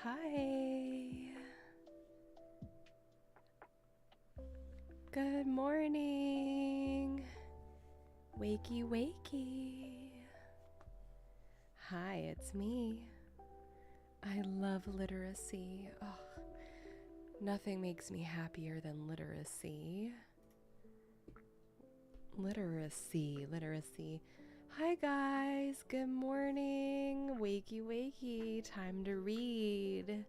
Hi. Good morning. Wakey, wakey. Hi, it's me. I love literacy. Oh, nothing makes me happier than literacy. Literacy. Hi, guys. Good morning. Wakey, wakey. Time to read.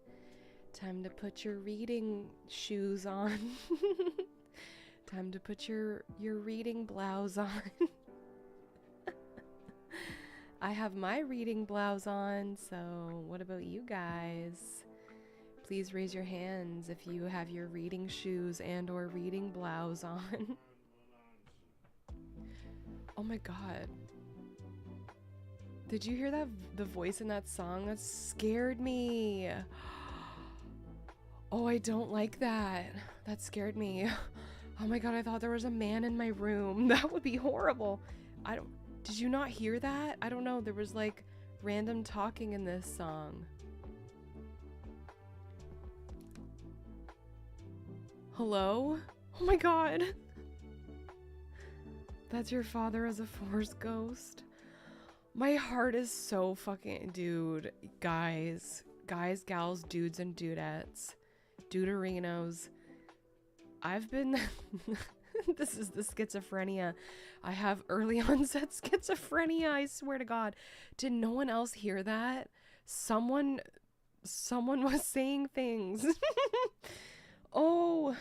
Time to put your reading shoes on. Time to put your reading blouse on. I have my reading blouse on, so what about you guys? Please raise your hands if you have your reading shoes and or reading blouse on. Oh my god. Did you hear that the voice in that song? That scared me. Oh, I don't like that. That scared me. Oh my god, I thought there was a man in my room. That would be horrible. Did you not hear that? I don't know. There was like random talking in this song. Hello? Oh my god. That's your father as a force ghost? My heart is so fucking... Dude, guys, gals, dudes, and dudettes, duderinos. I've been... This is the schizophrenia. I have early onset schizophrenia, I swear to God. Did no one else hear that? Someone was saying things. Oh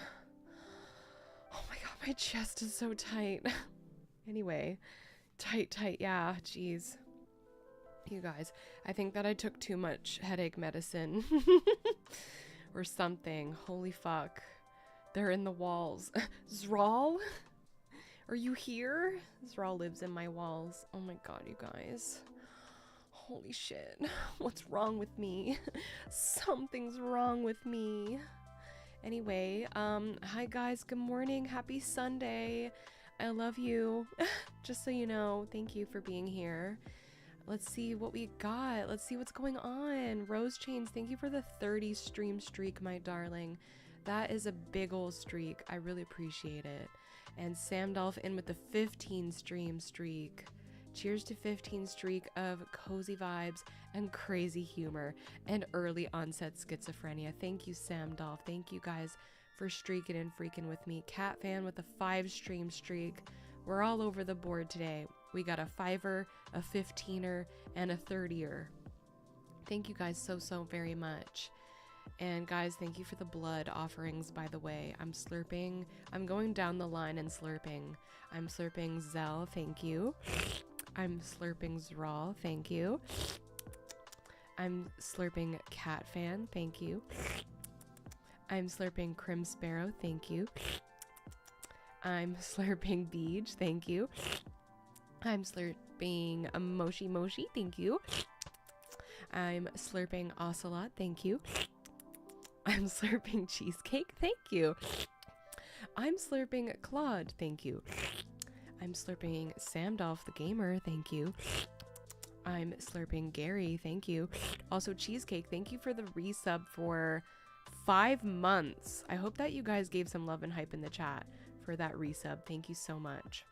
my god, my chest is so tight. Anyway, tight, yeah, jeez. You guys, I think that I took too much headache medicine. Or something. Holy fuck. They're in the walls. Zral? Are you here? Zral lives in my walls. Oh my god, you guys. Holy shit. What's wrong with me? Something's wrong with me. Anyway, hi guys, good morning. Happy Sunday. I love you. Just so you know, thank you for being here. Let's see what we got. Let's see what's going on. Rose Chains, thank you for the 30 stream streak, my darling. That is a big ol' streak. I really appreciate it. And Sam Dolph in with the 15 stream streak. Cheers to 15 streak of cozy vibes and crazy humor and early onset schizophrenia. Thank you, Sam Dolph. Thank you guys for streaking and freaking with me. Cat Fan with a 5 stream streak. We're all over the board today. We got a 5er, a 15er, and a 30er. Thank you guys so very much. And guys, thank you for the blood offerings, by the way. I'm slurping. I'm going down the line and slurping. I'm slurping Zell, thank you. I'm slurping Zral, thank you. I'm slurping Cat Fan, thank you. I'm slurping Crim Sparrow, thank you. I'm slurping Beej, thank you. I'm slurping Moshi Moshi, thank you. I'm slurping Ocelot, thank you. I'm slurping Cheesecake, thank you. I'm slurping Claude, thank you. I'm slurping Samdolph the Gamer, thank you. I'm slurping Gary, thank you. Also Cheesecake, thank you for the resub for 5 months. I hope that you guys gave some love and hype in the chat for that resub. Thank you so much.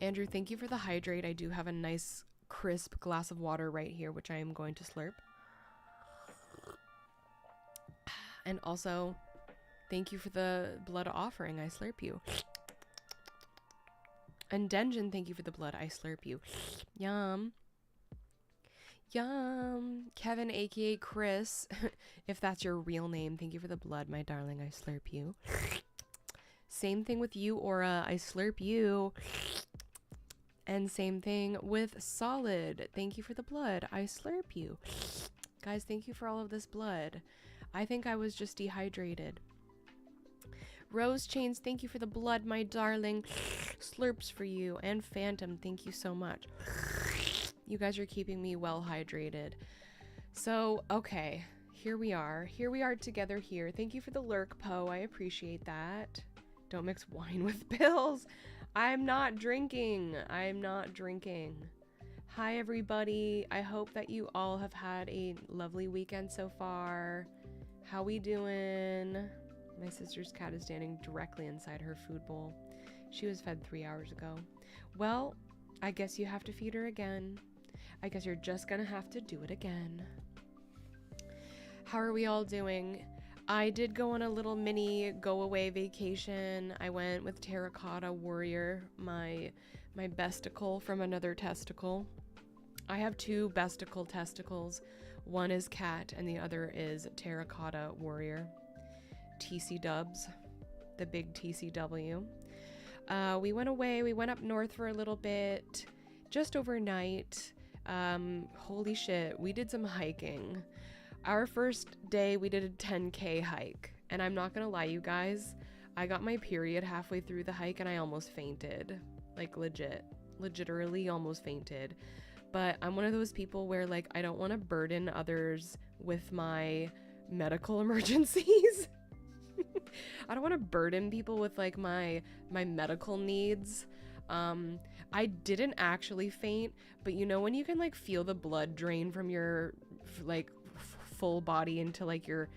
Andrew, thank you for the hydrate. I do have a nice crisp glass of water right here, which I am going to slurp. And also, thank you for the blood offering. I slurp you. And Denjin, thank you for the blood. I slurp you. Yum. Yum. Kevin, aka Chris, if that's your real name, thank you for the blood, my darling. I slurp you. Same thing with you, Aura. I slurp you. And same thing with Solid. Thank you for the blood. I slurp you. Guys, thank you for all of this blood. I think I was just dehydrated. Rose Chains, thank you for the blood, my darling. Slurps for you. And Phantom, thank you so much. You guys are keeping me well hydrated. So, okay, here we are. Here we are together here. Thank you for the lurk, Poe. I appreciate that. Don't mix wine with pills. I'm not drinking. I'm not drinking. Hi, everybody. I hope that you all have had a lovely weekend so far. How we doing? My sister's cat is standing directly inside her food bowl. She was fed 3 hours ago. Well, I guess you have to feed her again. I guess you're just gonna have to do it again. How are we all doing? I did go on a little mini go-away vacation. I went with Terracotta Warrior, my besticle from another testicle. I have 2 besticle testicles. One is Cat and the other is Terracotta Warrior. TC Dubs, the big TCW. We went away. We went up north for a little bit, just overnight. Holy shit, we did some hiking. Our first day we did a 10K hike, and I'm not gonna lie, you guys, I got my period halfway through the hike and I almost fainted. Like legitimately almost fainted. But I'm one of those people where like I don't want to burden others with my medical emergencies. I don't want to burden people with like my medical needs. I didn't actually faint, but you know when you can like feel the blood drain from your like full body into like your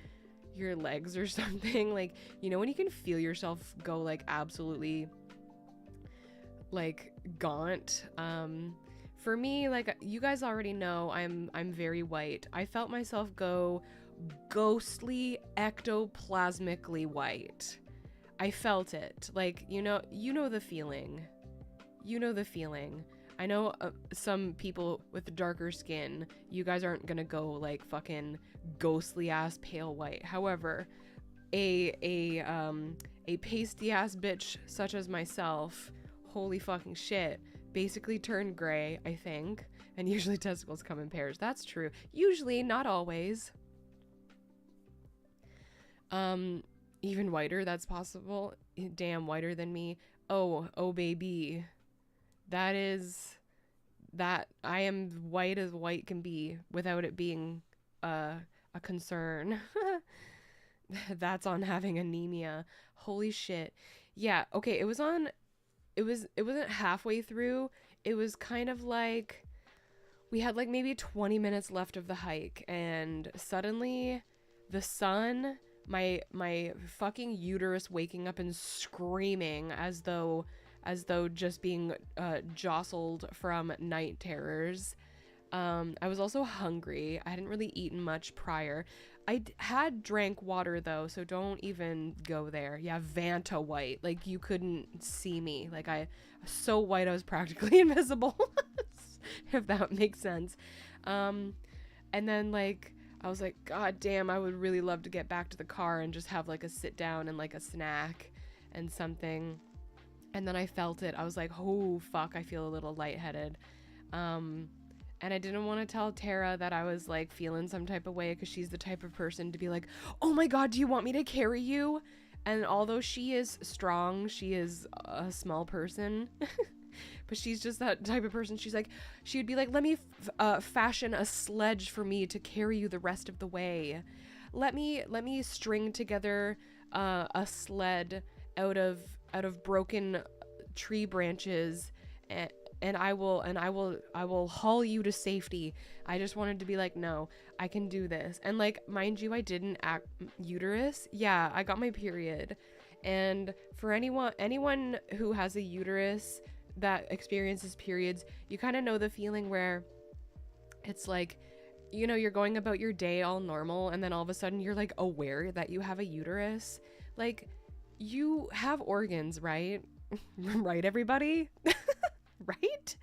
legs or something, like you know when you can feel yourself go like absolutely like gaunt. For me, like you guys already know, I'm very white. I felt myself go ghostly ectoplasmically white. I felt it. Like you know the feeling. You know the feeling. I know some people with darker skin, you guys aren't gonna go like fucking ghostly ass pale white. However, a pasty ass bitch such as myself, holy fucking shit, basically turned gray, I think. And usually testicles come in pairs. That's true. Usually, not always. Even whiter, that's possible. Damn, whiter than me. Oh baby. That I am white as white can be without it being a concern. That's on having anemia. Holy shit. Yeah, okay, it wasn't halfway through. It was kind of like we had like maybe 20 minutes left of the hike and suddenly the sun, my fucking uterus waking up and screaming as though just being jostled from night terrors. I was also hungry. I hadn't really eaten much prior. I had drank water though, so don't even go there. Yeah, Vanta white. Like you couldn't see me. Like I was so white I was practically invisible. If that makes sense. And then like I was like, God damn, I would really love to get back to the car and just have like a sit down and like a snack and something. And then I felt it. I was like, oh, fuck, I feel a little lightheaded. And I didn't want to tell Tara that I was, like, feeling some type of way because she's the type of person to be like, oh, my God, do you want me to carry you? And although she is strong, she is a small person. But she's just that type of person. She would be like, let me fashion a sledge for me to carry you the rest of the way. Let me string together a sled out of broken tree branches and I will haul you to safety. I just wanted to be like, no, I can do this. And like, mind you, I didn't act uterus. Yeah, I got my period. And for anyone who has a uterus that experiences periods, you kind of know the feeling where it's like, you know, you're going about your day all normal and then all of a sudden you're like aware that you have a uterus. Like, you have organs, right? Right, everybody? Right?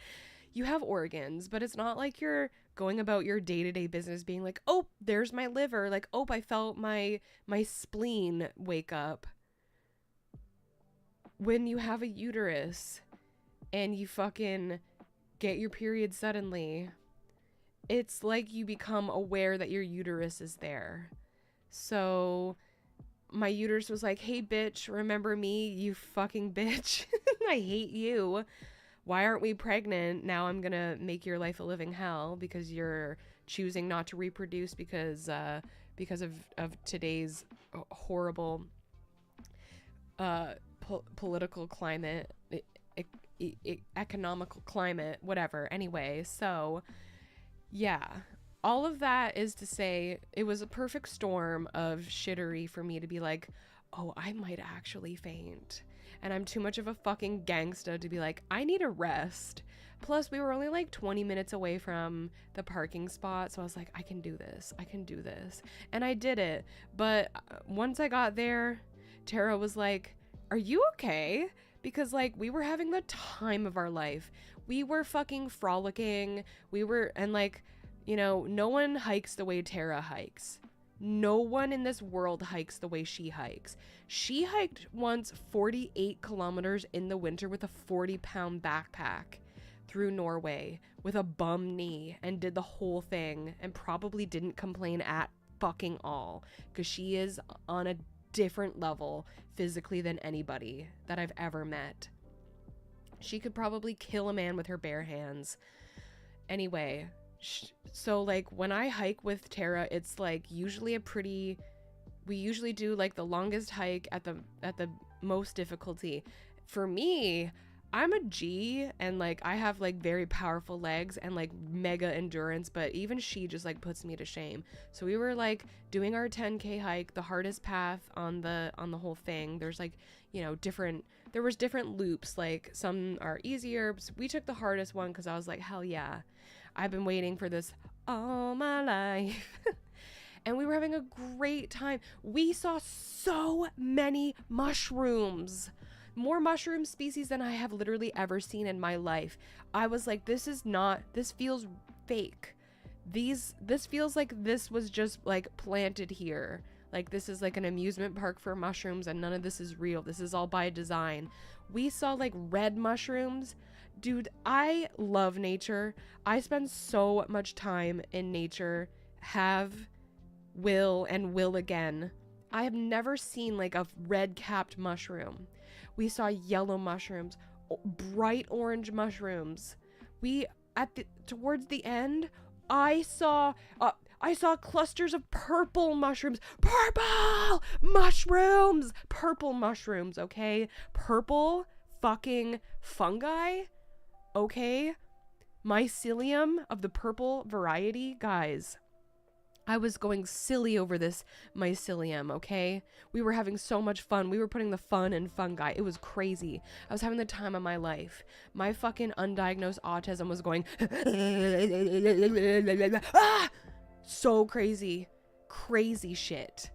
You have organs, but it's not like you're going about your day-to-day business being like, oh, there's my liver. Like, oh, I felt my spleen wake up. When you have a uterus and you fucking get your period suddenly, it's like you become aware that your uterus is there. So my uterus was like, hey, bitch, remember me, you fucking bitch. I hate you. Why aren't we pregnant? Now I'm gonna make your life a living hell because you're choosing not to reproduce because of today's horrible political climate, economical climate, whatever. Anyway, so yeah, all of that is to say it was a perfect storm of shittery for me to be like, oh, I might actually faint. And I'm too much of a fucking gangsta to be like, I need a rest. Plus, we were only like 20 minutes away from the parking spot. So I was like, I can do this. I can do this. And I did it. But once I got there, Tara was like, are you okay? Because like we were having the time of our life. We were fucking frolicking. And like, you know, no one hikes the way Tara hikes. No one in this world hikes the way she hikes. She hiked once 48 kilometers in the winter with a 40-pound backpack through Norway with a bum knee and did the whole thing and probably didn't complain at fucking all because she is on a different level physically than anybody that I've ever met. She could probably kill a man with her bare hands. Anyway, so like when I hike with Tara, it's like usually we usually do like the longest hike at the most difficulty. For me, I'm a G and like I have like very powerful legs and like mega endurance, but even she just like puts me to shame. So we were like doing our 10K hike, the hardest path on the whole thing. There's like, you know, there was different loops, like some are easier. So we took the hardest one because I was like, hell yeah, I've been waiting for this all my life. And we were having a great time. We saw so many mushrooms. More mushroom species than I have literally ever seen in my life. I was like, this feels fake. This feels like this was just like planted here. Like this is like an amusement park for mushrooms and none of this is real. This is all by design. We saw like red mushrooms. Dude, I love nature. I spend so much time in nature. Will again. I have never seen like a red-capped mushroom. We saw yellow mushrooms, bright orange mushrooms. Towards the end, I saw clusters of purple mushrooms. Purple mushrooms, okay? Purple fucking fungi, okay? Mycelium of the purple variety, guys. I was going silly over this mycelium, okay? We were having so much fun. We were putting the fun in fungi. It was crazy. I was having the time of my life. My fucking undiagnosed autism was going ah! So crazy. Crazy shit.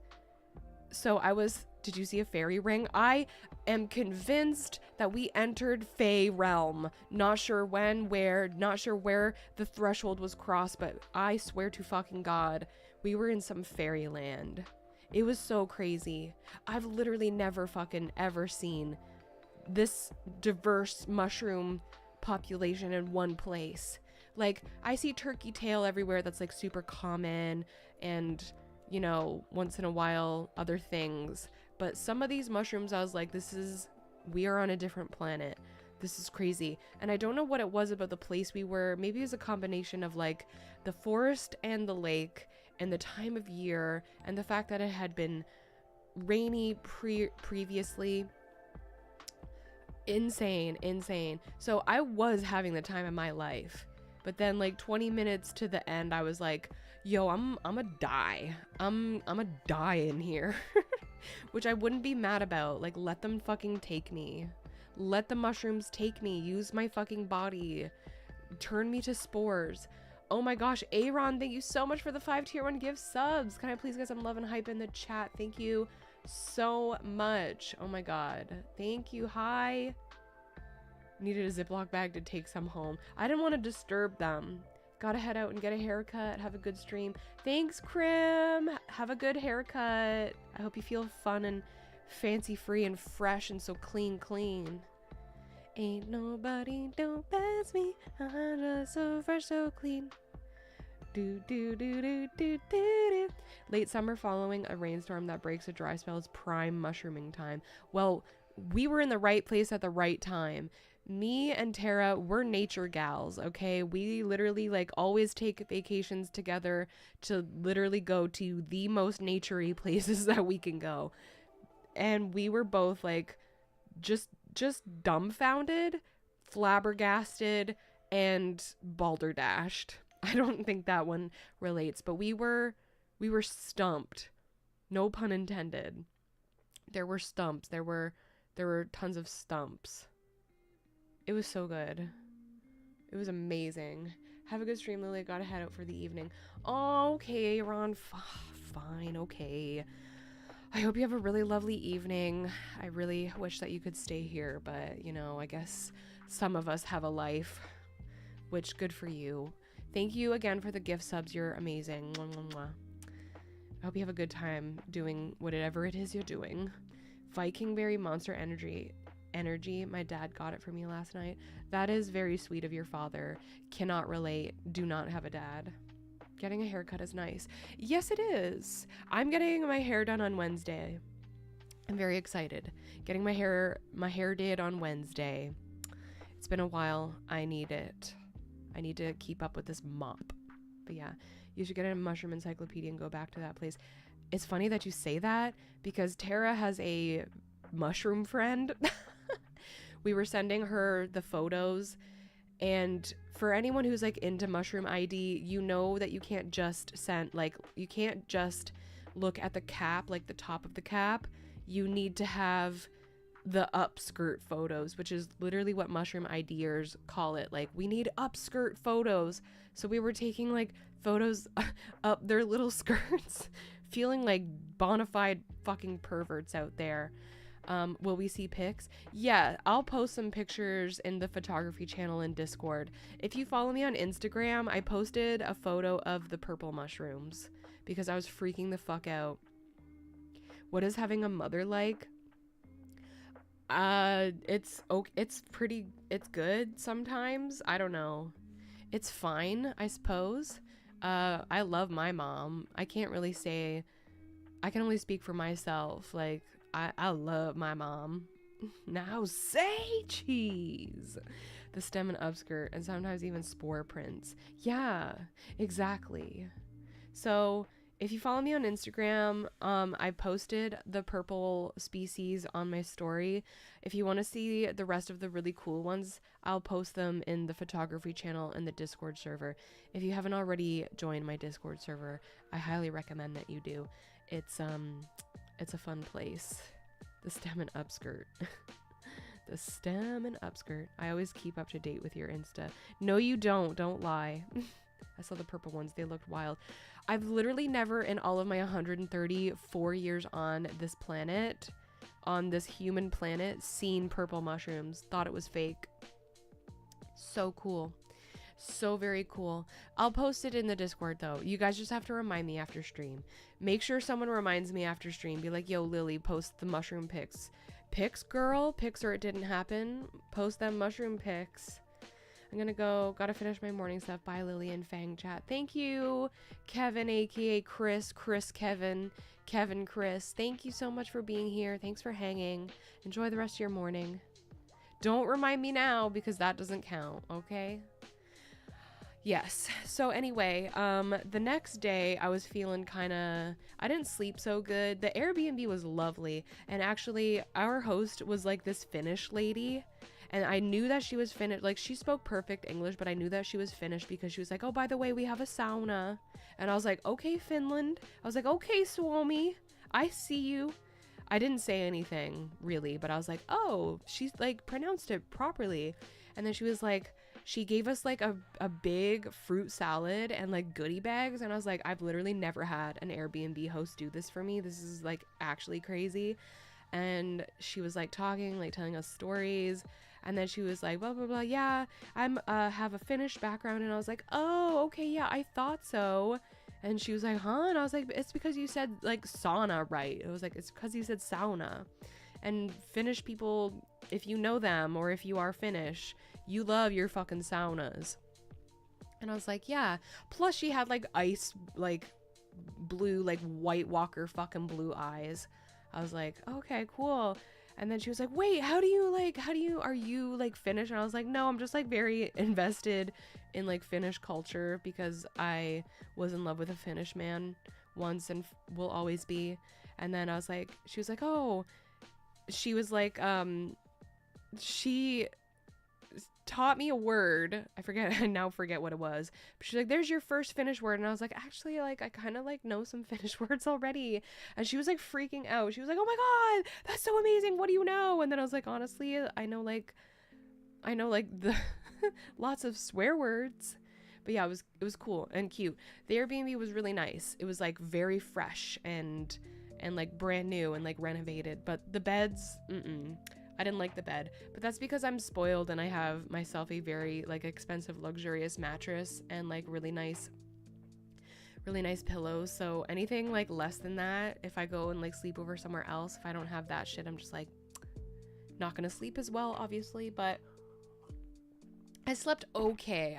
So did you see a fairy ring? I am convinced that we entered Fae realm. Not sure when, where, not sure where the threshold was crossed, but I swear to fucking God, we were in some fairyland. It was so crazy. I've literally never fucking ever seen this diverse mushroom population in one place. Like, I see turkey tail everywhere that's like super common and, you know, once in a while other things. But some of these mushrooms, I was like, we are on a different planet. This is crazy. And I don't know what it was about the place we were. Maybe it was a combination of like the forest and the lake and the time of year and the fact that it had been rainy previously. Insane. So I was having the time of my life. But then like 20 minutes to the end, I was like, yo, I'm a die. I'm a die in here. Which I wouldn't be mad about. Like, let them fucking take me. Let the mushrooms take me. Use my fucking body. Turn me to spores. Oh my gosh, Aaron, thank you so much for the 5 tier 1 gift subs. Can I please get some love and hype in the chat? Thank you so much. Oh my God. Thank you. Hi. Needed a Ziploc bag to take some home. I didn't want to disturb them. Gotta head out and get a haircut. Have a good stream. Thanks, Krim. Have a good haircut. I hope you feel fun and fancy free and fresh and so clean. Ain't nobody don't pass me. I'm just so fresh, so clean. Do do do do do do do. Late summer following a rainstorm that breaks a dry spell is prime mushrooming time. Well, we were in the right place at the right time. Me and Tara, we're nature gals, okay? We literally like always take vacations together to literally go to the most naturey places that we can go. And we were both like just dumbfounded, flabbergasted, and balderdashed. I don't think that one relates, but we were stumped. No pun intended. There were stumps. There were tons of stumps. It was so good. It was amazing. Have a good stream, Lily. Gotta head out for the evening. Okay, Ron. Fine. Okay. I hope you have a really lovely evening. I really wish that you could stay here, but, you know, I guess some of us have a life, which good for you. Thank you again for the gift subs. You're amazing. Mwah, mwah, mwah. I hope you have a good time doing whatever it is you're doing. Vikingberry Monster Energy. My dad got it for me last night. That is very sweet of your father. Cannot relate. Do not have a dad. Getting a haircut is nice. Yes, it is. I'm getting my hair done on Wednesday. I'm very excited. Getting my hair did on Wednesday. It's been a while. I need it. I need to keep up with this mop. But yeah, you should get a mushroom encyclopedia and go back to that place. It's funny that you say that because Tara has a mushroom friend. We were sending her the photos, and for anyone who's like into mushroom ID, you know that you can't just you can't just look at the cap, like the top of the cap. You need to have the upskirt photos, which is literally what mushroom IDers call it. Like, we need upskirt photos. So we were taking like photos up their little skirts, feeling like bona fide fucking perverts out there. Will we see pics? Yeah, I'll post some pictures in the photography channel in Discord. If you follow me on Instagram, I posted a photo of the purple mushrooms because I was freaking the fuck out. What is having a mother like? It's good sometimes. I don't know. It's fine, I suppose. I love my mom. I can't really say, I can only speak for myself. Like, I love my mom. Now say cheese. The stem and upskirt, and sometimes even spore prints. Yeah, exactly. So if you follow me on Instagram, I posted the purple species on my story. If you want to see the rest of the really cool ones, I'll post them in the photography channel and the Discord server. If you haven't already joined my Discord server, I highly recommend that you do. It's a fun place. The stem and upskirt. The stem and upskirt. I always keep up to date with your Insta. No, you don't. Don't lie. I saw the purple ones. They looked wild. I've literally never in all of my 134 years on this planet, on this human planet, seen purple mushrooms. Thought it was fake. So cool. So very cool. I'll post it in the Discord though. You guys just have to remind me after stream. Make sure someone reminds me after stream. Be like, yo, Lily, post the mushroom pics. Pics, girl? Pics or it didn't happen? Post them mushroom pics. I'm gonna go. Gotta finish my morning stuff. Bye, Lily and Fang Chat. Thank you, Kevin, aka Chris, Kevin, Chris. Thank you so much for being here. Thanks for hanging. Enjoy the rest of your morning. Don't remind me now because that doesn't count, okay? Yes. So anyway, the next day I was feeling I didn't sleep so good. The Airbnb was lovely. And actually our host was like this Finnish lady. And I knew that she was Finnish. Like, she spoke perfect English, but I knew that she was Finnish because she was like, oh, by the way, we have a sauna. And I was like, okay, Finland. I was like, okay, Suomi, I see you. I didn't say anything really, but I was like, oh, she's like pronounced it properly. And then she was like, she gave us like a big fruit salad and like goodie bags. And I was like, I've literally never had an Airbnb host do this for me. This is like actually crazy. And she was like talking, like telling us stories. And then she was like, blah, blah, blah. Yeah, I'm have a Finnish background. And I was like, oh, okay. Yeah, I thought so. And she was like, huh? And I was like, it's because you said like sauna, right? It was like, it's because you said sauna. And Finnish people, if you know them or if you are Finnish, you love your fucking saunas. And I was like, yeah. Plus she had like ice, like blue, like White Walker fucking blue eyes. I was like, okay, cool. And then she was like, wait, are you like Finnish? And I was like, no, I'm just like very invested in like Finnish culture because I was in love with a Finnish man once and will always be. And then I was like, she was like, oh, she was like, she taught me a word. I now forget what it was. But she's like, there's your first Finnish word. And I was like, actually, like, I kind of like know some Finnish words already. And she was like freaking out. She was like, oh my God, that's so amazing. What do you know? And then I was like, honestly, I know like the lots of swear words. But yeah, it was cool and cute. The Airbnb was really nice. It was like very fresh and like brand new and like renovated. But the beds, I didn't like the bed, but that's because I'm spoiled and I have myself a very like expensive luxurious mattress and like really nice pillows. So anything like less than that, if I go and like sleep over somewhere else, if I don't have that shit, I'm just like not gonna sleep as well, obviously. But I slept okay.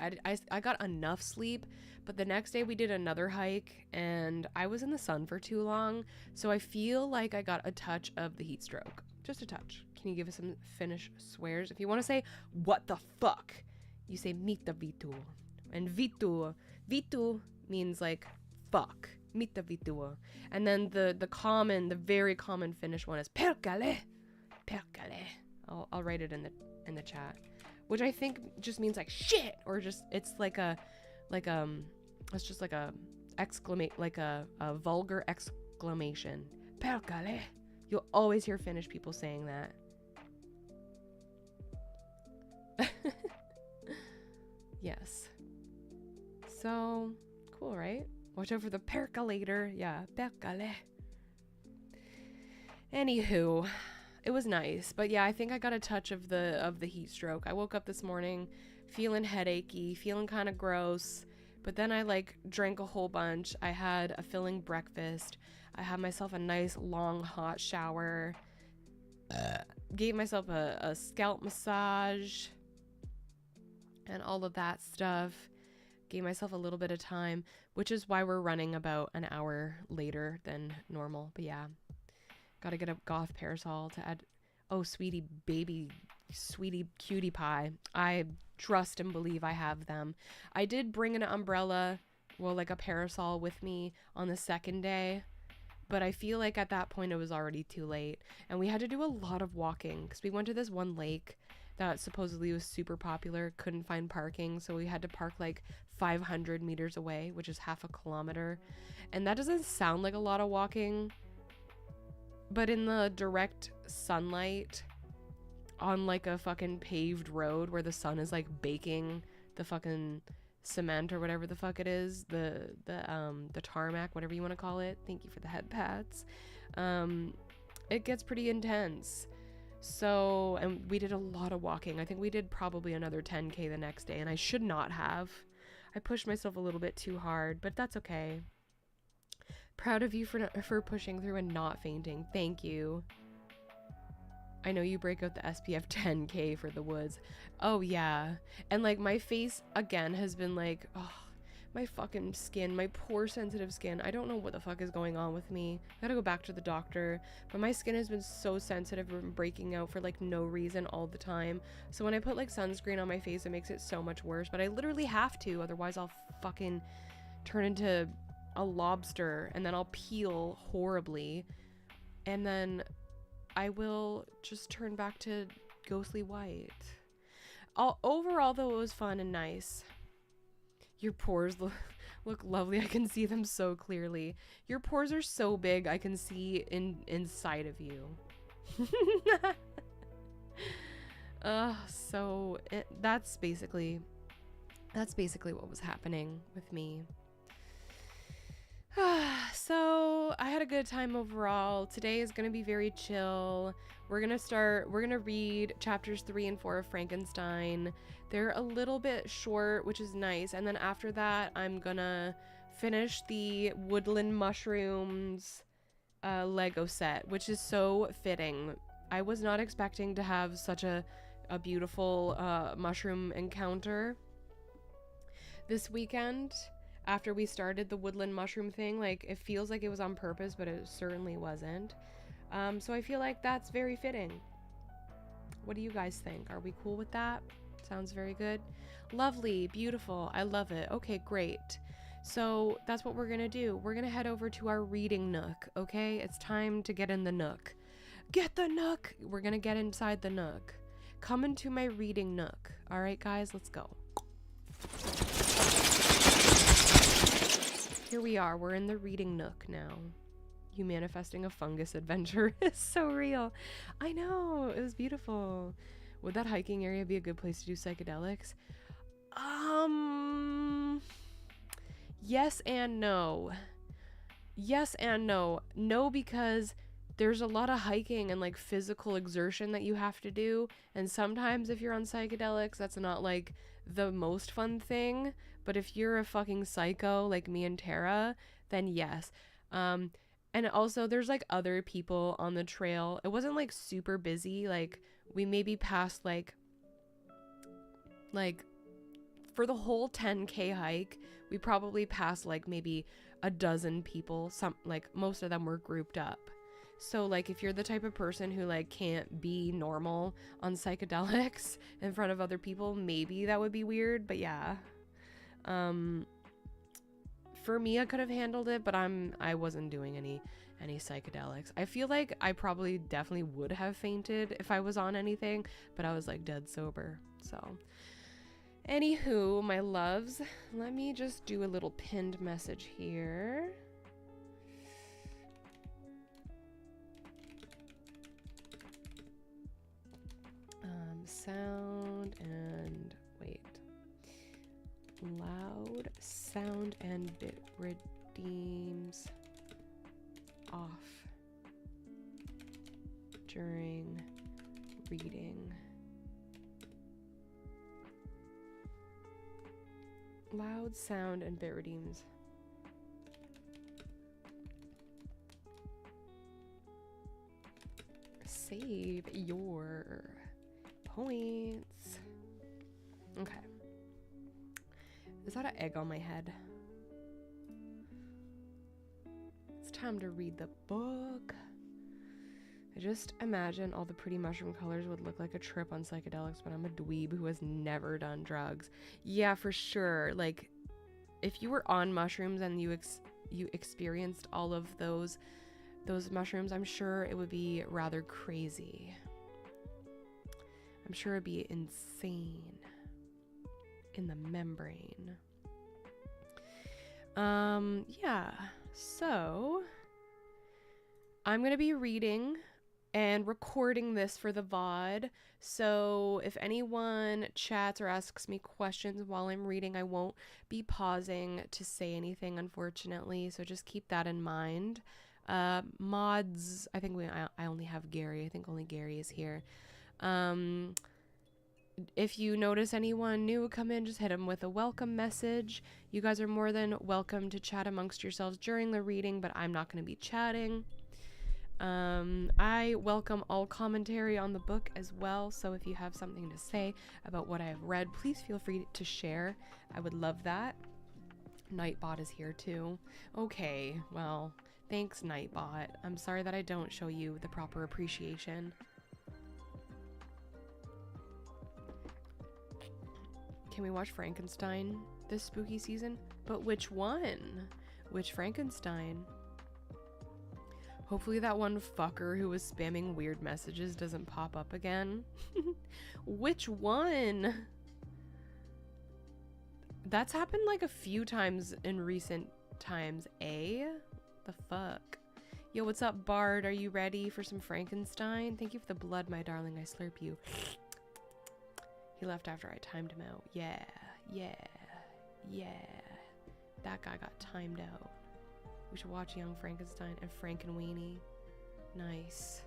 I got enough sleep, but the next day we did another hike and I was in the sun for too long, so I feel like I got a touch of the heat stroke. Just a touch. Can you give us some Finnish swears? If you want to say what the fuck, you say mitä vittu. And vittu means like fuck. Mitä vittu. And then the very common Finnish one is perkele. I'll write it in the chat, which I think just means like shit, or just it's just like a vulgar exclamation. Perkele. You'll always hear Finnish people saying that. Yes. So, cool, right? Watch out for the percolator. Yeah, perkele. Anywho, it was nice. But yeah, I think I got a touch of the heat stroke. I woke up this morning feeling headachy, feeling kind of gross. But then I like drank a whole bunch. I had a filling breakfast. I had myself a nice long hot shower. Gave myself a scalp massage and all of that stuff. Gave myself a little bit of time, which is why we're running about an hour later than normal. But yeah, gotta get a goth parasol to add. Oh, sweetie cutie pie. I trust and believe I have them. I did bring an umbrella, well, like a parasol with me on the second day, but I feel like at that point it was already too late. And we had to do a lot of walking because we went to this one lake that supposedly was super popular, couldn't find parking, so we had to park like 500 meters away, which is half a kilometer. And that doesn't sound like a lot of walking, but in the direct sunlight on like a fucking paved road where the sun is like baking the fucking cement or whatever the fuck it is, the tarmac, whatever you want to call it. Thank you for the head pats. It gets pretty intense. So, and we did a lot of walking. I think we did probably another 10K the next day, and I should not have. I pushed myself a little bit too hard, but that's okay. Proud of you for pushing through and not fainting. Thank you. I know you break out the SPF 10K for the woods. Oh yeah. And like my face again has been like, oh, my fucking skin, my poor sensitive skin. I don't know what the fuck is going on with me. I gotta go back to the doctor. But my skin has been so sensitive and breaking out for like no reason all the time. So when I put like sunscreen on my face, it makes it so much worse. But I literally have to, otherwise I'll fucking turn into a lobster and then I'll peel horribly. And then I will just turn back to ghostly white. Overall though, it was fun and nice. Your pores look lovely. I can see them so clearly. Your pores are so big I can see inside of you. That's basically what was happening with me. So So I had a good time overall. Today is going to be very chill. We're going to read chapters 3 and 4 of Frankenstein. They're a little bit short, which is nice. And then after that, I'm going to finish the Woodland Mushrooms Lego set, which is so fitting. I was not expecting to have such a beautiful mushroom encounter this weekend. After we started the woodland mushroom thing, like, it feels like it was on purpose, but it certainly wasn't. So I feel like that's very fitting. What do you guys think? Are we cool with that? Sounds very good. Lovely, beautiful. I love it. Okay, great. So that's what we're gonna do. We're gonna head over to our reading nook, okay? It's time to get in the nook. Get the nook! We're gonna get inside the nook. Come into my reading nook. All right, guys, let's go. Here we are. We're in the reading nook now. You manifesting a fungus adventure is so real. I know. It was beautiful. Would that hiking area be a good place to do psychedelics? Yes and no. Yes and no. No, because there's a lot of hiking and like physical exertion that you have to do. And sometimes if you're on psychedelics, that's not like the most fun thing. But if you're a fucking psycho like me and Tara, then yes. And also there's like other people on the trail. It wasn't like super busy. Like we maybe passed like for the whole 10K hike, we probably passed like maybe a dozen people. Some, like, most of them were grouped up. So like if you're the type of person who like can't be normal on psychedelics in front of other people, maybe that would be weird. But yeah. For me, I could have handled it, but I wasn't doing any psychedelics. I feel like I probably definitely would have fainted if I was on anything, but I was like dead sober. So anywho, my loves, let me just do a little pinned message here. Sound and wait. Loud sound and bit redeems off during reading. Loud sound and bit redeems. Save your points. Okay. Is that an egg on my head? It's time to read the book. I just imagine all the pretty mushroom colors would look like a trip on psychedelics, but I'm a dweeb who has never done drugs. Yeah, for sure. Like, if you were on mushrooms and you experienced all of those mushrooms, I'm sure it would be rather crazy. I'm sure it'd be insane in the membrane. Yeah, so I'm gonna be reading and recording this for the VOD. So if anyone chats or asks me questions while I'm reading, I won't be pausing to say anything, unfortunately. So just keep that in mind. Mods, I think I only have Gary. I think only Gary is here. If you notice anyone new come in, just hit them with a welcome message. You guys are more than welcome to chat amongst yourselves during the reading, but I'm not going to be chatting. I welcome all commentary on the book as well, so if you have something to say about what I have read, please feel free to share. I would love that. Nightbot is here too. Okay, well, thanks Nightbot. I'm sorry that I don't show you the proper appreciation. Can we watch Frankenstein this spooky season? But which one? Which Frankenstein? Hopefully that one fucker who was spamming weird messages doesn't pop up again. Which one? That's happened like a few times in recent times, eh? The fuck? Yo, what's up, Bard? Are you ready for some Frankenstein? Thank you for the blood, my darling. I slurp you. He left after I timed him out. Yeah, yeah, yeah. That guy got timed out. We should watch Young Frankenstein and Frankenweenie. Nice.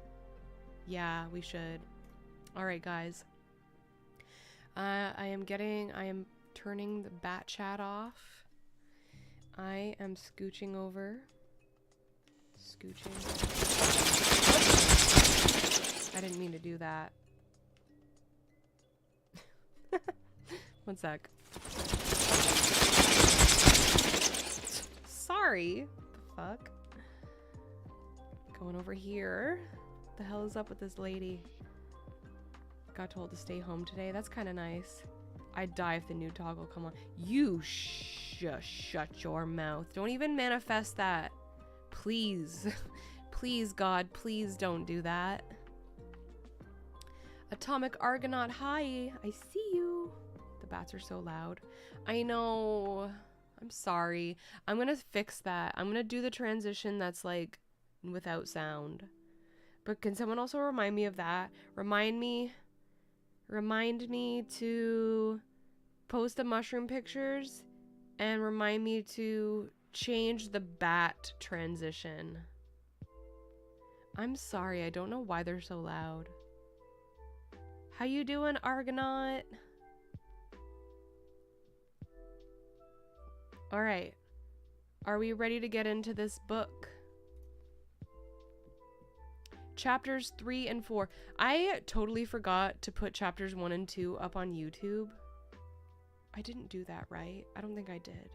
Yeah, we should. Alright, guys. I am turning the bat chat off. I am scooching over. Scooching. I didn't mean to do that. One sec. Sorry. What the fuck? Going over here. What the hell is up with this lady? Got told to stay home today. That's kind of nice. I'd die if the new toggle come on. You shut your mouth. Don't even manifest that. Please. Please, God, please don't do that. Atomic Argonaut, hi. I see you. The bats are so loud. I know. I'm sorry. I'm going to fix that. I'm going to do the transition that's like without sound. But can someone also remind me of that? Remind me to post the mushroom pictures and remind me to change the bat transition. I'm sorry. I don't know why they're so loud. How you doing, Argonaut? All right. Are we ready to get into this book? Chapters 3 and 4. I totally forgot to put chapters 1 and 2 up on YouTube. I didn't do that, right? I don't think I did.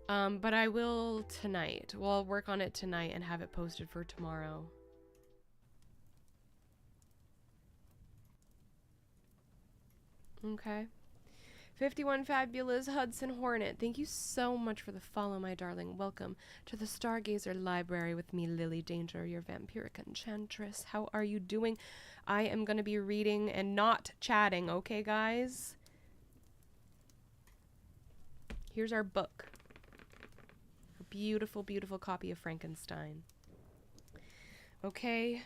But I will tonight. Well, I'll work on it tonight and have it posted for tomorrow. Okay. 51 Fabulous Hudson Hornet. Thank you so much for the follow, my darling. Welcome to the Stargazer Library with me, Lily Danger, your vampiric enchantress. How are you doing? I am going to be reading and not chatting, okay, guys? Here's our book. A beautiful, beautiful copy of Frankenstein. Okay.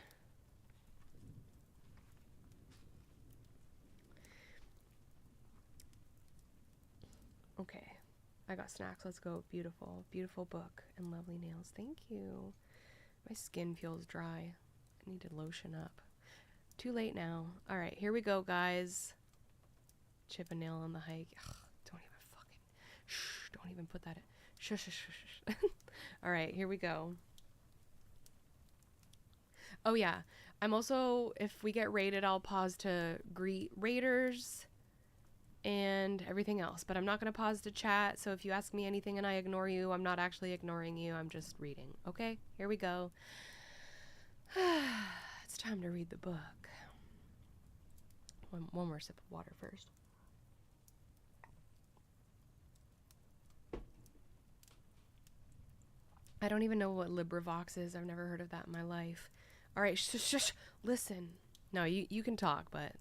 Okay, I got snacks. Let's go. Beautiful, beautiful book and lovely nails. Thank you. My skin feels dry. I need to lotion up. Too late now. All right, here we go, guys. Chip a nail on the hike. Ugh, don't even fucking. Shh, don't even put that in. Shush, shush, shush, shush. All right, here we go. Oh, yeah. I'm also, if we get raided, I'll pause to greet raiders and everything else, but I'm not going to pause to chat, so if you ask me anything and I ignore you, I'm not actually ignoring you, I'm just reading. Okay, here we go. It's time to read the book. One more sip of water first. I don't even know what LibriVox is. I've never heard of that in my life. All right, shush, listen. No, you can talk, but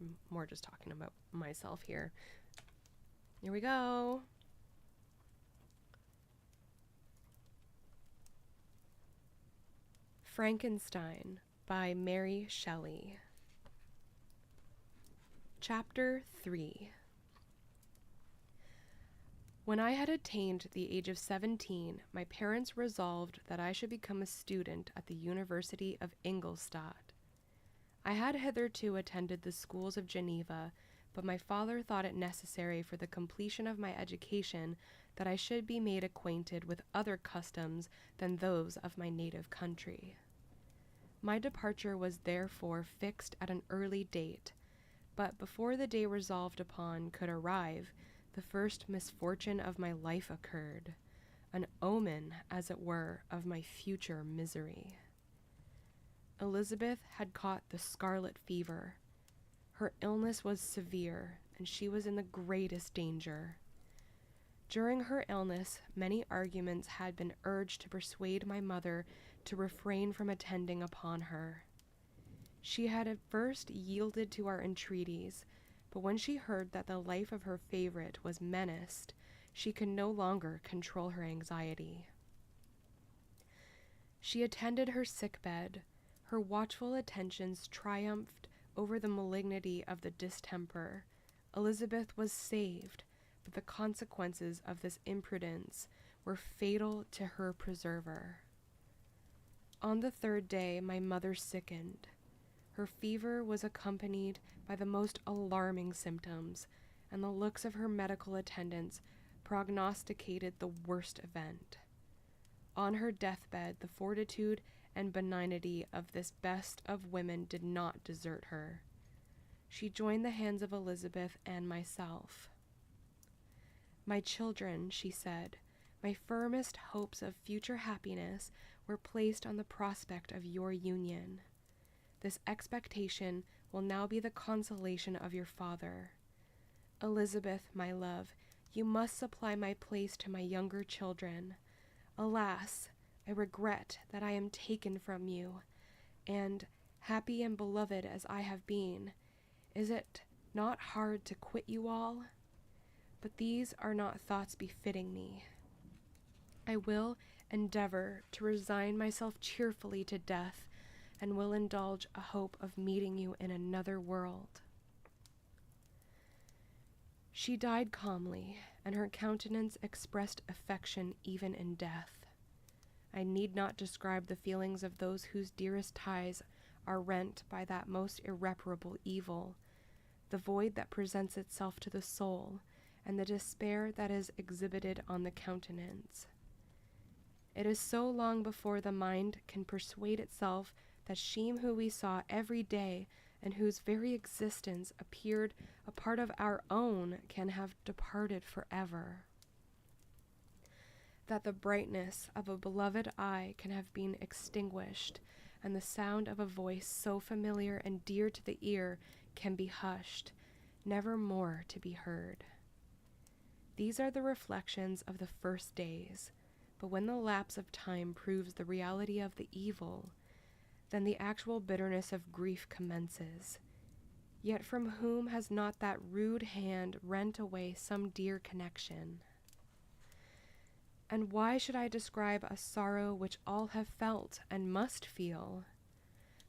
I'm more just talking about myself here. Here we go. Frankenstein by Mary Shelley. Chapter 3. When I had attained the age of 17, my parents resolved that I should become a student at the University of Ingolstadt. I had hitherto attended the schools of Geneva, but my father thought it necessary for the completion of my education that I should be made acquainted with other customs than those of my native country. My departure was therefore fixed at an early date, but before the day resolved upon could arrive, the first misfortune of my life occurred, an omen, as it were, of my future misery. Elizabeth had caught the scarlet fever. Her illness was severe, and she was in the greatest danger. During her illness, many arguments had been urged to persuade my mother to refrain from attending upon her. She had at first yielded to our entreaties, but when she heard that the life of her favorite was menaced, she could no longer control her anxiety. She attended her sick bed. Her watchful attentions triumphed over the malignity of the distemper. Elizabeth was saved, but the consequences of this imprudence were fatal to her preserver. On the third day, my mother sickened. Her fever was accompanied by the most alarming symptoms, and the looks of her medical attendants prognosticated the worst event. On her deathbed, the fortitude and benignity of this best of women did not desert her. She joined the hands of Elizabeth and myself. "My children," she said, "my firmest hopes of future happiness were placed on the prospect of your union. This expectation will now be the consolation of your father. Elizabeth, my love, you must supply my place to my younger children. Alas, I regret that I am taken from you, and, happy and beloved as I have been, is it not hard to quit you all? But these are not thoughts befitting me. I will endeavor to resign myself cheerfully to death, and will indulge a hope of meeting you in another world." She died calmly, and her countenance expressed affection even in death. I need not describe the feelings of those whose dearest ties are rent by that most irreparable evil, the void that presents itself to the soul, and the despair that is exhibited on the countenance. It is so long before the mind can persuade itself that she whom we saw every day and whose very existence appeared a part of our own can have departed forever. That the brightness of a beloved eye can have been extinguished, and the sound of a voice so familiar and dear to the ear can be hushed, never more to be heard. These are the reflections of the first days, but when the lapse of time proves the reality of the evil, then the actual bitterness of grief commences. Yet from whom has not that rude hand rent away some dear connection? And why should I describe a sorrow which all have felt and must feel?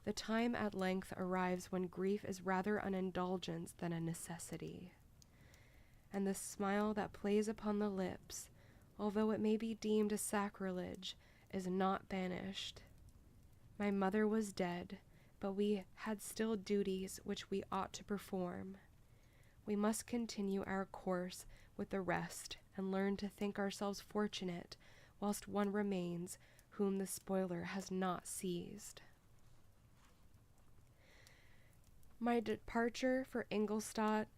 The time at length arrives when grief is rather an indulgence than a necessity, and the smile that plays upon the lips, although it may be deemed a sacrilege, is not banished. My mother was dead, but we had still duties which we ought to perform. We must continue our course with the rest, and learn to think ourselves fortunate whilst one remains whom the spoiler has not seized. My departure for Ingolstadt,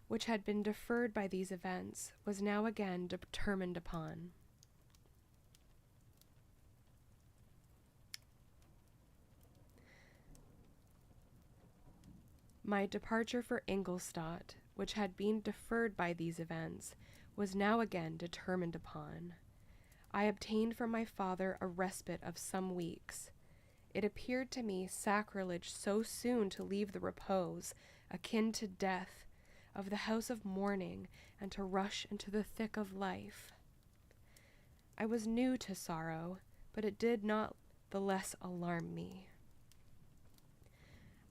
which had been deferred by these events, was now again determined upon. My departure for Ingolstadt, which had been deferred by these events, was now again determined upon. I obtained from my father a respite of some weeks. It appeared to me sacrilege so soon to leave the repose, akin to death, of the house of mourning, and to rush into the thick of life. I was new to sorrow, but it did not the less alarm me.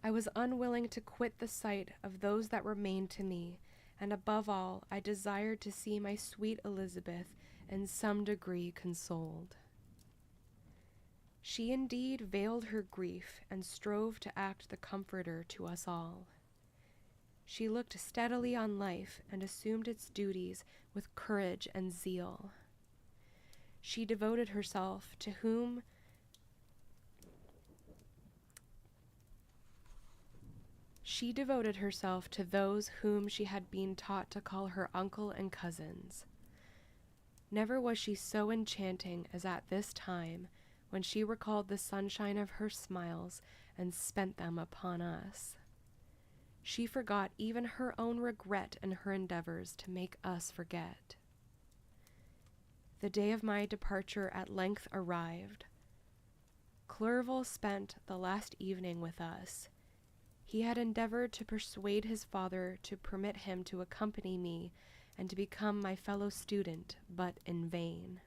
I was unwilling to quit the sight of those that remained to me, and above all, I desired to see my sweet Elizabeth in some degree consoled. She indeed veiled her grief and strove to act the comforter to us all. She looked steadily on life and assumed its duties with courage and zeal. She devoted herself to those whom she had been taught to call her uncle and cousins. Never was she so enchanting as at this time, when she recalled the sunshine of her smiles and spent them upon us. She forgot even her own regret in her endeavors to make us forget. The day of my departure at length arrived. Clerval spent the last evening with us. He had endeavored to persuade his father to permit him to accompany me and to become my fellow student, but in vain.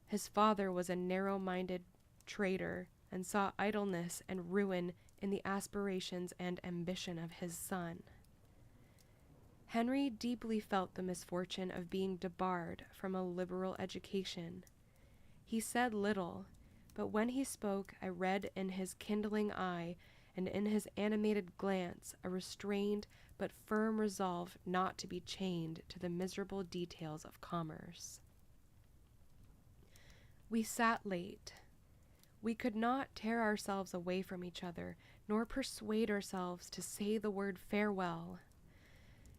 His father was a narrow-minded traitor and saw idleness and ruin in the aspirations and ambition of his son. Henry deeply felt the misfortune of being debarred from a liberal education. He said little, but when he spoke I read in his kindling eye and in his animated glance a restrained but firm resolve not to be chained to the miserable details of commerce. We sat late. We could not tear ourselves away from each other, nor persuade ourselves to say the word farewell.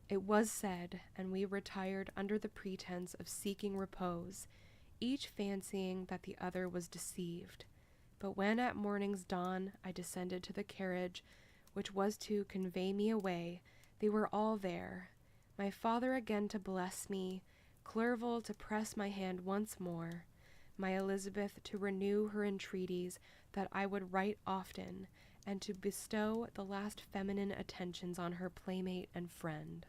It was said, and we retired under the pretense of seeking repose, each fancying that the other was deceived. But when at morning's dawn I descended to the carriage, which was to convey me away, they were all there, my father again to bless me, Clerval to press my hand once more, my Elizabeth to renew her entreaties that I would write often, and to bestow the last feminine attentions on her playmate and friend.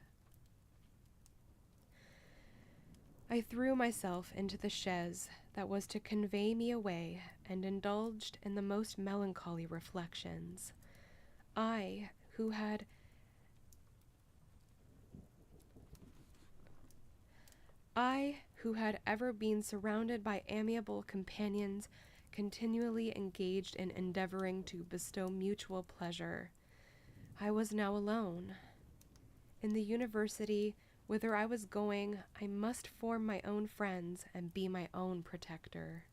I threw myself into the chaise that was to convey me away, and indulged in the most melancholy reflections. I, who had ever been surrounded by amiable companions, continually engaged in endeavoring to bestow mutual pleasure. I was now alone. In the university, whither I was going, I must form my own friends and be my own protector.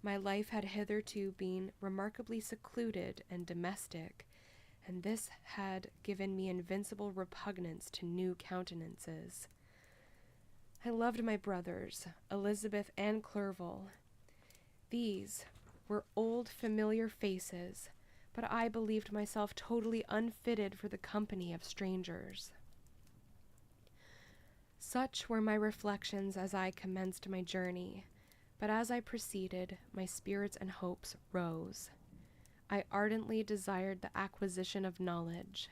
My life had hitherto been remarkably secluded and domestic, and this had given me invincible repugnance to new countenances. I loved my brothers, Elizabeth and Clerval. These were old familiar faces, but I believed myself totally unfitted for the company of strangers. Such were my reflections as I commenced my journey, but as I proceeded, my spirits and hopes rose. I ardently desired the acquisition of knowledge.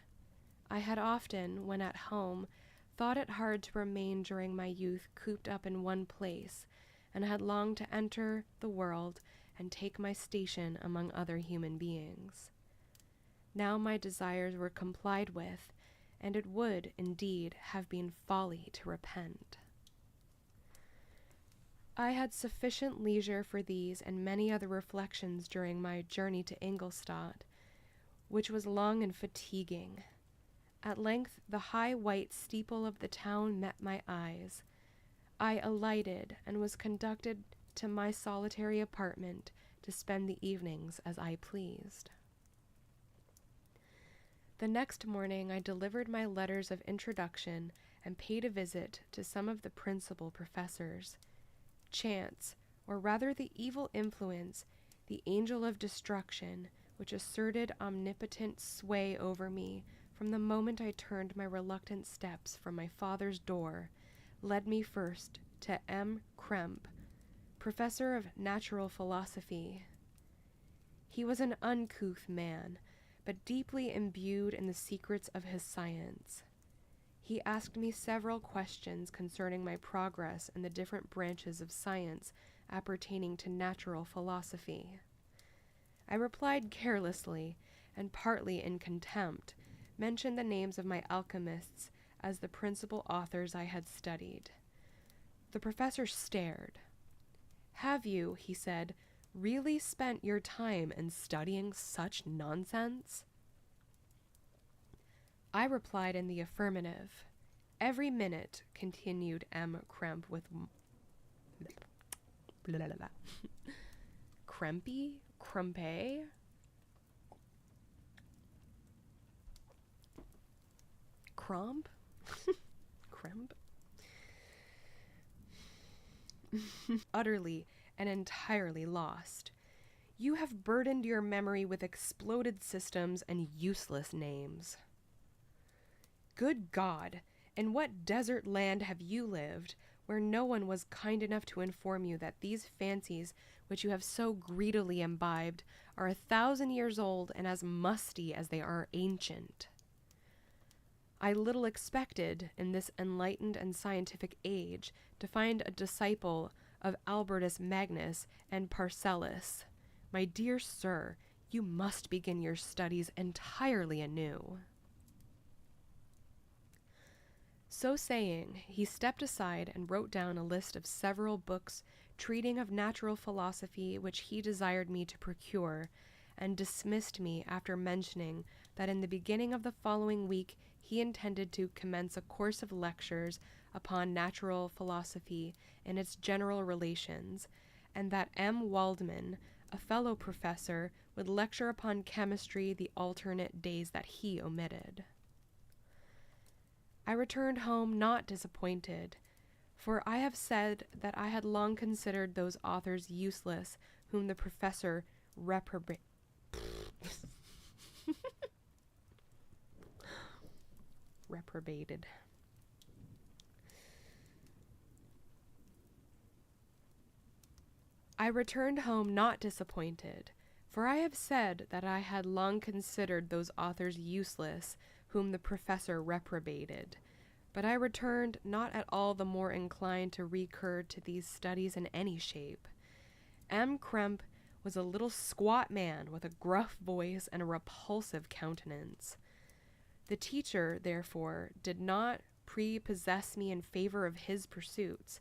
I had often, when at home, thought it hard to remain during my youth cooped up in one place, and had longed to enter the world and take my station among other human beings. Now my desires were complied with, and it would, indeed, have been folly to repent. I had sufficient leisure for these and many other reflections during my journey to Ingolstadt, which was long and fatiguing. At length the high white steeple of the town met my eyes. I alighted and was conducted to my solitary apartment to spend the evenings as I pleased. The next morning I delivered my letters of introduction and paid a visit to some of the principal professors. Chance, or rather the evil influence, the angel of destruction, which asserted omnipotent sway over me from the moment I turned my reluctant steps from my father's door, led me first to M. Krempe, professor of natural philosophy. He was an uncouth man, but deeply imbued in the secrets of his science. He asked me several questions concerning my progress in the different branches of science appertaining to natural philosophy. I replied carelessly, and partly in contempt, mentioned the names of my alchemists as the principal authors I had studied. The professor stared. "Have you," he said, "really spent your time in studying such nonsense?" I replied in the affirmative. "Every minute," continued M. Krempe with Krempe? Krempe? Kromp? Krempe? Utterly and entirely lost. You have burdened your memory with exploded systems and useless names. Good God! In what desert land have you lived, where no one was kind enough to inform you that these fancies which you have so greedily imbibed are 1,000 years old and as musty as they are ancient? I little expected, in this enlightened and scientific age, to find a disciple of Albertus Magnus and Paracelsus. My dear sir, you must begin your studies entirely anew. So saying, he stepped aside and wrote down a list of several books treating of natural philosophy which he desired me to procure, and dismissed me after mentioning that in the beginning of the following week he intended to commence a course of lectures upon natural philosophy and its general relations, and that M. Waldman, a fellow professor, would lecture upon chemistry the alternate days that he omitted. I returned home not disappointed, for I have said that I had long considered those authors useless whom the professor reprobated. I returned home not disappointed, for I have said that I had long considered those authors useless whom the professor reprobated, but I returned not at all the more inclined to recur to these studies in any shape. M. Krempe was a little squat man with a gruff voice and a repulsive countenance. The teacher, therefore, did not prepossess me in favor of his pursuits.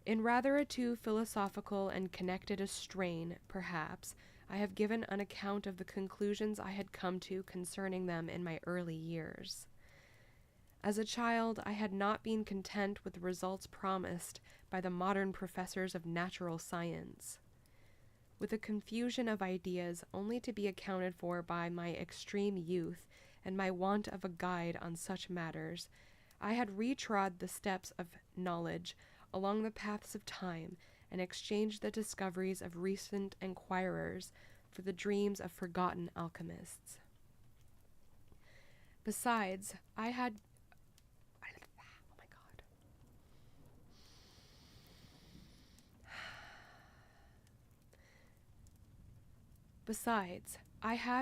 In rather a too philosophical and connected a strain, perhaps, I have given an account of the conclusions I had come to concerning them in my early years. As a child, I had not been content with the results promised by the modern professors of natural science. With a confusion of ideas only to be accounted for by my extreme youth and my want of a guide on such matters, I had retrod the steps of knowledge along the paths of time, and exchanged the discoveries of recent enquirers for the dreams of forgotten alchemists. Besides, I had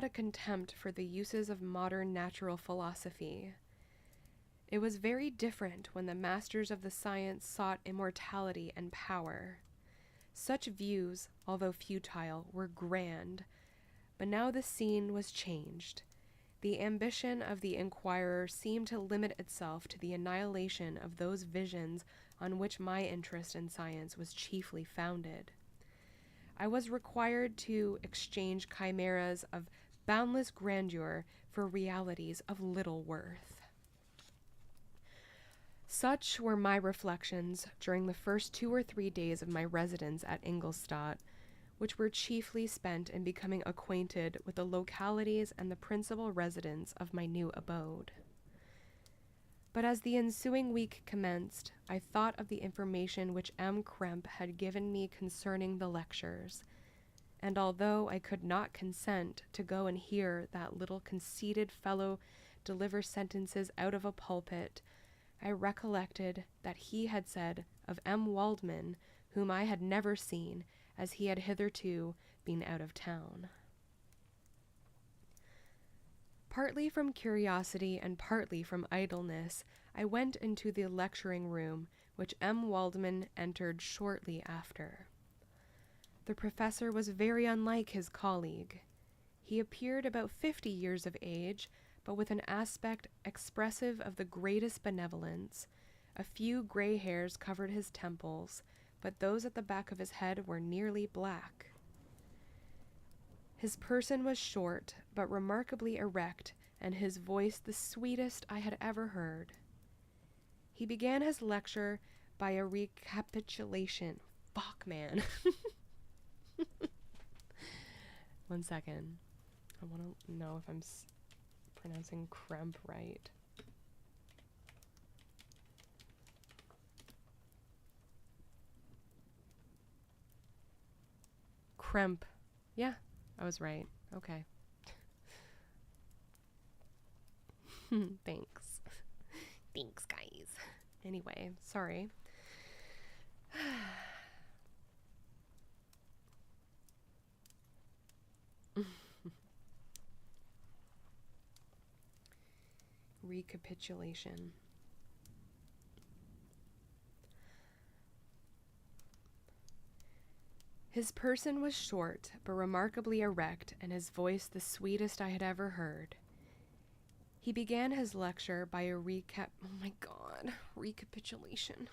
a contempt for the uses of modern natural philosophy. It was very different when the masters of the science sought immortality and power. Such views, although futile, were grand, but now the scene was changed. The ambition of the inquirer seemed to limit itself to the annihilation of those visions on which my interest in science was chiefly founded. I was required to exchange chimeras of boundless grandeur for realities of little worth. Such were my reflections during the first 2 or 3 days of my residence at Ingolstadt, which were chiefly spent in becoming acquainted with the localities and the principal residents of my new abode. But as the ensuing week commenced, I thought of the information which M. Krempe had given me concerning the lectures, and although I could not consent to go and hear that little conceited fellow deliver sentences out of a pulpit, I recollected that he had said of M. Waldman, whom I had never seen, as he had hitherto been out of town. Partly from curiosity and partly from idleness, I went into the lecturing room, which M. Waldman entered shortly after. The professor was very unlike his colleague. He appeared about 50 years of age, but with an aspect expressive of the greatest benevolence. A few gray hairs covered his temples, but those at the back of his head were nearly black. His person was short, but remarkably erect, and his voice the sweetest I had ever heard. He began his lecture by a recapitulation. Fuck, man. 1 second. I want to know if I'm pronouncing Krempe right. Krempe. Yeah, I was right. Okay. Thanks. Thanks, guys. Anyway, sorry. Recapitulation. His person was short, but remarkably erect, and his voice the sweetest I had ever heard. He began his lecture by a recapitulation.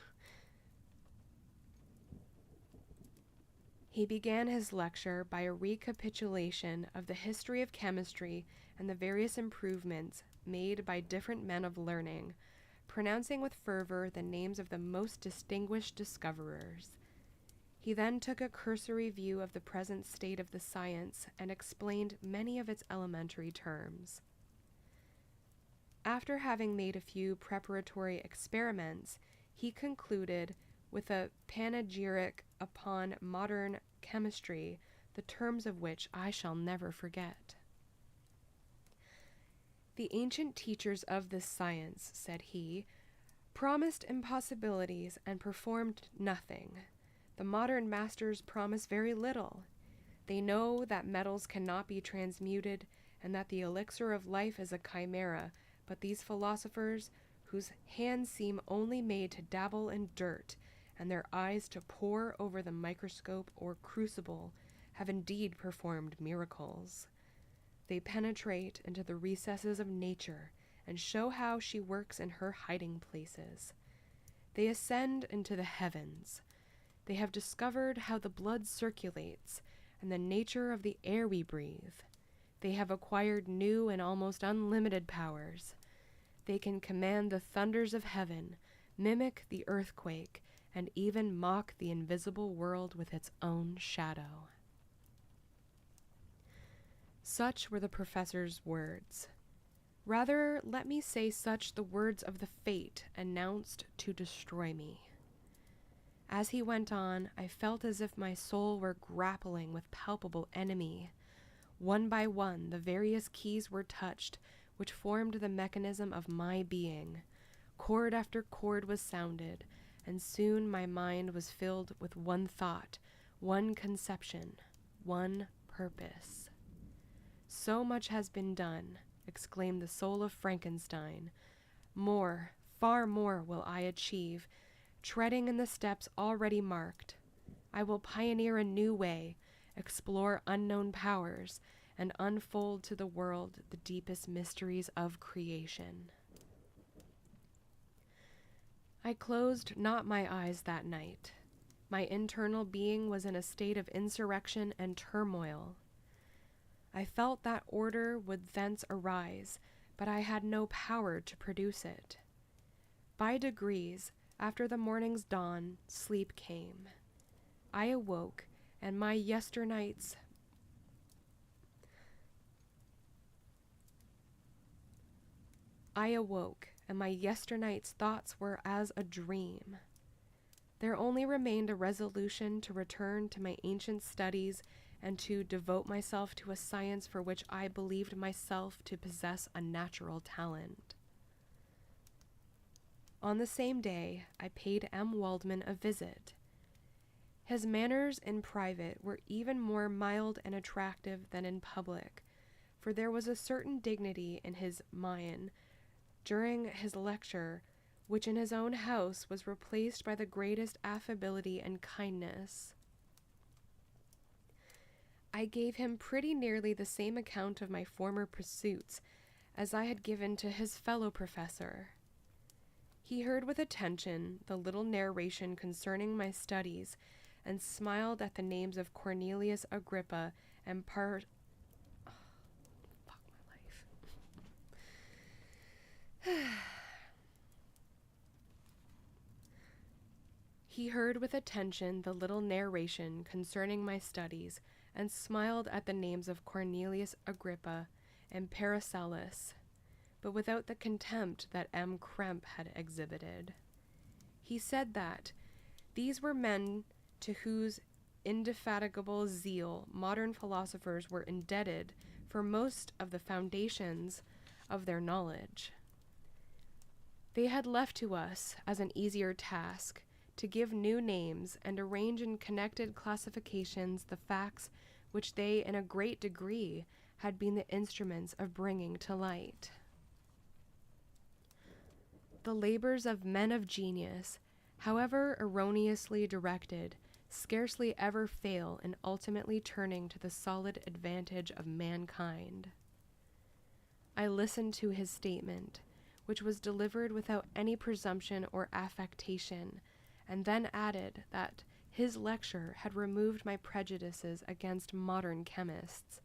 He began his lecture by a recapitulation of the history of chemistry and the various improvements made by different men of learning, pronouncing with fervor the names of the most distinguished discoverers. He then took a cursory view of the present state of the science and explained many of its elementary terms. After having made a few preparatory experiments, he concluded with a panegyric upon modern chemistry, the terms of which I shall never forget. The ancient teachers of this science, said he, promised impossibilities and performed nothing. The modern masters promise very little. They know that metals cannot be transmuted and that the elixir of life is a chimera, but these philosophers, whose hands seem only made to dabble in dirt and their eyes to pore over the microscope or crucible, have indeed performed miracles. They penetrate into the recesses of nature and show how she works in her hiding places. They ascend into the heavens. They have discovered how the blood circulates and the nature of the air we breathe. They have acquired new and almost unlimited powers. They can command the thunders of heaven, mimic the earthquake, and even mock the invisible world with its own shadow. Such were the professor's words. Rather, let me say such the words of the fate announced to destroy me. As he went on, I felt as if my soul were grappling with palpable enemy. One by one, the various keys were touched, which formed the mechanism of my being. Chord after chord was sounded, and soon my mind was filled with one thought, one conception, one purpose. So much has been done, exclaimed the soul of Frankenstein. More, far more will I achieve, treading in the steps already marked. I will pioneer a new way, explore unknown powers, and unfold to the world the deepest mysteries of creation. I closed not my eyes that night. My internal being was in a state of insurrection and turmoil. I felt that order would thence arise, but I had no power to produce it. By degrees, after the morning's dawn, sleep came. I awoke, and my yesternight's thoughts were as a dream. There only remained a resolution to return to my ancient studies and to devote myself to a science for which I believed myself to possess a natural talent. On the same day, I paid M. Waldman a visit. His manners in private were even more mild and attractive than in public, for there was a certain dignity in his mien during his lecture, which in his own house was replaced by the greatest affability and kindness. I gave him pretty nearly the same account of my former pursuits as I had given to his fellow professor. He heard with attention the little narration concerning my studies, and smiled at the names of Cornelius Agrippa and He heard with attention the little narration concerning my studies, and smiled at the names of Cornelius Agrippa and Paracelsus, but without the contempt that M. Krempe had exhibited. He said that these were men to whose indefatigable zeal modern philosophers were indebted for most of the foundations of their knowledge. They had left to us, as an easier task, to give new names and arrange in connected classifications the facts which they in a great degree had been the instruments of bringing to light. The labors of men of genius, however erroneously directed, scarcely ever fail in ultimately turning to the solid advantage of mankind. I listened to his statement, which was delivered without any presumption or affectation, and then added that his lecture had removed my prejudices against modern chemists.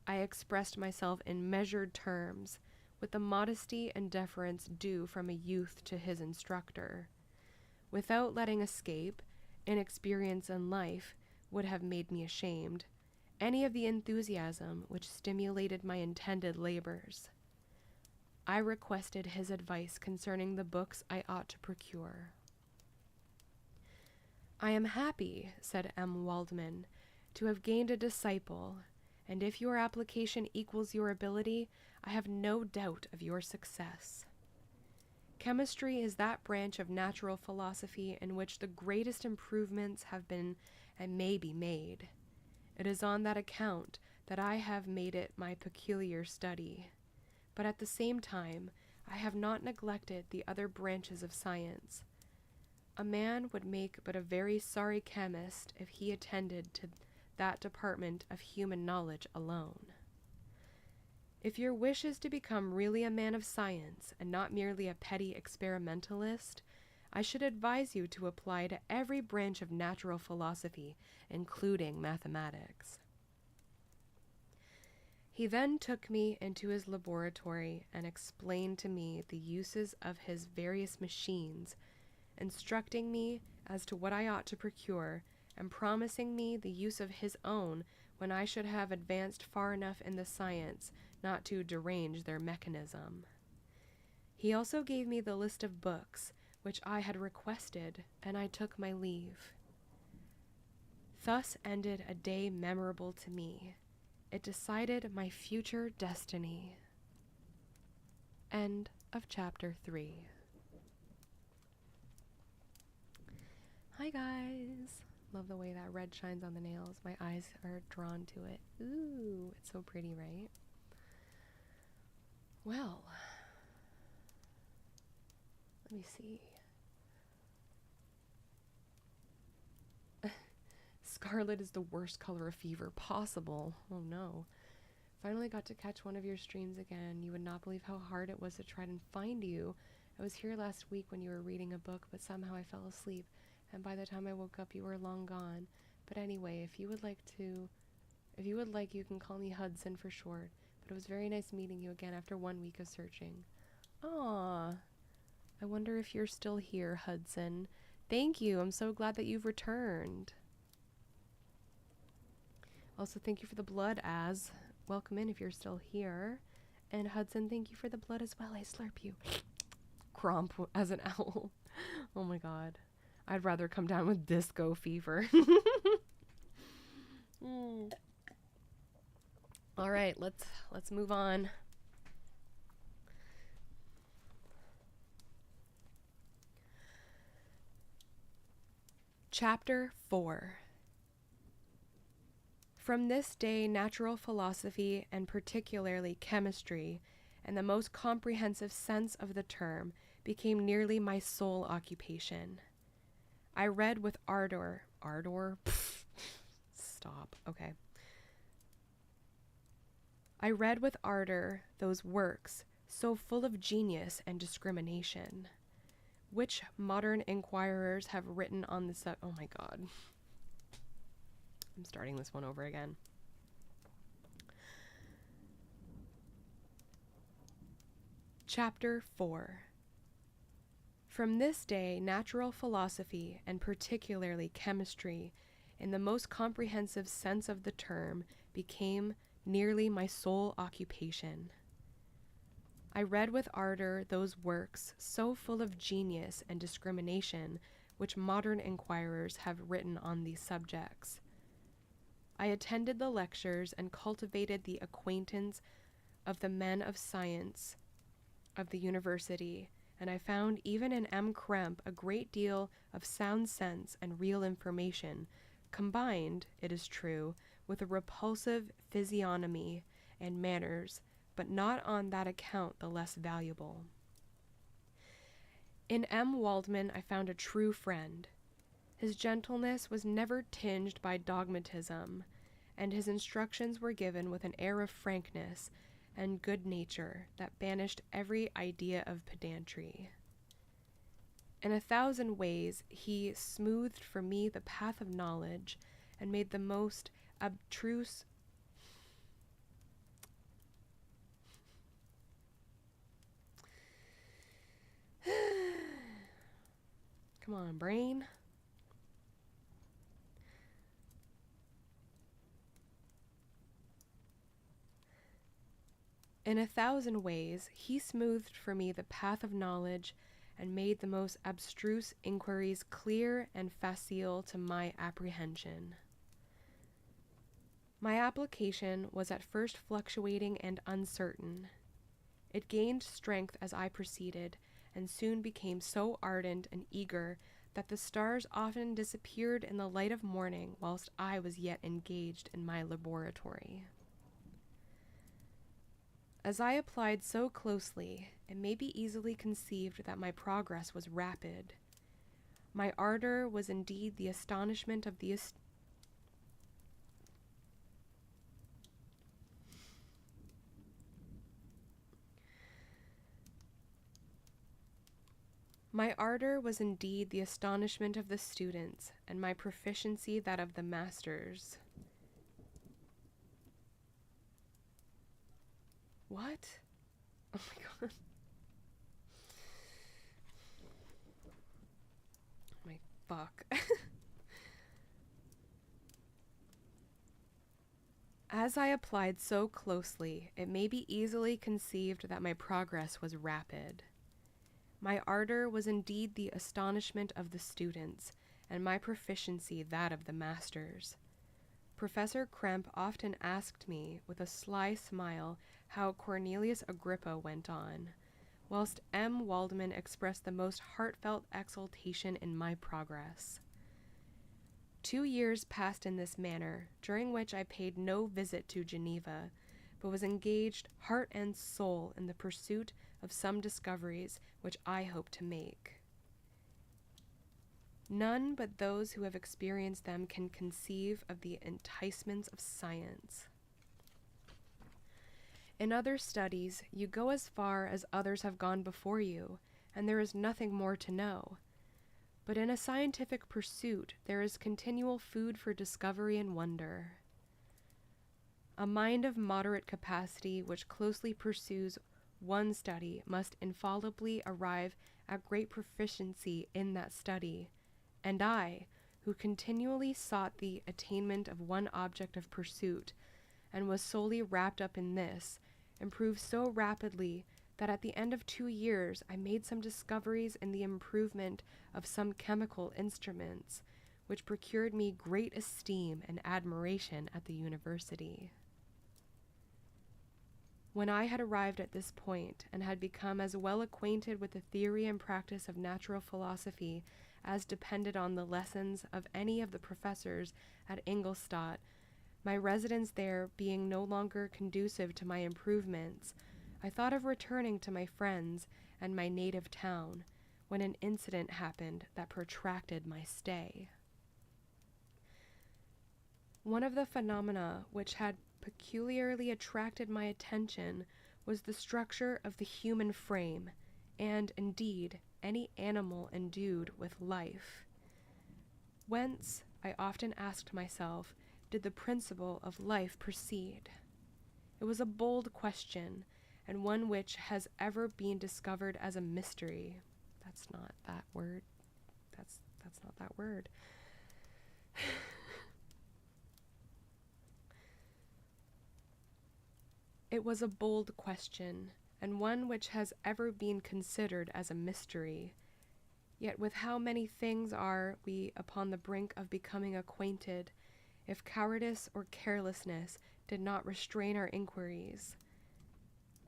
I expressed myself in measured terms, with the modesty and deference due from a youth to his instructor. Without letting escape, inexperience in life would have made me ashamed, any of the enthusiasm which stimulated my intended labors. I requested his advice concerning the books I ought to procure. I am happy, said M. Waldman, to have gained a disciple, and if your application equals your ability, I have no doubt of your success. Chemistry is that branch of natural philosophy in which the greatest improvements have been and may be made. It is on that account that I have made it my peculiar study. But at the same time, I have not neglected the other branches of science. A man would make but a very sorry chemist if he attended to that department of human knowledge alone. If your wish is to become really a man of science and not merely a petty experimentalist, I should advise you to apply to every branch of natural philosophy, including mathematics. He then took me into his laboratory and explained to me the uses of his various machines, instructing me as to what I ought to procure, and promising me the use of his own when I should have advanced far enough in the science not to derange their mechanism. He also gave me the list of books which I had requested, and I took my leave. Thus ended a day memorable to me. It decided my future destiny. End of chapter 3. Hi guys! Love the way that red shines on the nails. My eyes are drawn to it. Ooh, it's so pretty, right? Well, let me see. Scarlet is the worst color of fever possible. Oh no. Finally got to catch one of your streams again. You would not believe how hard it was to try and find you. I was here last week when you were reading a book, but somehow I fell asleep, and by the time I woke up you were long gone. But anyway, if you would like, you can call me Hudson for short. But it was very nice meeting you again after 1 week of searching. Aww. I wonder if you're still here, Hudson. Thank you. I'm so glad that you've returned. Also, thank you for the blood, Az. Welcome in if you're still here. And Hudson, thank you for the blood as well. I slurp you. Cromp as an owl. Oh my god. I'd rather come down with disco fever. All right, let's move on. Chapter 4. From this day, natural philosophy, and particularly chemistry, in the most comprehensive sense of the term, became nearly my sole occupation. I read with ardor. Stop. Okay. I read with ardor those works, so full of genius and discrimination, which modern inquirers have written on the oh my god. I'm starting this one over again. Chapter 4. From this day, natural philosophy, and particularly chemistry, in the most comprehensive sense of the term, became nearly my sole occupation. I read with ardor those works, so full of genius and discrimination, which modern inquirers have written on these subjects. I attended the lectures and cultivated the acquaintance of the men of science of the university, and I found even in M. Kremp a great deal of sound sense and real information, combined, it is true, with a repulsive physiognomy and manners, but not on that account the less valuable. In M. Waldman I found a true friend. His gentleness was never tinged by dogmatism, and his instructions were given with an air of frankness and good nature that banished every idea of pedantry. In 1,000 ways, he smoothed for me the path of knowledge and made the most abstruse Come on, brain. In 1,000 ways, he smoothed for me the path of knowledge and made the most abstruse inquiries clear and facile to my apprehension. My application was at first fluctuating and uncertain. It gained strength as I proceeded, and soon became so ardent and eager that the stars often disappeared in the light of morning whilst I was yet engaged in my laboratory. As I applied so closely, it may be easily conceived that my progress was rapid. My ardor was indeed the astonishment of the My ardor was indeed the astonishment of the students, and my proficiency that of the masters. What? Oh my god. My fuck. As I applied so closely, it may be easily conceived that my progress was rapid. My ardor was indeed the astonishment of the students, and my proficiency that of the masters. Professor Kremp often asked me, with a sly smile, how Cornelius Agrippa went on, whilst M. Waldman expressed the most heartfelt exultation in my progress. 2 years passed in this manner, during which I paid no visit to Geneva, but was engaged heart and soul in the pursuit of some discoveries which I hope to make. None but those who have experienced them can conceive of the enticements of science. In other studies, you go as far as others have gone before you, and there is nothing more to know. But in a scientific pursuit, there is continual food for discovery and wonder. A mind of moderate capacity which closely pursues one study must infallibly arrive at great proficiency in that study, and I, who continually sought the attainment of one object of pursuit, and was solely wrapped up in this, improved so rapidly that at the end of 2 years I made some discoveries in the improvement of some chemical instruments, which procured me great esteem and admiration at the university. When I had arrived at this point, and had become as well acquainted with the theory and practice of natural philosophy as depended on the lessons of any of the professors at Ingolstadt, my residence there being no longer conducive to my improvements, I thought of returning to my friends and my native town, when an incident happened that protracted my stay. One of the phenomena which had peculiarly attracted my attention was the structure of the human frame, and, indeed, any animal endued with life. Whence, I often asked myself, did the principle of life proceed? It was a bold question, and one which has ever been discovered as a mystery. That's not that word. That's not that word. It was a bold question, and one which has ever been considered as a mystery. Yet with how many things are we upon the brink of becoming acquainted, if cowardice or carelessness did not restrain our inquiries.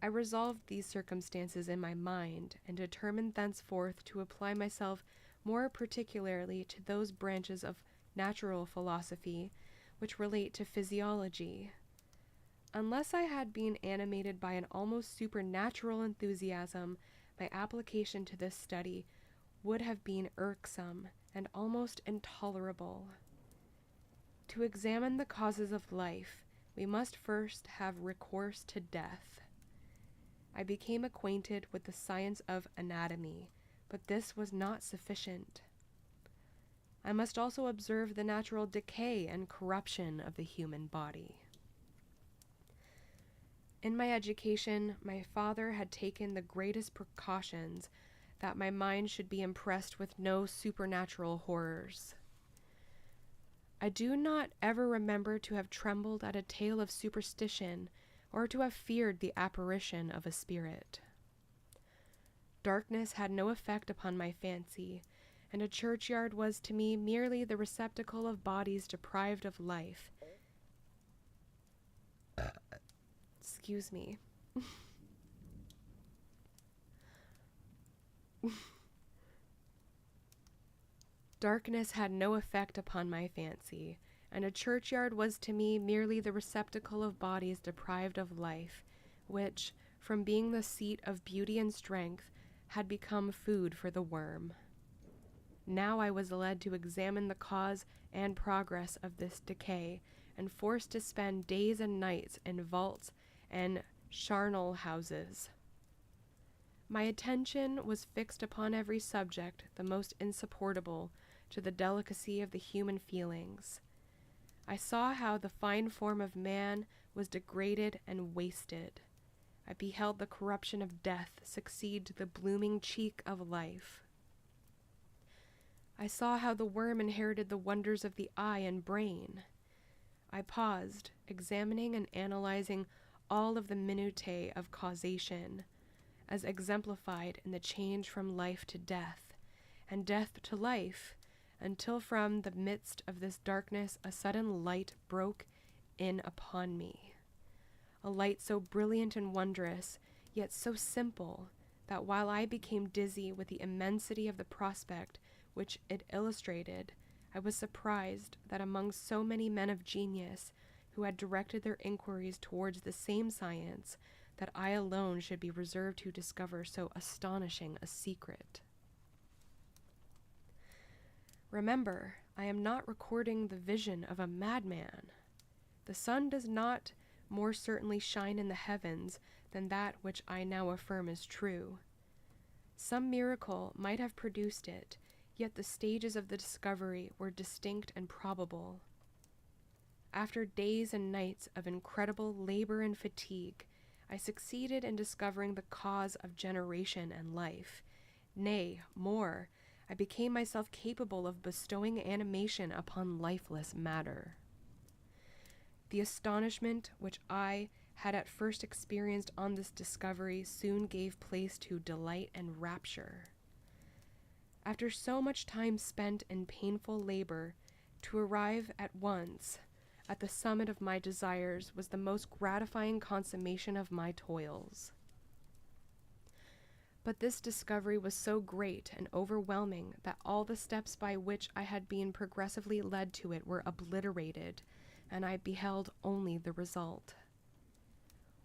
I resolved these circumstances in my mind, and determined thenceforth to apply myself more particularly to those branches of natural philosophy which relate to physiology. Unless I had been animated by an almost supernatural enthusiasm, my application to this study would have been irksome and almost intolerable. To examine the causes of life, we must first have recourse to death. I became acquainted with the science of anatomy, but this was not sufficient. I must also observe the natural decay and corruption of the human body. In my education, my father had taken the greatest precautions that my mind should be impressed with no supernatural horrors. I do not ever remember to have trembled at a tale of superstition or to have feared the apparition of a spirit. Darkness had no effect upon my fancy, and a churchyard was to me merely the receptacle of bodies deprived of life. Excuse me. Darkness had no effect upon my fancy, and a churchyard was to me merely the receptacle of bodies deprived of life, which, from being the seat of beauty and strength, had become food for the worm. Now I was led to examine the cause and progress of this decay, and forced to spend days and nights in vaults and charnel houses. My attention was fixed upon every subject the most insupportable to the delicacy of the human feelings. I saw how the fine form of man was degraded and wasted. I beheld the corruption of death succeed to the blooming cheek of life. I saw how the worm inherited the wonders of the eye and brain. I paused, examining and analyzing all of the minutiae of causation, as exemplified in the change from life to death, and death to life, until from the midst of this darkness a sudden light broke in upon me. A light so brilliant and wondrous, yet so simple, that while I became dizzy with the immensity of the prospect which it illustrated, I was surprised that among so many men of genius, who had directed their inquiries towards the same science, that I alone should be reserved to discover so astonishing a secret. Remember, I am not recording the vision of a madman. The sun does not more certainly shine in the heavens than that which I now affirm is true. Some miracle might have produced it, yet the stages of the discovery were distinct and probable. After days and nights of incredible labor and fatigue, I succeeded in discovering the cause of generation and life. Nay, more, I became myself capable of bestowing animation upon lifeless matter. The astonishment which I had at first experienced on this discovery soon gave place to delight and rapture. After so much time spent in painful labor, to arrive at once at the summit of my desires was the most gratifying consummation of my toils. But this discovery was so great and overwhelming that all the steps by which I had been progressively led to it were obliterated, and I beheld only the result.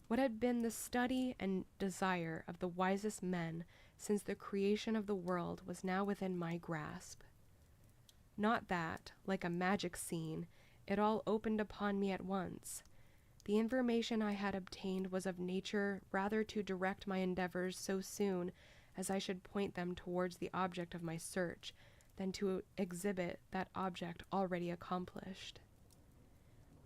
What had been the study and desire of the wisest men since the creation of the world was now within my grasp. Not that, like a magic scene, it all opened upon me at once. The information I had obtained was of nature rather to direct my endeavors so soon as I should point them towards the object of my search, than to exhibit that object already accomplished.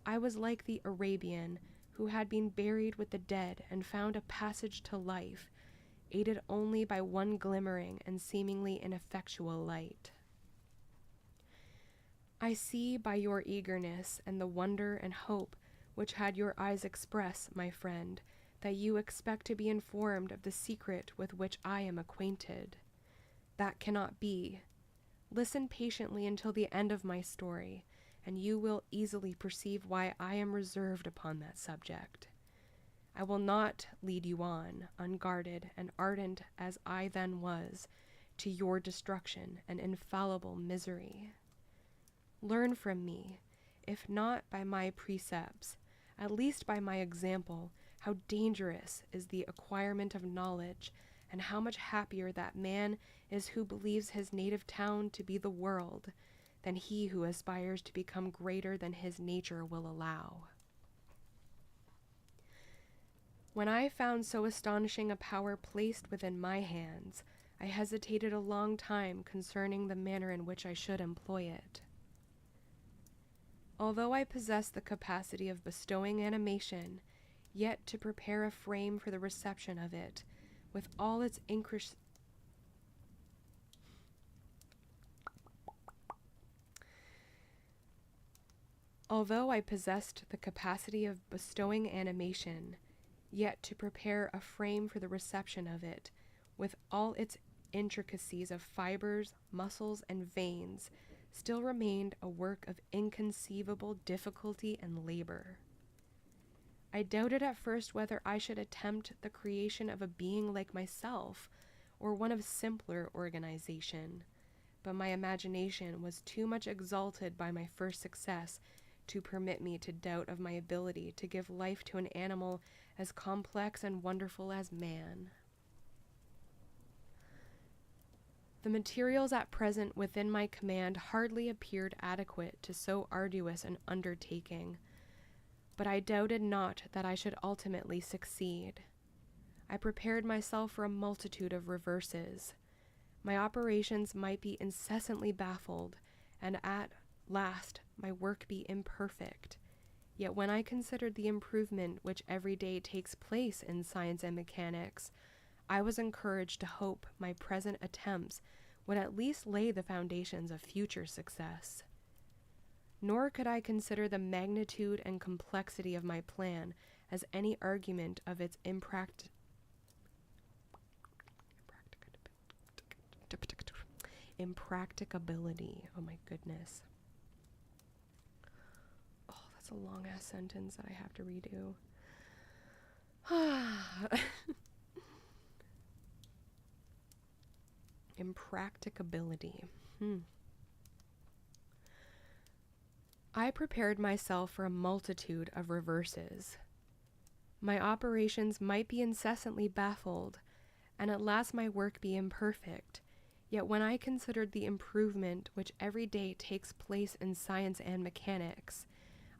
I was like the Arabian who had been buried with the dead and found a passage to life, aided only by one glimmering and seemingly ineffectual light. I see by your eagerness and the wonder and hope which had your eyes express, my friend, that you expect to be informed of the secret with which I am acquainted. That cannot be. Listen patiently until the end of my story, and you will easily perceive why I am reserved upon that subject. I will not lead you on, unguarded and ardent as I then was, to your destruction and infallible misery. Learn from me, if not by my precepts, at least by my example, how dangerous is the acquirement of knowledge, and how much happier that man is who believes his native town to be the world, than he who aspires to become greater than his nature will allow. When I found so astonishing a power placed within my hands, I hesitated a long time concerning the manner in which I should employ it. Although I possessed the capacity of bestowing animation, yet to prepare a frame for the reception of it, with all its Although I possessed the capacity of bestowing animation, yet to prepare a frame for the reception of it, with all its intricacies of fibers, muscles, and veins, still remained a work of inconceivable difficulty and labor. I doubted at first whether I should attempt the creation of a being like myself, or one of simpler organization, but my imagination was too much exalted by my first success to permit me to doubt of my ability to give life to an animal as complex and wonderful as man. The materials at present within my command hardly appeared adequate to so arduous an undertaking, but I doubted not that I should ultimately succeed. I prepared myself for a multitude of reverses. My operations might be incessantly baffled, and at last my work be imperfect. Yet when I considered the improvement which every day takes place in science and mechanics, I was encouraged to hope my present attempts would at least lay the foundations of future success. Nor could I consider the magnitude and complexity of my plan as any argument of its impracticability. Oh my goodness. Oh, that's a long ass sentence that I have to redo. Impracticability. I prepared myself for a multitude of reverses. My operations might be incessantly baffled, and at last my work be imperfect. Yet when I considered the improvement which every day takes place in science and mechanics,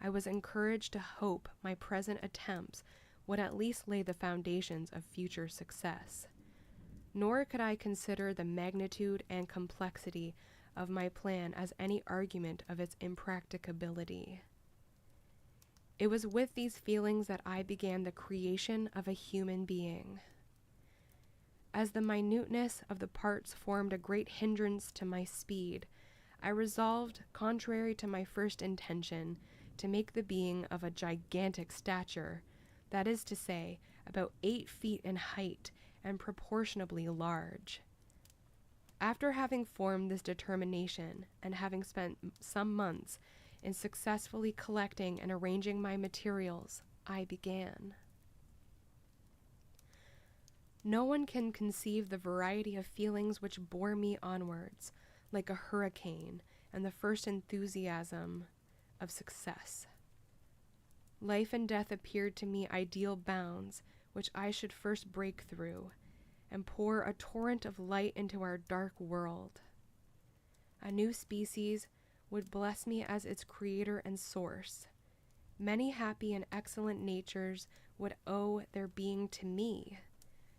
I was encouraged to hope my present attempts would at least lay the foundations of future success. Nor could I consider the magnitude and complexity of my plan as any argument of its impracticability. It was with these feelings that I began the creation of a human being. As the minuteness of the parts formed a great hindrance to my speed, I resolved, contrary to my first intention, to make the being of a gigantic stature, that is to say, about 8 feet in height and proportionably large. After having formed this determination, and having spent some months in successfully collecting and arranging my materials, I began. No one can conceive the variety of feelings which bore me onwards, like a hurricane, and the first enthusiasm of success. Life and death appeared to me ideal bounds, which I should first break through, and pour a torrent of light into our dark world. A new species would bless me as its creator and source. Many happy and excellent natures would owe their being to me.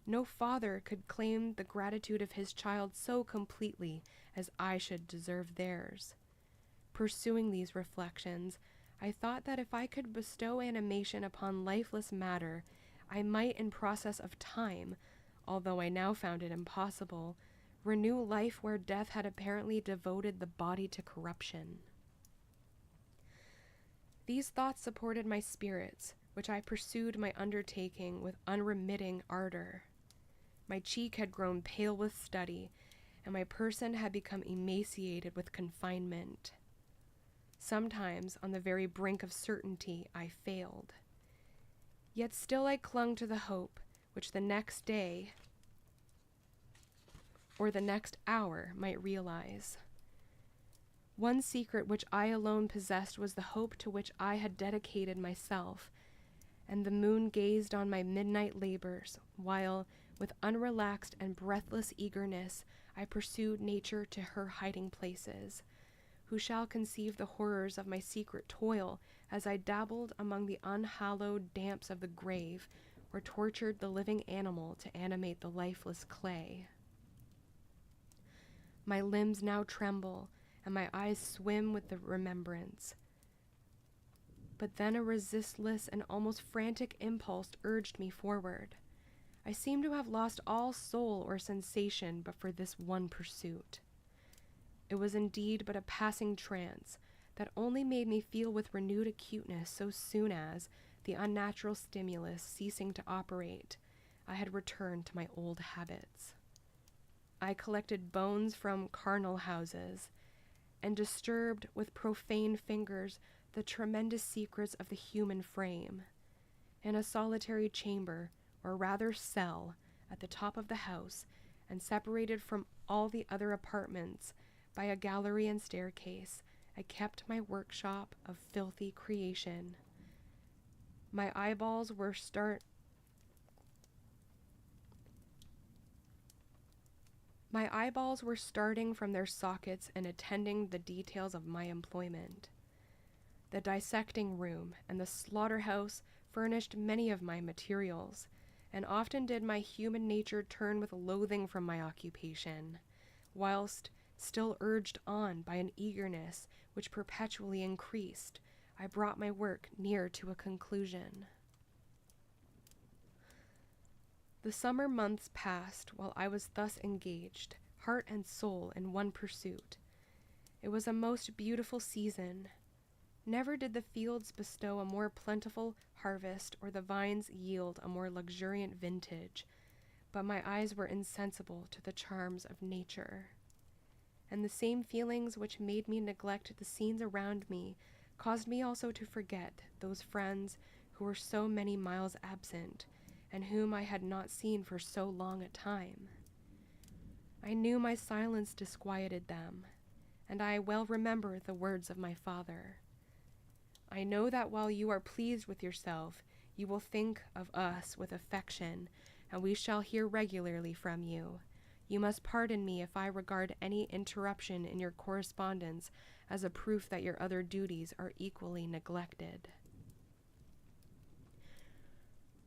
No father could claim the gratitude of his child so completely as I should deserve theirs. Pursuing these reflections, I thought that if I could bestow animation upon lifeless matter, I might in process of time, although I now found it impossible, renew life where death had apparently devoted the body to corruption. These thoughts supported my spirits, which I pursued my undertaking with unremitting ardor. My cheek had grown pale with study, and my person had become emaciated with confinement. Sometimes, on the very brink of certainty, I failed. Yet still I clung to the hope which the next day or the next hour might realize. One secret which I alone possessed was the hope to which I had dedicated myself, and the moon gazed on my midnight labors, while, with unrelaxed and breathless eagerness, I pursued nature to her hiding places. Who shall conceive the horrors of my secret toil as I dabbled among the unhallowed damps of the grave, or tortured the living animal to animate the lifeless clay. My limbs now tremble, and my eyes swim with the remembrance. But then a resistless and almost frantic impulse urged me forward. I seemed to have lost all soul or sensation but for this one pursuit. It was indeed but a passing trance that only made me feel with renewed acuteness so soon as, the unnatural stimulus ceasing to operate, I had returned to my old habits. I collected bones from charnel houses, and disturbed with profane fingers the tremendous secrets of the human frame. In a solitary chamber, or rather cell, at the top of the house, and separated from all the other apartments by a gallery and staircase, I kept my workshop of filthy creation. My eyeballs were starting from their sockets and attending the details of my employment. The dissecting room and the slaughterhouse furnished many of my materials, and often did my human nature turn with loathing from my occupation, whilst, still urged on by an eagerness which perpetually increased, I brought my work near to a conclusion. The summer months passed while I was thus engaged, heart and soul, in one pursuit. It was a most beautiful season. Never did the fields bestow a more plentiful harvest or the vines yield a more luxuriant vintage, but my eyes were insensible to the charms of nature. And the same feelings which made me neglect the scenes around me caused me also to forget those friends who were so many miles absent, and whom I had not seen for so long a time. I knew my silence disquieted them, and I well remember the words of my father. I know that while you are pleased with yourself, you will think of us with affection, and we shall hear regularly from you. You must pardon me if I regard any interruption in your correspondence as a proof that your other duties are equally neglected.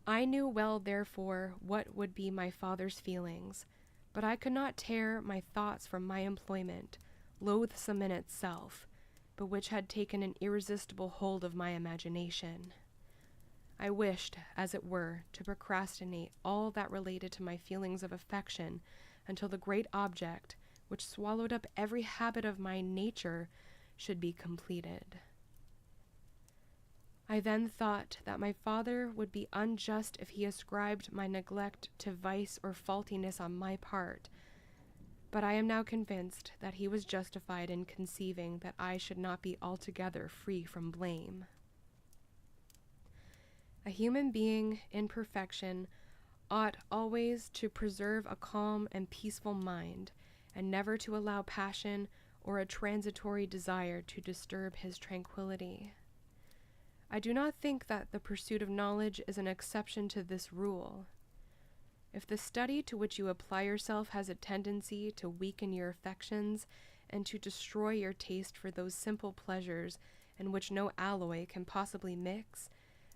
I knew well, therefore, what would be my father's feelings, but I could not tear my thoughts from my employment, loathsome in itself, but which had taken an irresistible hold of my imagination. I wished, as it were, to procrastinate all that related to my feelings of affection until the great object, which swallowed up every habit of my nature, should be completed. I then thought that my father would be unjust if he ascribed my neglect to vice or faultiness on my part, but I am now convinced that he was justified in conceiving that I should not be altogether free from blame. A human being in perfection ought always to preserve a calm and peaceful mind, and never to allow passion or a transitory desire to disturb his tranquility. I do not think that the pursuit of knowledge is an exception to this rule. If the study to which you apply yourself has a tendency to weaken your affections and to destroy your taste for those simple pleasures in which no alloy can possibly mix,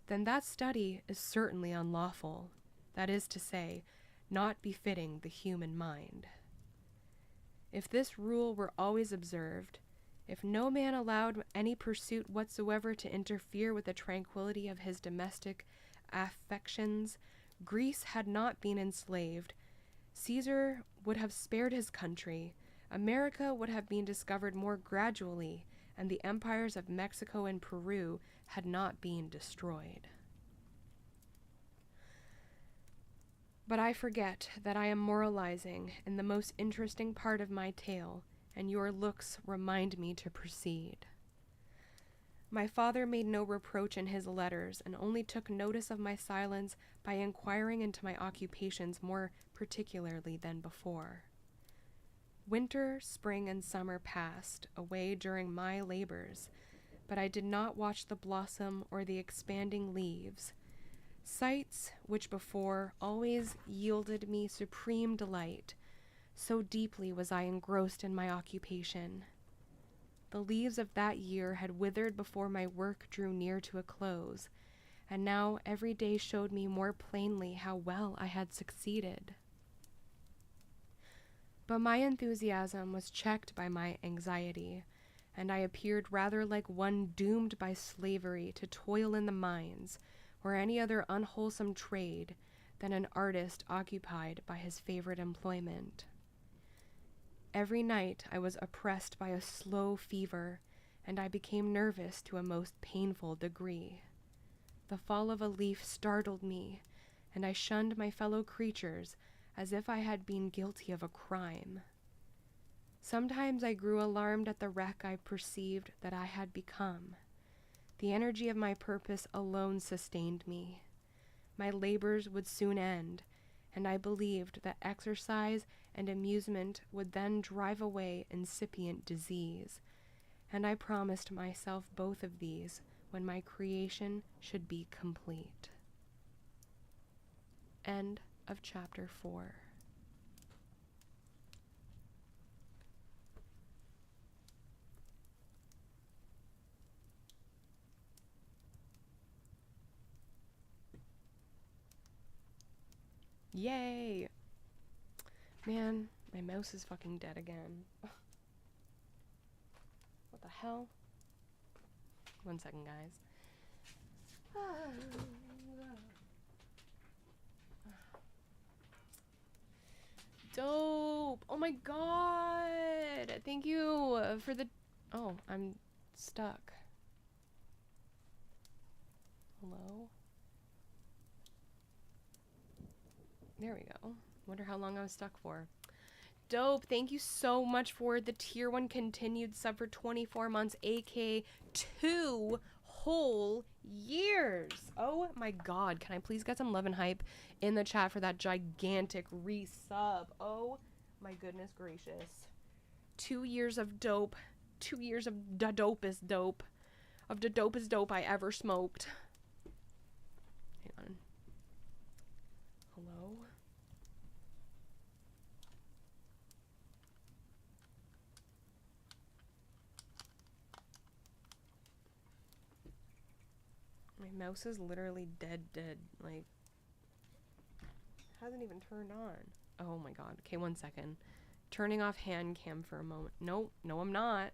then that study is certainly unlawful, that is to say, not befitting the human mind. If this rule were always observed, if no man allowed any pursuit whatsoever to interfere with the tranquility of his domestic affections, Greece had not been enslaved, Caesar would have spared his country, America would have been discovered more gradually, and the empires of Mexico and Peru had not been destroyed. But I forget that I am moralizing in the most interesting part of my tale, and your looks remind me to proceed. My father made no reproach in his letters, and only took notice of my silence by inquiring into my occupations more particularly than before. Winter, spring, and summer passed away during my labors, but I did not watch the blossom or the expanding leaves, sights which before always yielded me supreme delight. So deeply was I engrossed in my occupation. The leaves of that year had withered before my work drew near to a close, and now every day showed me more plainly how well I had succeeded. But my enthusiasm was checked by my anxiety, and I appeared rather like one doomed by slavery to toil in the mines or any other unwholesome trade than an artist occupied by his favorite employment. Every night I was oppressed by a slow fever, and I became nervous to a most painful degree. The fall of a leaf startled me, and I shunned my fellow creatures as if I had been guilty of a crime. Sometimes I grew alarmed at the wreck I perceived that I had become. The energy of my purpose alone sustained me. My labors would soon end, and I believed that exercise and amusement would then drive away incipient disease, and I promised myself both of these when my creation should be complete. End of chapter 4. Yay! Man, my mouse is fucking dead again. What the hell? 1 second, guys. Dope! Oh my god! Thank you for the... Oh, I'm stuck. Hello? There we go. Wonder how long I was stuck for. Dope. Thank you so much for the tier 1 continued sub for 24 months, aka 2 whole years. Oh my god. Can I please get some love and hype in the chat for that gigantic resub? Oh my goodness gracious. 2 years of dope. 2 years of the dopest dope. Of the dopest dope I ever smoked. Hang on. Hello? My mouse is literally dead. Like, hasn't even turned on. Oh my god. Okay, 1 second. Turning off hand cam for a moment. No, I'm not.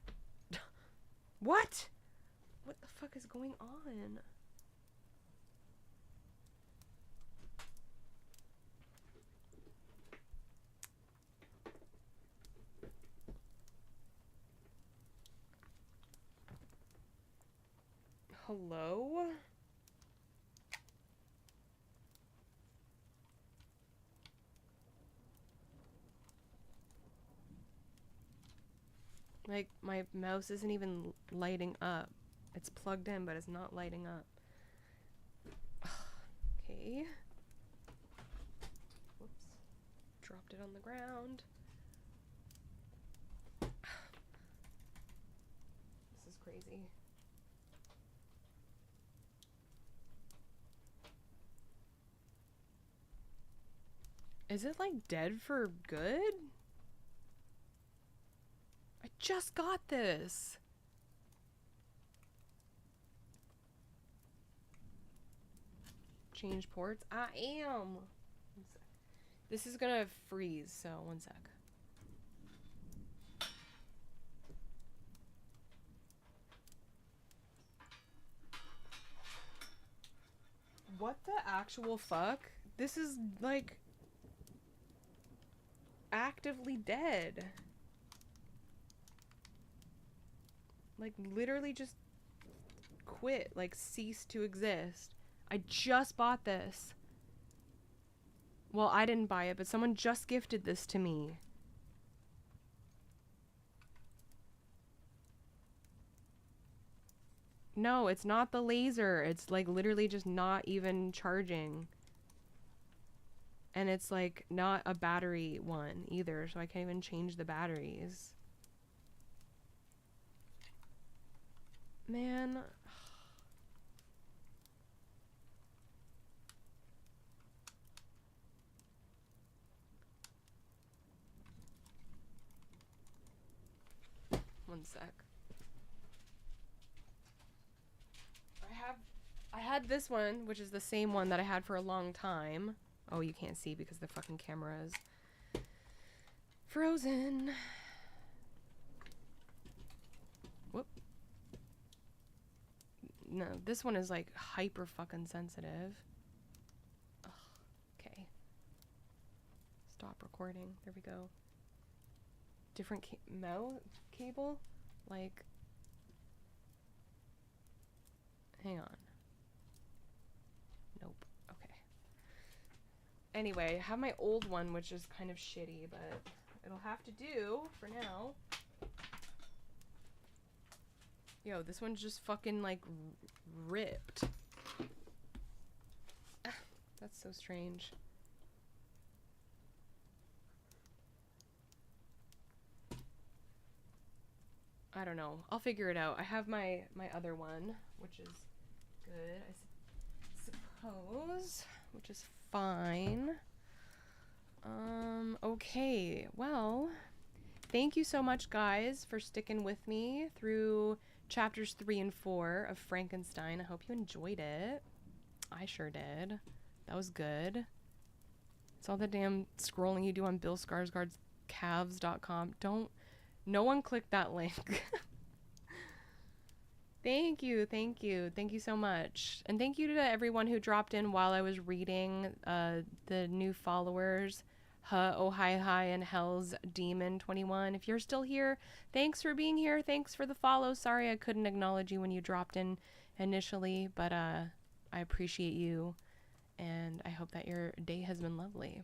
What? What the fuck is going on? Hello? Like, my mouse isn't even lighting up. It's plugged in, but it's not lighting up. Okay. Whoops. Dropped it on the ground. This is crazy. Is it, like, dead for good? I just got this. Change ports? I am. 1 sec. This is gonna freeze, so 1 sec. What the actual fuck? This is, like, actively dead. Like, literally just quit, like, cease to exist. I just bought this. Well, I didn't buy it, but someone just gifted this to me. No, it's not the laser. It's, like, literally just not even charging. And it's, like, not a battery one either, so I can't even change the batteries. Man. 1 sec. I had this one, which is the same one that I had for a long time. Oh, you can't see because the fucking camera is frozen. Whoop. No, this one is like hyper fucking sensitive. Ugh. Okay. Stop recording. There we go. Different cable? Like, hang on. Nope. Okay. Anyway, I have my old one, which is kind of shitty, but it'll have to do for now. Yo, this one's just fucking, like, ripped. Ah, that's so strange. I don't know. I'll figure it out. I have my other one, which is good, I suppose, which is fine. Okay. Well, thank you so much, guys, for sticking with me through chapters 3 and 4 of Frankenstein. I hope you enjoyed it. I sure did. That was good. It's all the damn scrolling you do on Bill Skarsgård's calves.com. No one click that link. Thank you so much. And thank you to everyone who dropped in while I was reading, the new followers, Oh Hi, and Hell's Demon 21. If you're still here, thanks for being here. Thanks for the follow. Sorry I couldn't acknowledge you when you dropped in initially, but I appreciate you, and I hope that your day has been lovely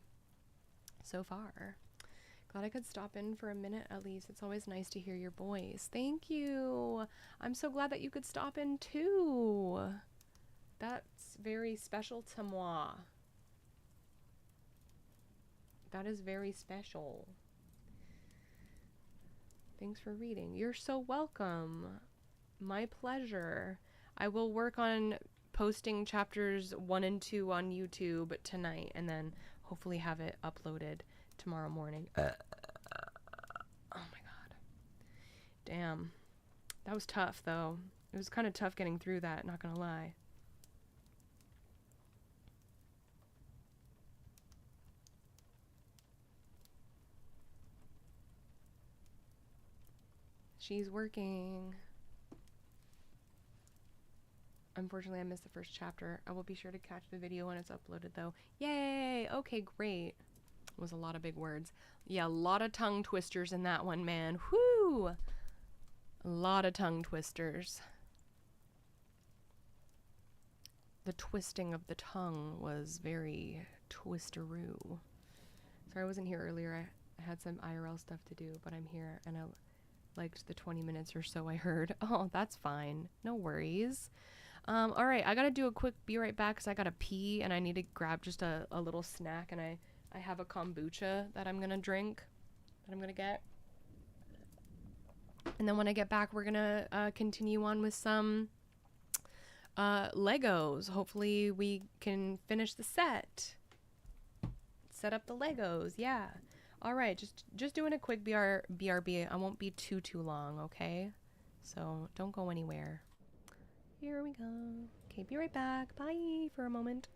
so far. Glad I could stop in for a minute at least. It's always nice to hear your voice. Thank you. I'm so glad that you could stop in too. That's very special to moi. That is very special. Thanks for reading. You're so welcome. My pleasure. I will work on posting chapters 1 and 2 on YouTube tonight, and then hopefully have it uploaded tomorrow morning. Oh my god. Damn. That was tough, though. It was kind of tough getting through that, not gonna lie. She's working. Unfortunately, I missed the first chapter. I will be sure to catch the video when it's uploaded, though. Yay! Okay, great. It was a lot of big words. Yeah, a lot of tongue twisters in that one, man. Whoo! A lot of tongue twisters. The twisting of the tongue was very twisteroo. Sorry I wasn't here earlier. I had some IRL stuff to do, but I'm here, and I liked the 20 minutes or so I heard. Oh, that's fine. No worries. Alright, I gotta do a quick be right back because I gotta pee, and I need to grab just a little snack, and I have a kombucha that I'm gonna drink, that I'm gonna get. And then when I get back, we're gonna continue on with some Legos. Hopefully we can finish the set. Set up the Legos, yeah. Alright, just doing a quick BRB. I won't be too long, okay? So don't go anywhere. Here we go. Okay, be right back. Bye for a moment.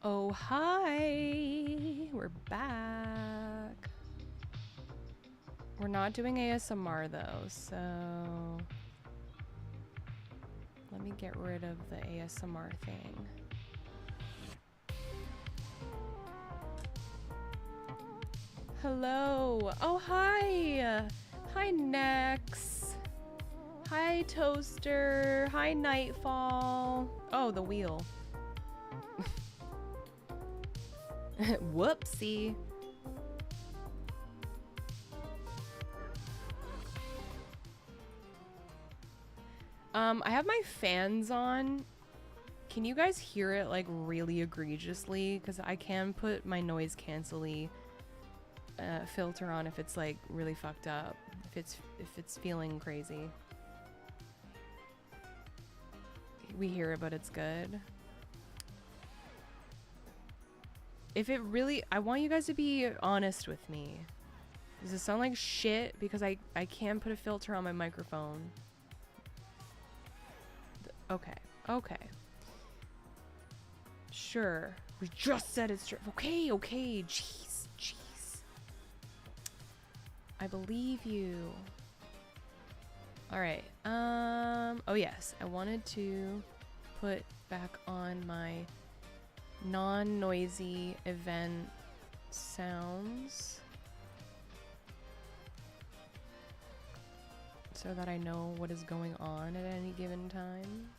Oh, hi! We're back. We're not doing ASMR though, so let me get rid of the ASMR thing. Hello! Oh, hi! Hi, Nex! Hi, Toaster! Hi, Nightfall! Oh, the wheel. Whoopsie! I have my fans on. Can you guys hear it like really egregiously? Because I can put my noise cancelly filter on if it's like really fucked up. If it's feeling crazy. We hear it, but it's good. If it really, I want you guys to be honest with me. Does it sound like shit? Because I can put a filter on my microphone. Okay, okay. Sure. We just said it's true. Okay, okay. Jeez, jeez. I believe you. Alright. Oh yes. I wanted to put back on my non-noisy event sounds. So that I know what is going on at any given time.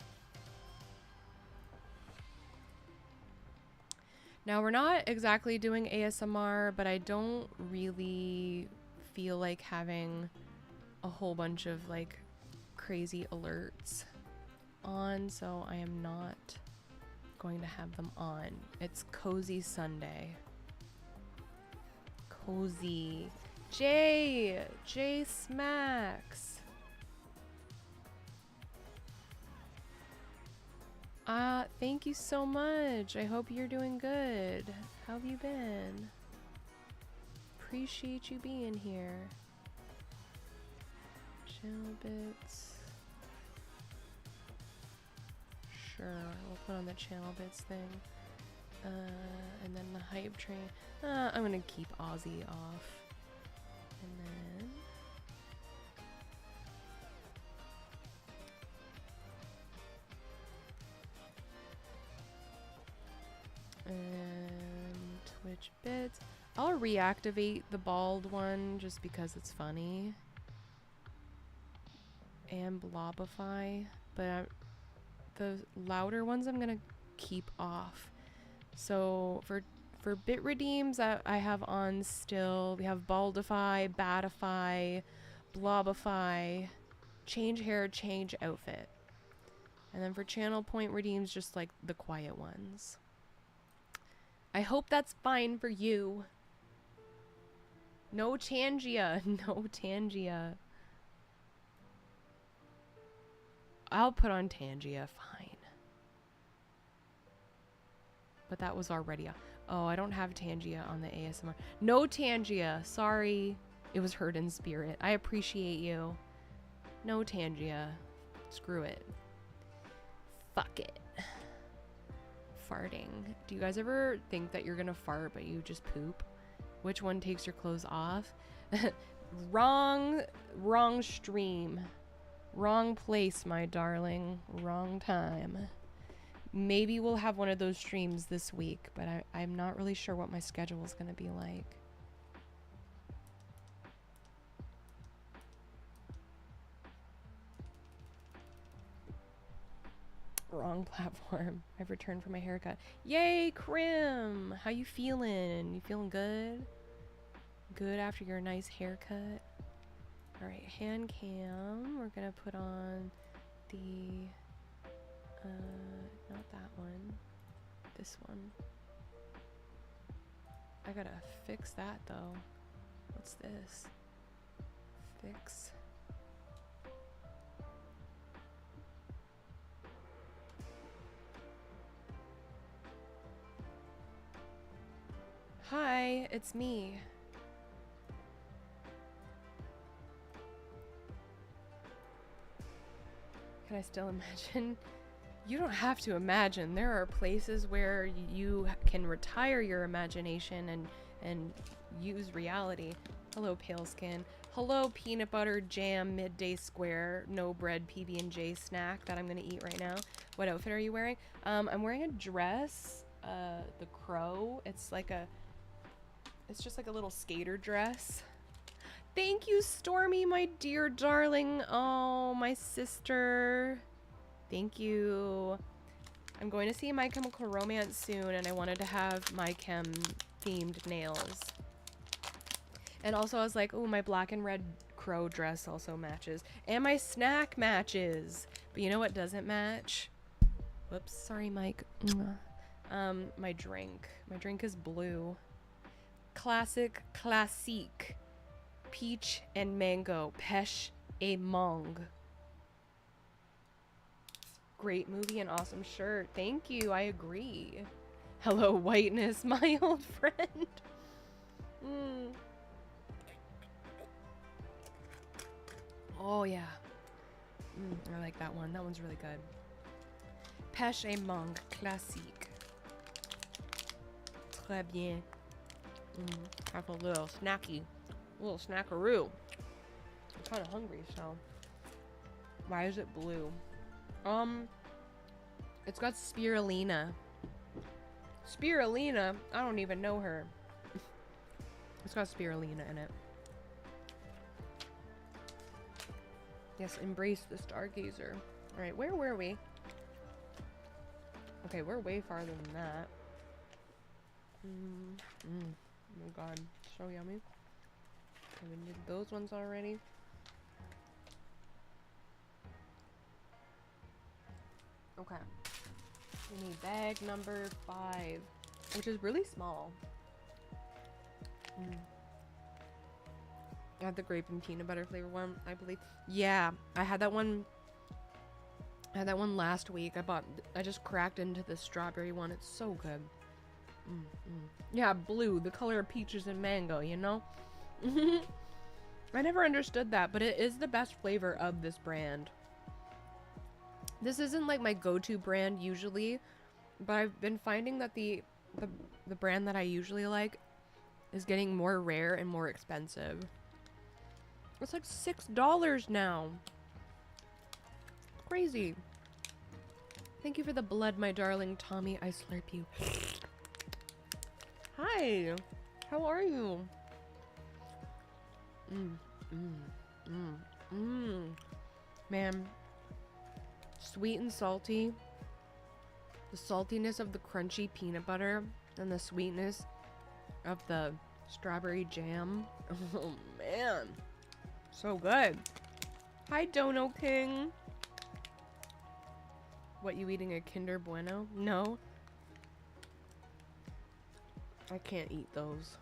Now, we're not exactly doing ASMR, but I don't really feel like having a whole bunch of like crazy alerts on, so I am not going to have them on. It's Cozy Sunday. Cozy. J Smacks. Thank you so much. I hope you're doing good. How have you been? Appreciate you being here. Channel bits. Sure, we'll put on the channel bits thing. And then the hype train. I'm gonna keep Ozzy off. And then Twitch bits. I'll reactivate the bald one just because it's funny. And Blobify, but the louder ones I'm gonna keep off. So for bit redeems that I have on still, we have Baldify, Batify, Blobify, change hair, change outfit. And then for channel point redeems, just like the quiet ones. I hope that's fine for you. No Tangia. No Tangia. I'll put on Tangia, fine. But that was already on. Oh, I don't have Tangia on the ASMR. No Tangia. Sorry. It was heard in spirit. I appreciate you. No Tangia. Screw it. Fuck it. Farting. Do you guys ever think that you're gonna fart but you just poop? Which one takes your clothes off? Wrong stream. Wrong place, my darling. Wrong time. Maybe we'll have one of those streams this week, but I'm not really sure what my schedule is gonna be like. Wrong platform. I've returned for my haircut. Yay, Krim! How you feeling? You feeling good? Good after your nice haircut? Alright, hand cam. We're gonna put on the... not that one. This one. I gotta fix that, though. What's this? Fix... Hi, it's me. Can I still imagine You don't have to imagine. There are places where you can retire your imagination and use reality. Hello, pale skin. Hello, peanut butter jam midday square no bread PB&J snack that I'm gonna eat right now. What outfit are you wearing? I'm wearing a dress. The crow. It's just like a little skater dress. Thank you, Stormy, my dear darling. Oh, my sister. Thank you. I'm going to see My Chemical Romance soon, and I wanted to have My Chem themed nails. And also I was like, oh, my black and red crow dress also matches. And my snack matches. But you know what doesn't match? Whoops, sorry, Mike. My drink. My drink is blue. Classique. Peach and mango. Pêche et mangue. Great movie and awesome shirt. Thank you, I agree. Hello, whiteness, my old friend. Oh, yeah. I like that one. That one's really good. Pêche et mangue classique. Très bien. Have a little snackaroo. I'm kind of hungry, so. Why is it blue? It's got spirulina. Spirulina? I don't even know her. It's got spirulina in it. Yes, embrace the stargazer. Alright, where were we? Okay, we're way farther than that. Oh my god, so yummy. Okay, we did those ones already. Okay. We need bag number 5, which is really small. I had the grape and peanut butter flavor one, I believe. Yeah, I had that one. I had that one last week. I just cracked into the strawberry one. It's so good. Yeah, blue, the color of peaches and mango, you know? I never understood that, but it is the best flavor of this brand. This isn't like my go-to brand usually, but I've been finding that the brand that I usually like is getting more rare and more expensive. It's like $6 now. Crazy. Thank you for the blood, my darling Tommy. I slurp you. Hi. How are you? Man. Sweet and salty. The saltiness of the crunchy peanut butter and the sweetness of the strawberry jam. Oh man. So good. Hi, Dono King. What, you eating a Kinder Bueno? No. I can't eat those.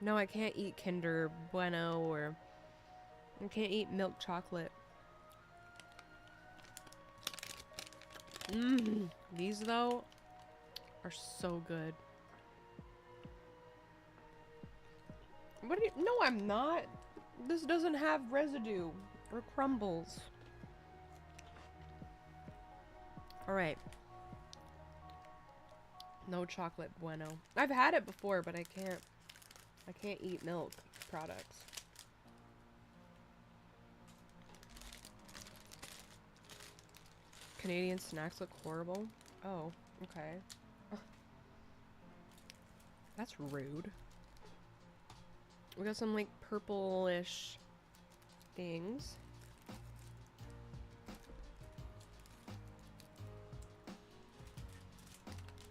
No, I can't eat Kinder Bueno, or I can't eat milk chocolate. These though are so good. What do you— No, I'm not. This doesn't have residue or crumbles. All right. No chocolate Bueno. I've had it before, but I can't eat milk products. Canadian snacks look horrible. Oh, okay. That's rude. We got some like purplish things.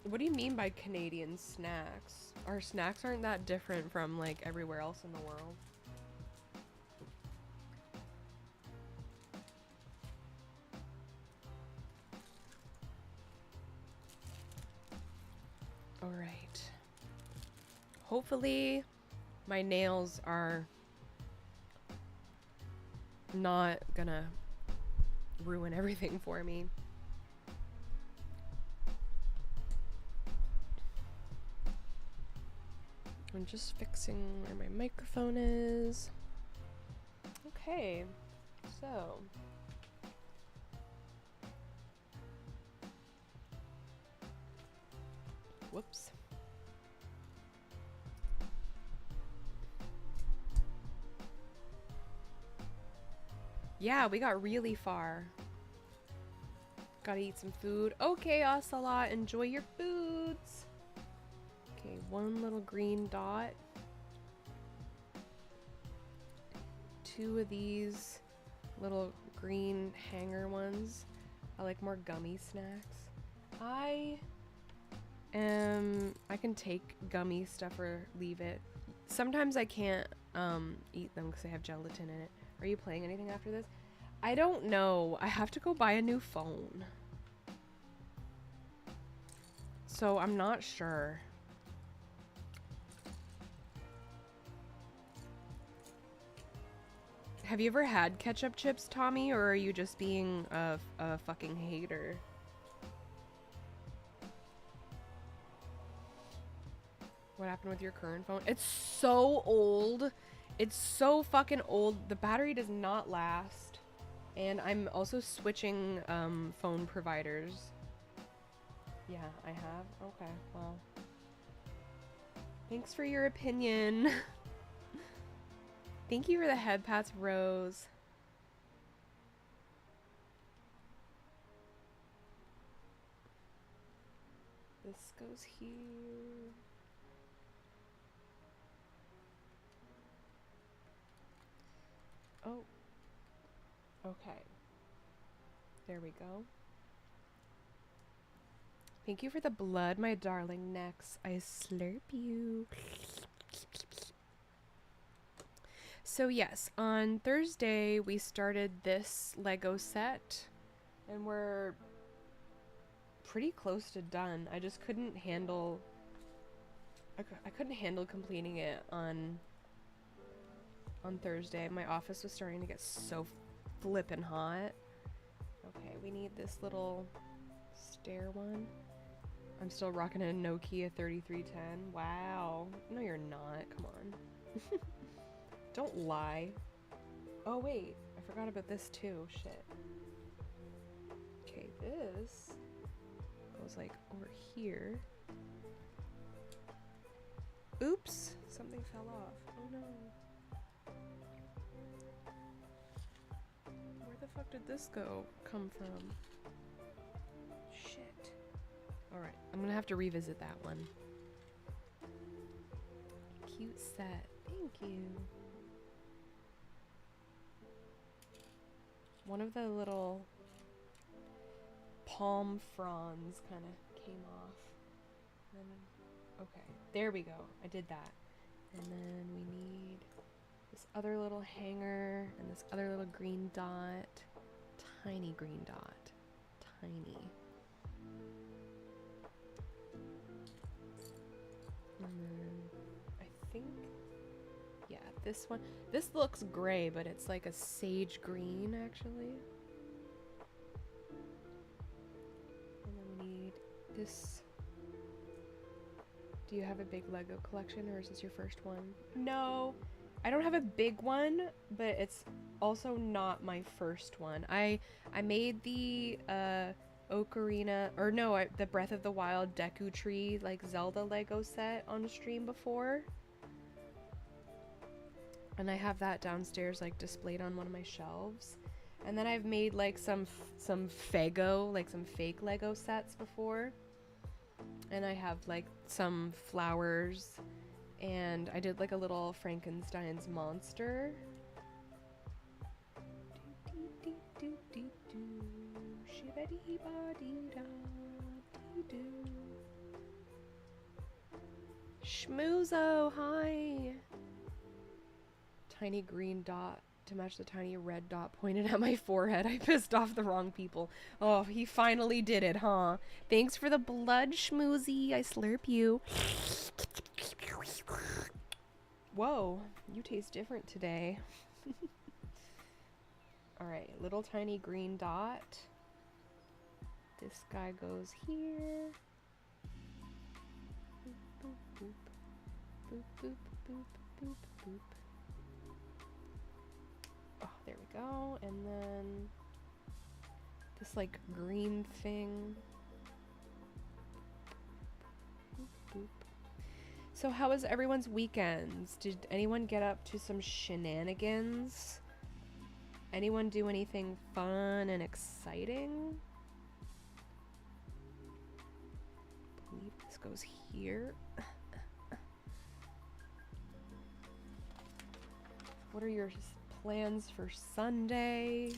What do you mean by Canadian snacks? Our snacks aren't that different from like everywhere else in the world. All right. Hopefully my nails are not gonna ruin everything for me. I'm just fixing where my microphone is. Okay, so whoops. Yeah, we got really far. Gotta eat some food. Okay, Ocelot, enjoy your foods. Okay, one little green dot. 2 of these little green hanger ones. I like more gummy snacks. I can take gummy stuff or leave it. Sometimes I can't eat them because they have gelatin in it. Are you playing anything after this? I don't know. I have to go buy a new phone. So I'm not sure. Have you ever had ketchup chips, Tommy, or are you just being a fucking hater? What happened with your current phone? It's so old. It's so fucking old. The battery does not last. And I'm also switching phone providers. Yeah, I have? Okay, well. Thanks for your opinion. Thank you for the head pats, Rose. This goes here. Oh. Okay. There we go. Thank you for the blood, my darling necks. I slurp you. So yes, on Thursday we started this Lego set and we're pretty close to done. I just couldn't handle I couldn't handle completing it on Thursday. My office was starting to get so flippin' hot. Okay, we need this little stair one. I'm still rocking a Nokia 3310. Wow. No, you're not. Come on. Don't lie. Oh, wait. I forgot about this too. Shit. Okay, this goes like over here. Oops. Something fell off. Oh no. Where the fuck did this come from? Shit. Alright, I'm gonna have to revisit that one. Cute set. Thank you. One of the little palm fronds kind of came off. And then, okay, there we go. I did that. And then we need this other little hanger and this other little green dot. Tiny green dot. Tiny. And then I think, yeah, this one. This looks gray, but it's like a sage green, actually. And then we need this. Do you have a big Lego collection, or is this your first one? No, I don't have a big one, but it's also not my first one. I made the Ocarina, or no, the Breath of the Wild Deku Tree, like Zelda Lego set on stream before. And I have that downstairs, like displayed on one of my shelves. And then I've made like some Fago, like some fake Lego sets before. And I have like some flowers, and I did like a little Frankenstein's monster. Schmoozo, hi! Tiny green dot to match the tiny red dot pointed at my forehead. I pissed off the wrong people. Oh, he finally did it, huh? Thanks for the blood, Schmoozy. I slurp you. Whoa, you taste different today. Alright, little tiny green dot. This guy goes here. Boop, boop, boop. Boop, boop, boop, boop, boop. Oh, there we go. And then this like green thing. Boop, boop. So how was everyone's weekends? Did anyone get up to some shenanigans? Anyone do anything fun and exciting? I believe this goes here. What are your plans for Sunday?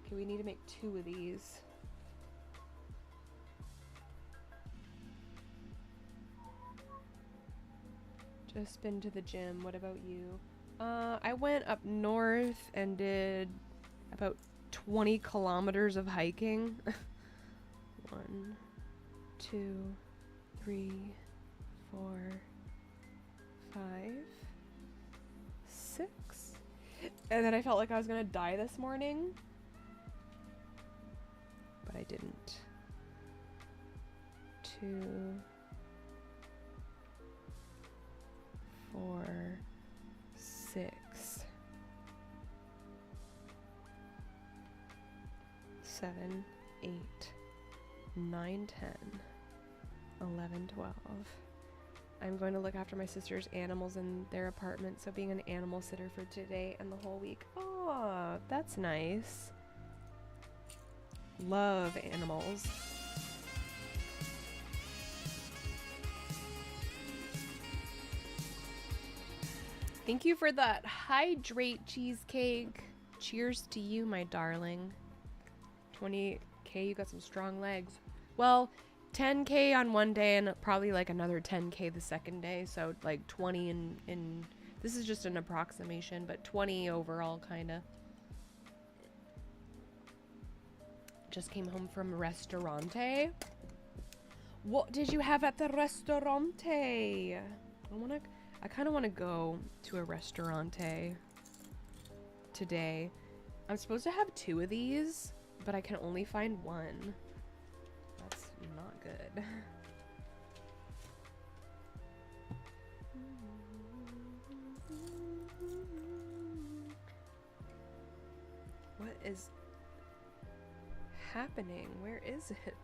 Okay, we need to make 2 of these. Just been to the gym. What about you? I went up north and did about 20 kilometers of hiking. 1, 2, 3, 4, 5, 6. And then I felt like I was gonna die this morning. But I didn't. 2, 4, 6, 7, 8, 9, 10, 11, 12. I'm going to look after my sister's animals in their apartment, so being an animal sitter for today and the whole week. Oh, that's nice. Love animals. Thank you for that hydrate cheesecake. Cheers to you, my darling. 20K, you got some strong legs. Well, 10K on one day and probably like another 10K the second day. So like 20 in this is just an approximation, but 20 overall kind of. Just came home from Restaurante. What did you have at the Restaurante? I kind of want to go to a Restaurante today. I'm supposed to have 2 of these, but I can only find 1. That's not good. What is happening? Where is it?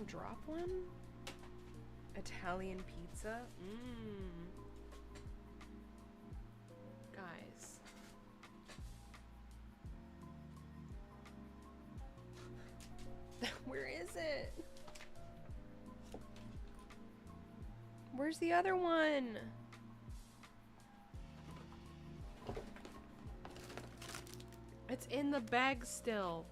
Drop one? Italian pizza? Guys. Where is it? Where's the other one? It's in the bag still.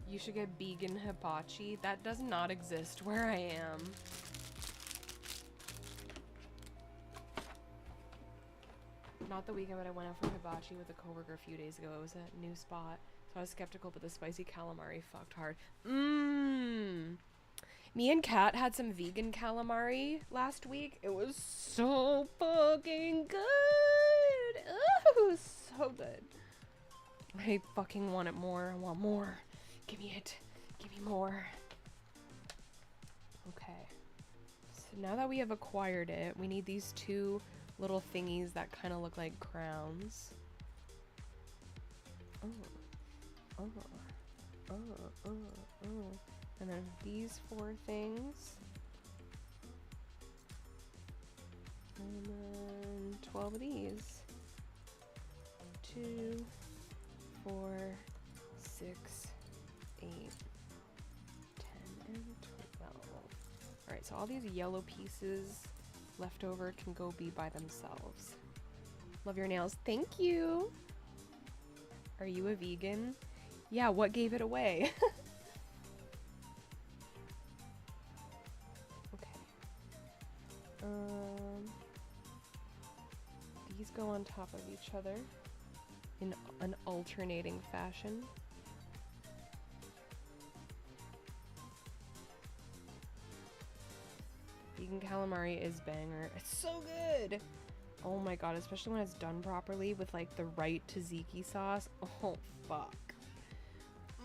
You should get vegan hibachi. That does not exist where I am. Not the weekend, but I went out for hibachi with a coworker a few days ago. It was a new spot, so I was skeptical, but the spicy calamari fucked hard. Me and Kat had some vegan calamari last week. It was so fucking good. Oh, so good. I fucking want it more. I want more. Give me it. Give me more. Okay. So now that we have acquired it, we need these 2 little thingies that kind of look like crowns. And then these 4 things. And then 12 of these. 2, 4, 6, 8, 10, and 12. Alright, so all these yellow pieces left over can go be by themselves. Love your nails. Thank you! Are you a vegan? Yeah, what gave it away? Okay. These go on top of each other in an alternating fashion. Vegan vegan calamari is banger. It's so good. Oh my god, especially when it's done properly with like the right tzatziki sauce. Oh fuck.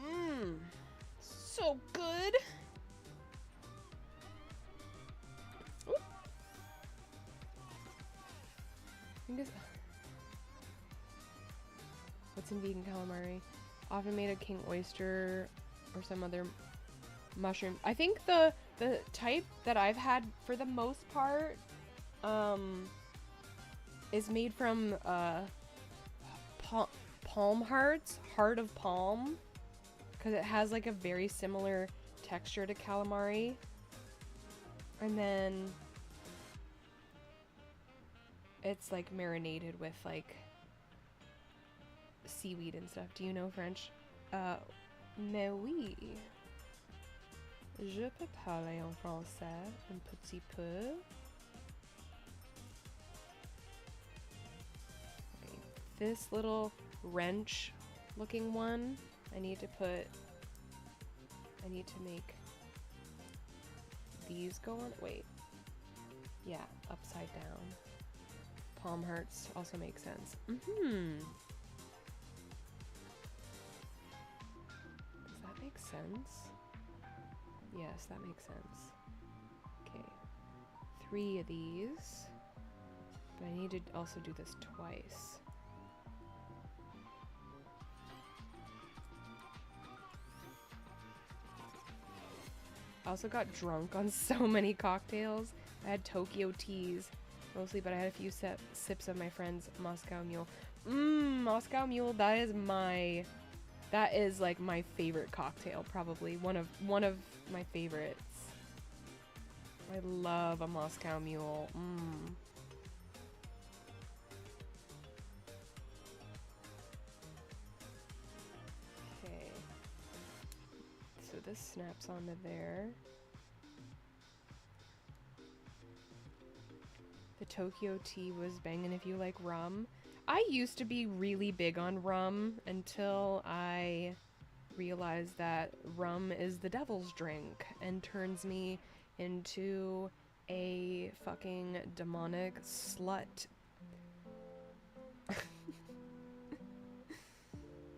Mmm. So good. Ooh. I think it's... What's in vegan calamari? Often made of king oyster or some other mushroom. I think the type that I've had for the most part is made from palm hearts, heart of palm, because it has like a very similar texture to calamari. And then it's like marinated with like seaweed and stuff. Do you know French? Mais oui. Je peux parler en français un petit peu. Okay. This little wrench looking one, I need to make these go on. Wait. Yeah, upside down. Palm hearts also make sense. Mm-hmm. Does that make sense? Yes, that makes sense. Okay. 3 of these. But I need to also do this twice. I also got drunk on so many cocktails. I had Tokyo teas mostly, but I had a few sips of my friend's Moscow Mule. Moscow Mule, that is like my favorite cocktail, probably one of my favorites. I love a Moscow Mule. Okay. So this snaps onto there. The Tokyo tea was banging if you like rum. I used to be really big on rum until I realized that rum is the devil's drink and turns me into a fucking demonic slut.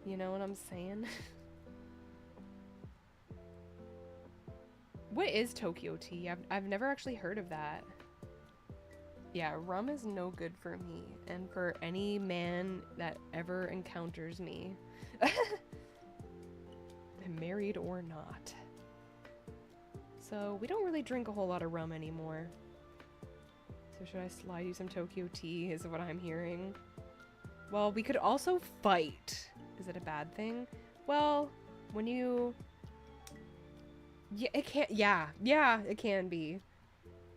You know what I'm saying? What is Tokyo tea? I've never actually heard of that. Yeah, rum is no good for me, and for any man that ever encounters me. Married or not. So, we don't really drink a whole lot of rum anymore. So should I slide you some Tokyo tea, is what I'm hearing. Well, we could also fight. Is it a bad thing? Well, when you... Yeah, it can't... Yeah, it can be.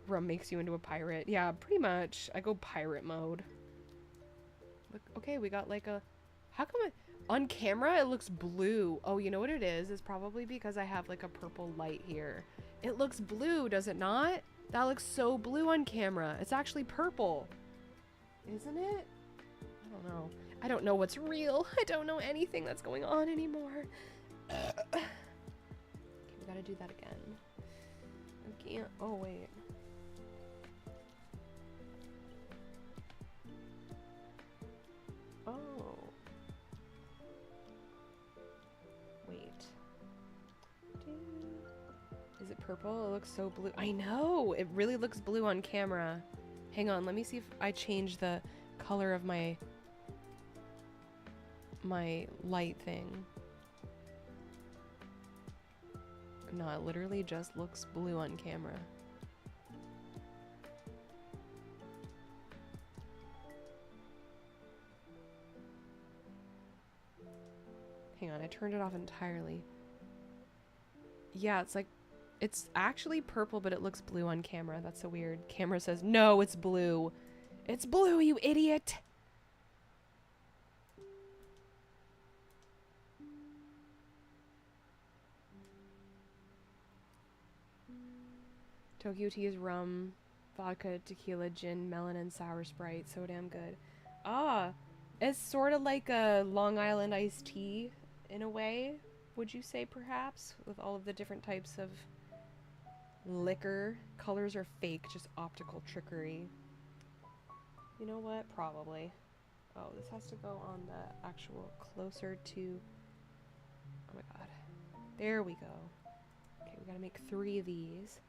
Rum makes you into a pirate. Yeah, pretty much. I go pirate mode. Look, okay, we got like a... How come it... On camera, it looks blue. Oh, you know what it is? It's probably because I have like a purple light here. It looks blue, does it not? That looks so blue on camera. It's actually purple. Isn't it? I don't know. I don't know what's real. I don't know anything that's going on anymore. Okay, we gotta do that again. I can't... Oh, wait. Oh. Wait. Is it purple? It looks so blue. I know! It really looks blue on camera. Hang on, let me see if I change the color of my light thing. No, it literally just looks blue on camera. Hang on, I turned it off entirely. Yeah, it's like, it's actually purple, but it looks blue on camera. That's so weird. Camera says, no, it's blue. It's blue, you idiot! Tokyo tea is rum, vodka, tequila, gin, melon, and sour Sprite. So damn good. Ah, it's sort of like a Long Island iced tea in a way, would you say, perhaps? With all of the different types of liquor. Colors are fake, just optical trickery. You know what? Probably. Oh, this has to go on the actual closer to... Oh my god. There we go. Okay, we gotta make 3 of these.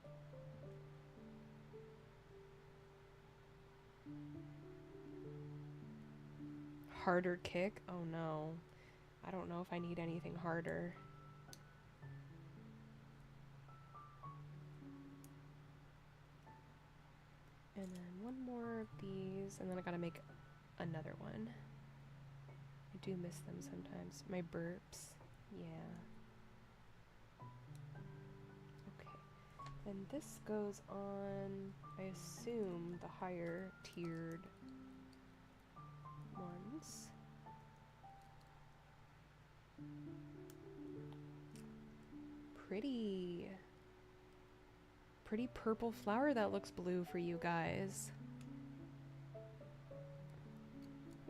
Harder kick? Oh no. I don't know if I need anything harder. And then 1 more of these, and then I gotta make another one. I do miss them sometimes. My burps. Yeah. Okay. And this goes on, I assume, the higher tiered ones. Pretty. Pretty purple flower that looks blue for you guys.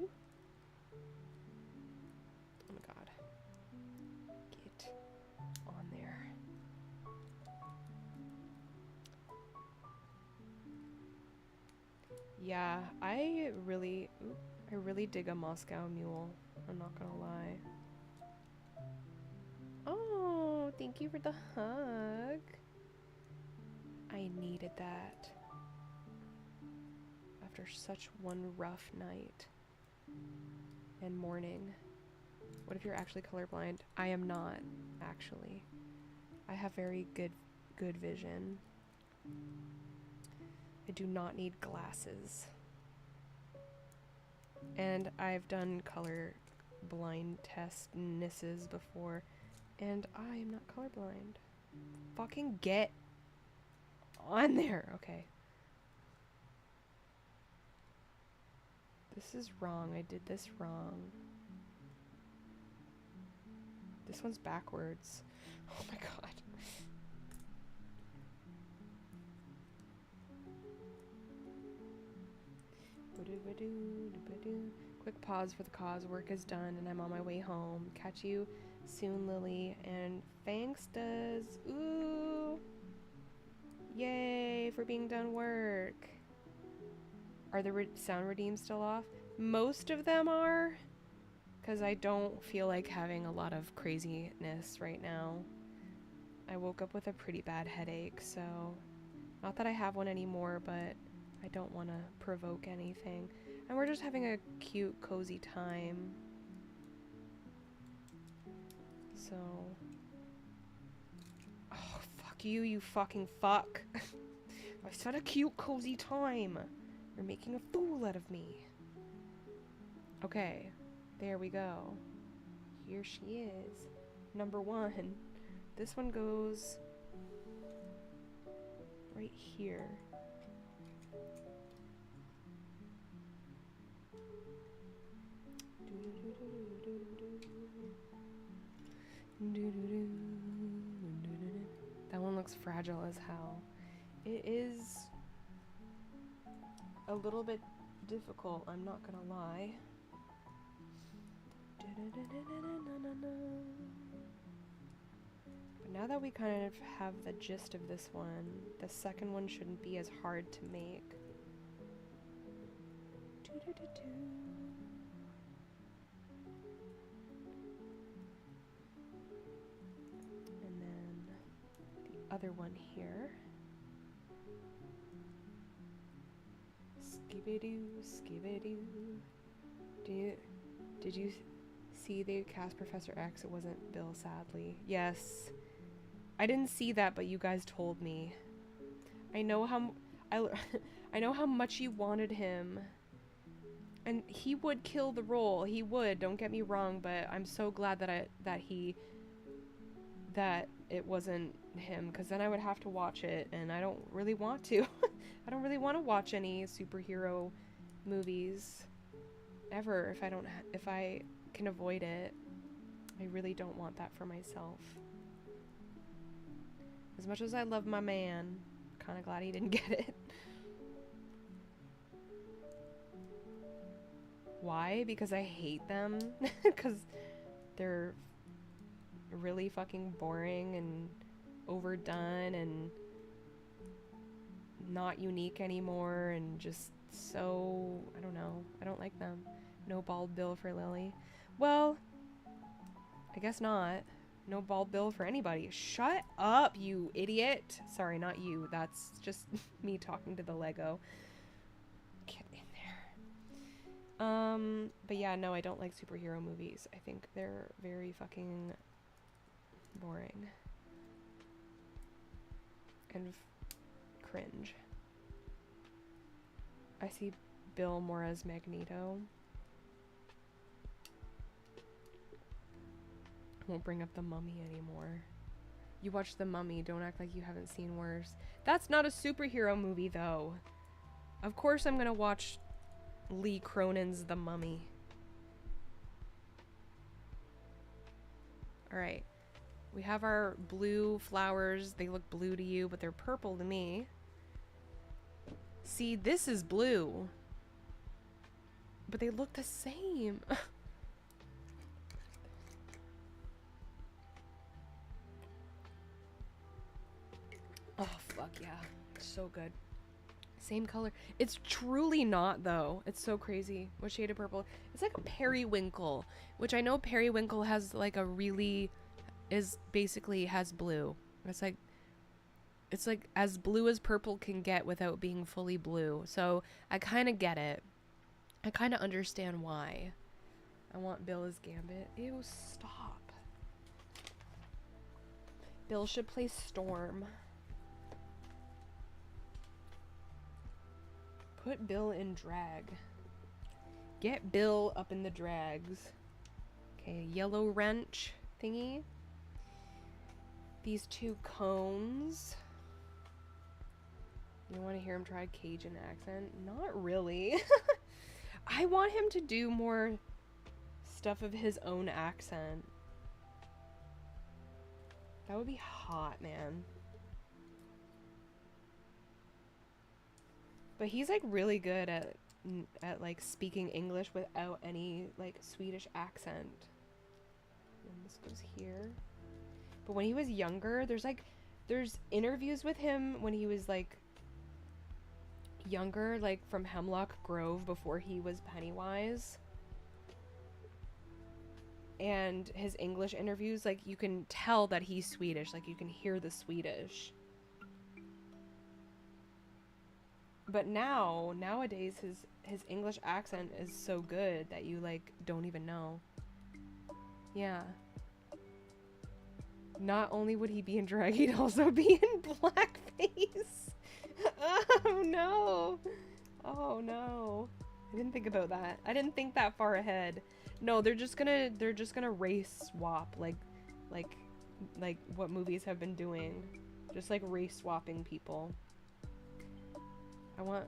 Ooh. Oh my god. Get on there. Yeah, I really dig a Moscow mule. I'm not gonna lie. Oh, thank you for the hug. I needed that. After such one rough night and morning. What if you're actually colorblind? I am not, actually. I have very good vision. I do not need glasses. And I've done color blind testnesses before, and I am not colorblind. Fucking get on there. Okay. This is wrong. I did this wrong. This one's backwards. Oh my god. Quick pause for the cause. Work is done and I'm on my way home. Catch you soon, Lily. And thanks, does. Ooh. Yay for being done work. Are the sound redeems still off? Most of them are. Because I don't feel like having a lot of craziness right now. I woke up with a pretty bad headache, so... Not that I have one anymore, but I don't want to provoke anything. And we're just having a cute, cozy time. So... Oh, fuck you, you fucking fuck. I said a cute, cozy time. You're making a fool out of me. Okay, there we go. Here she is. Number 1. This one goes right here. That one looks fragile as hell. It is a little bit difficult, I'm not gonna lie. But now that we kind of have the gist of this one, the second one shouldn't be as hard to make. And then the other one here. Skibidoo, skibidoo. Did you see they cast Professor X? It wasn't Bill, sadly. Yes. I didn't see that, but you guys told me. I know how I know how much you wanted him. And he would kill the role. He would, don't get me wrong, but I'm so glad that that it wasn't him, because then I would have to watch it, and I don't really want to. I don't really want to watch any superhero movies ever if I can avoid it. I really don't want that for myself. As much as I love my man, kind of glad he didn't get it. Why? Because I hate them? Because they're really fucking boring and overdone and not unique anymore and just so, I don't know. I don't like them. No bald bill for Lily. Well, I guess not. No bald bill for anybody. Shut up, you idiot. Sorry, not you. That's just me talking to the Lego. Get in there. But yeah, no, I don't like superhero movies. I think they're very fucking boring. And cringe. I see Bill more as Magneto. Won't bring up The Mummy anymore. You watched The Mummy, don't act like you haven't seen worse. That's not a superhero movie, though. Of course I'm gonna watch Lee Cronin's The Mummy. Alright. We have our blue flowers. They look blue to you, but they're purple to me. See, this is blue. But they look the same. Oh, fuck yeah. So good. Same color. It's truly not, though. It's so crazy. What shade of purple? It's like a periwinkle, which I know periwinkle has like a really... is basically has blue. It's like as blue as purple can get without being fully blue. So I kind of get it. I kind of understand why. I want Bill as Gambit. Ew, stop. Bill should play Storm. Put Bill in drag. Get Bill up in the drags. Okay, yellow wrench thingy. These two cones. You want to hear him try a Cajun accent? Not really. I want him to do more stuff of his own accent. That would be hot, man. But he's like really good at like speaking English without any like Swedish accent. And this goes here. But when he was younger, there's interviews with him when he was like younger, like from Hemlock Grove before he was Pennywise. And his English interviews, like you can tell that he's Swedish, like you can hear the Swedish. But nowadays his English accent is so good that you like don't even know. Yeah. Not only would he be in drag, he'd also be in blackface. Oh no. Oh no. I didn't think about that. I didn't think that far ahead. No, they're just gonna race swap like what movies have been doing. Just like race swapping people. I want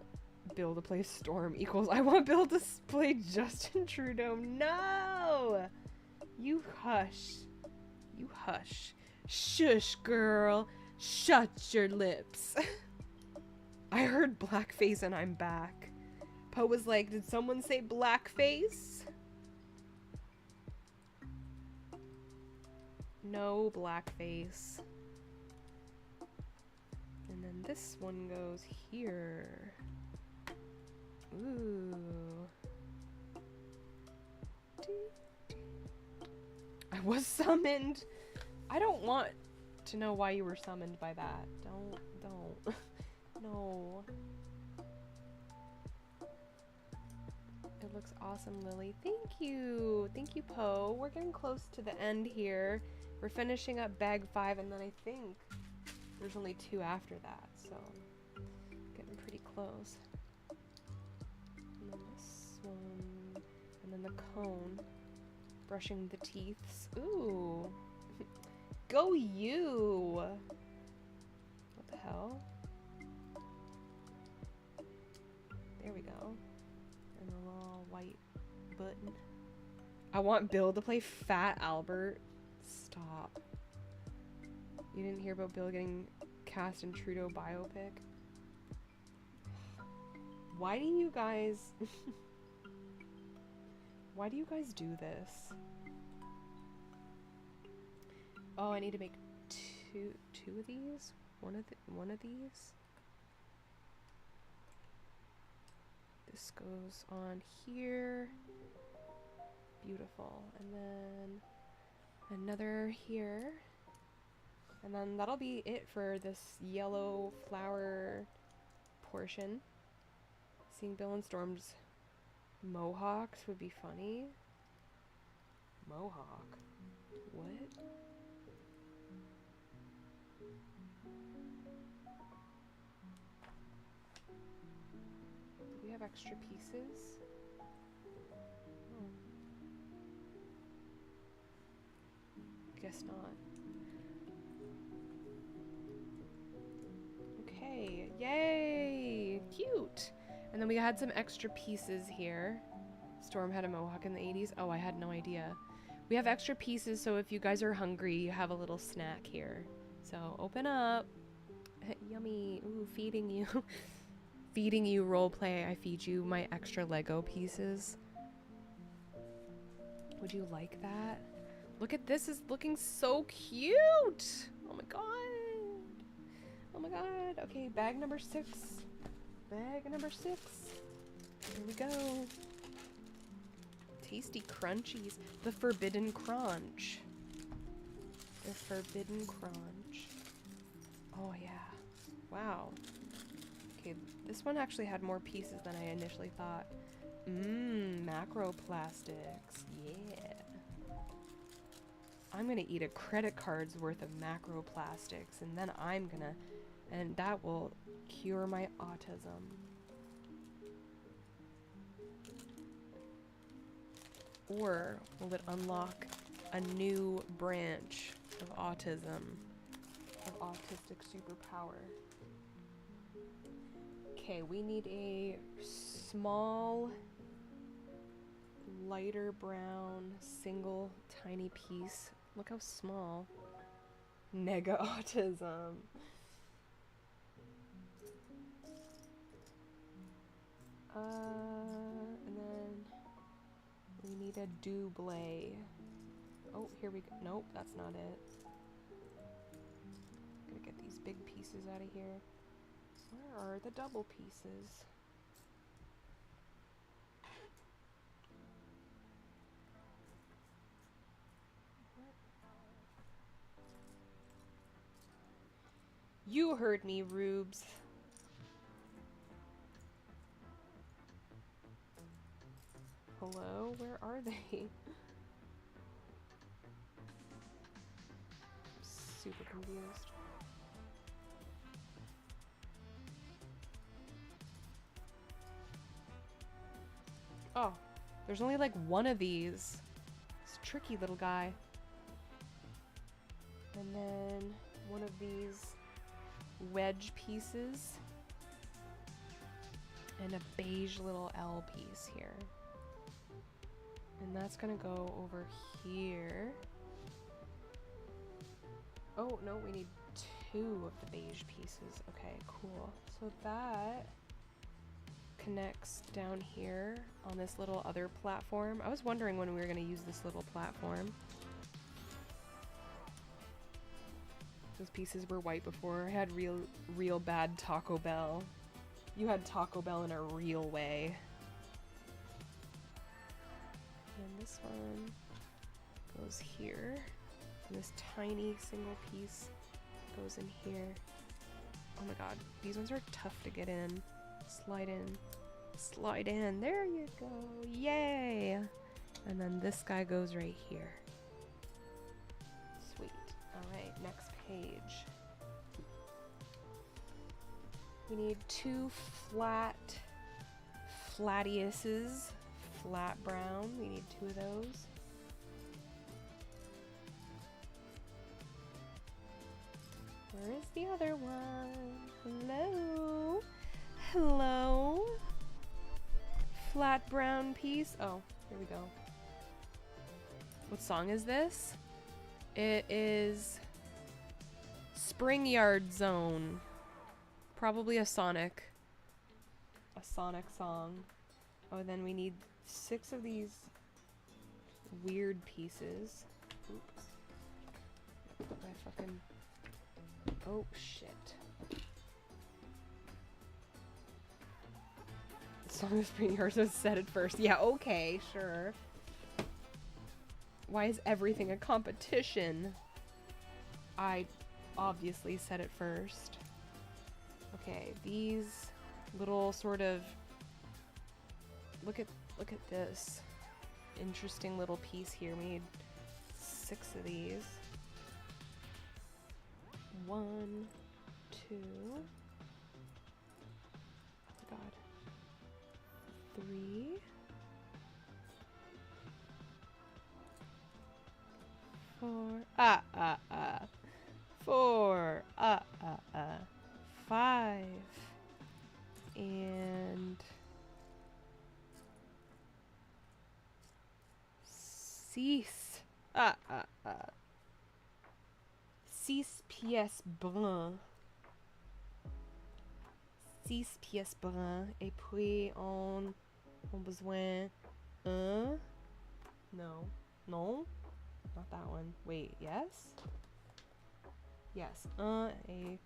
Bill to play Storm equals I want Bill to play Justin Trudeau. No! You hush. You hush. Shush, girl. Shut your lips. I heard blackface and I'm back. Poe was like, did someone say blackface? No blackface. And then this one goes here. Ooh. I was summoned. I don't want to know why you were summoned by that. Don't. No. It looks awesome, Lily. Thank you. Thank you, Poe. We're getting close to the end here. We're finishing up bag 5, and then I think there's only 2 after that, so getting pretty close. And then this one, and then the cone. Brushing the teeths. Ooh. Go you! What the hell? There we go. And a little white button. I want Bill to play Fat Albert. Stop. You didn't hear about Bill getting cast in Trudeau biopic? Why do you guys... Why do you guys do this? Oh, I need to make two of these? One of these? This goes on here. Beautiful. And then another here. And then that'll be it for this yellow flower portion. Seeing Bill and Storm's mohawks would be funny. Mohawk? What? Do we have extra pieces? Oh. Guess not. Okay, yay! Cute! And then we had some extra pieces here. Storm had a mohawk in the 80s. Oh, I had no idea. We have extra pieces, so if you guys are hungry, you have a little snack here. So open up. Yummy. Ooh, feeding you. Feeding you roleplay. I feed you my extra Lego pieces. Would you like that? Look at this. It's looking so cute. Oh my god. Oh my god. Okay, bag number 6. Bag number 6. Here we go. Tasty crunchies. The forbidden crunch. The forbidden crunch. Oh yeah. Wow. Okay, this one actually had more pieces than I initially thought. Macroplastics. Yeah. I'm gonna eat a credit card's worth of macroplastics, and then and that will cure my autism. Or will it unlock a new branch of autism, of autistic superpower? Okay, we need a small, lighter brown, single, tiny piece. Look how small. Nega autism. And then we need a double. Oh, here we go. Nope, that's not it. Gonna get these big pieces out of here. Where are the double pieces? You heard me, Rubes. Hello? Where are they? Super confused. Oh, there's only like one of these. This tricky little guy. And then one of these wedge pieces. And a beige little L piece here. And that's gonna go over here. Oh, no, we need 2 of the beige pieces. Okay, cool. So that connects down here on this little other platform. I was wondering when we were gonna use this little platform. Those pieces were white before. I had real bad Taco Bell. You had Taco Bell in a real way. And this one goes here. And this tiny single piece goes in here. Oh my god, these ones are tough to get in. Slide in. Slide in. There you go. Yay! And then this guy goes right here. Sweet. Alright, next page. We need 2 Flatiuses. Flat brown. We need 2 of those. Where is the other one? Hello? Hello? Flat brown piece. Oh, here we go. What song is this? It is Spring Yard Zone. Probably a Sonic song. Oh, then we need 6 of these weird pieces. Oops. I fucking... Oh, shit. Song is pretty yours was said it first. Yeah, okay, sure. Why is everything a competition? I obviously said it first. Okay, these little sort of look at this interesting little piece here. We need 6 of these. 1, 2. Oh God. 3. 4. 4. 5. And 6. 6 pièces brunes. 6 pièces brunes. Et puis on a besoin un. No. Non. Not that one. Wait, yes? Yes. Un et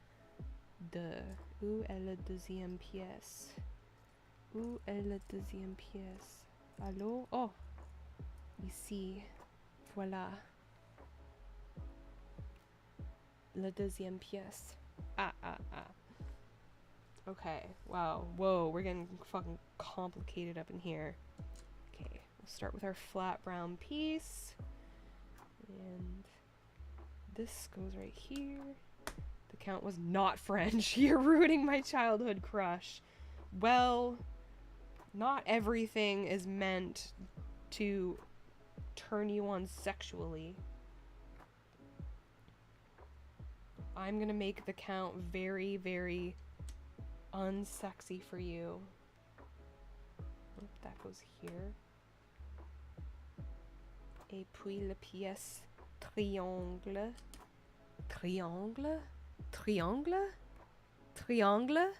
deux. Où est la deuxième pièce? Où est la deuxième pièce? Allô? Oh! Ici. Voilà. La deuxième pièce. Okay. Wow. Whoa, we're getting fucking complicated up in here. Okay, we'll start with our flat brown piece. And this goes right here. The Count was not French. You're ruining my childhood crush. Well, not everything is meant to turn you on sexually. I'm gonna make the Count very, very unsexy for you. Oh, that goes here. Et puis la pièce triangle. Triangle? Triangle? Triangle?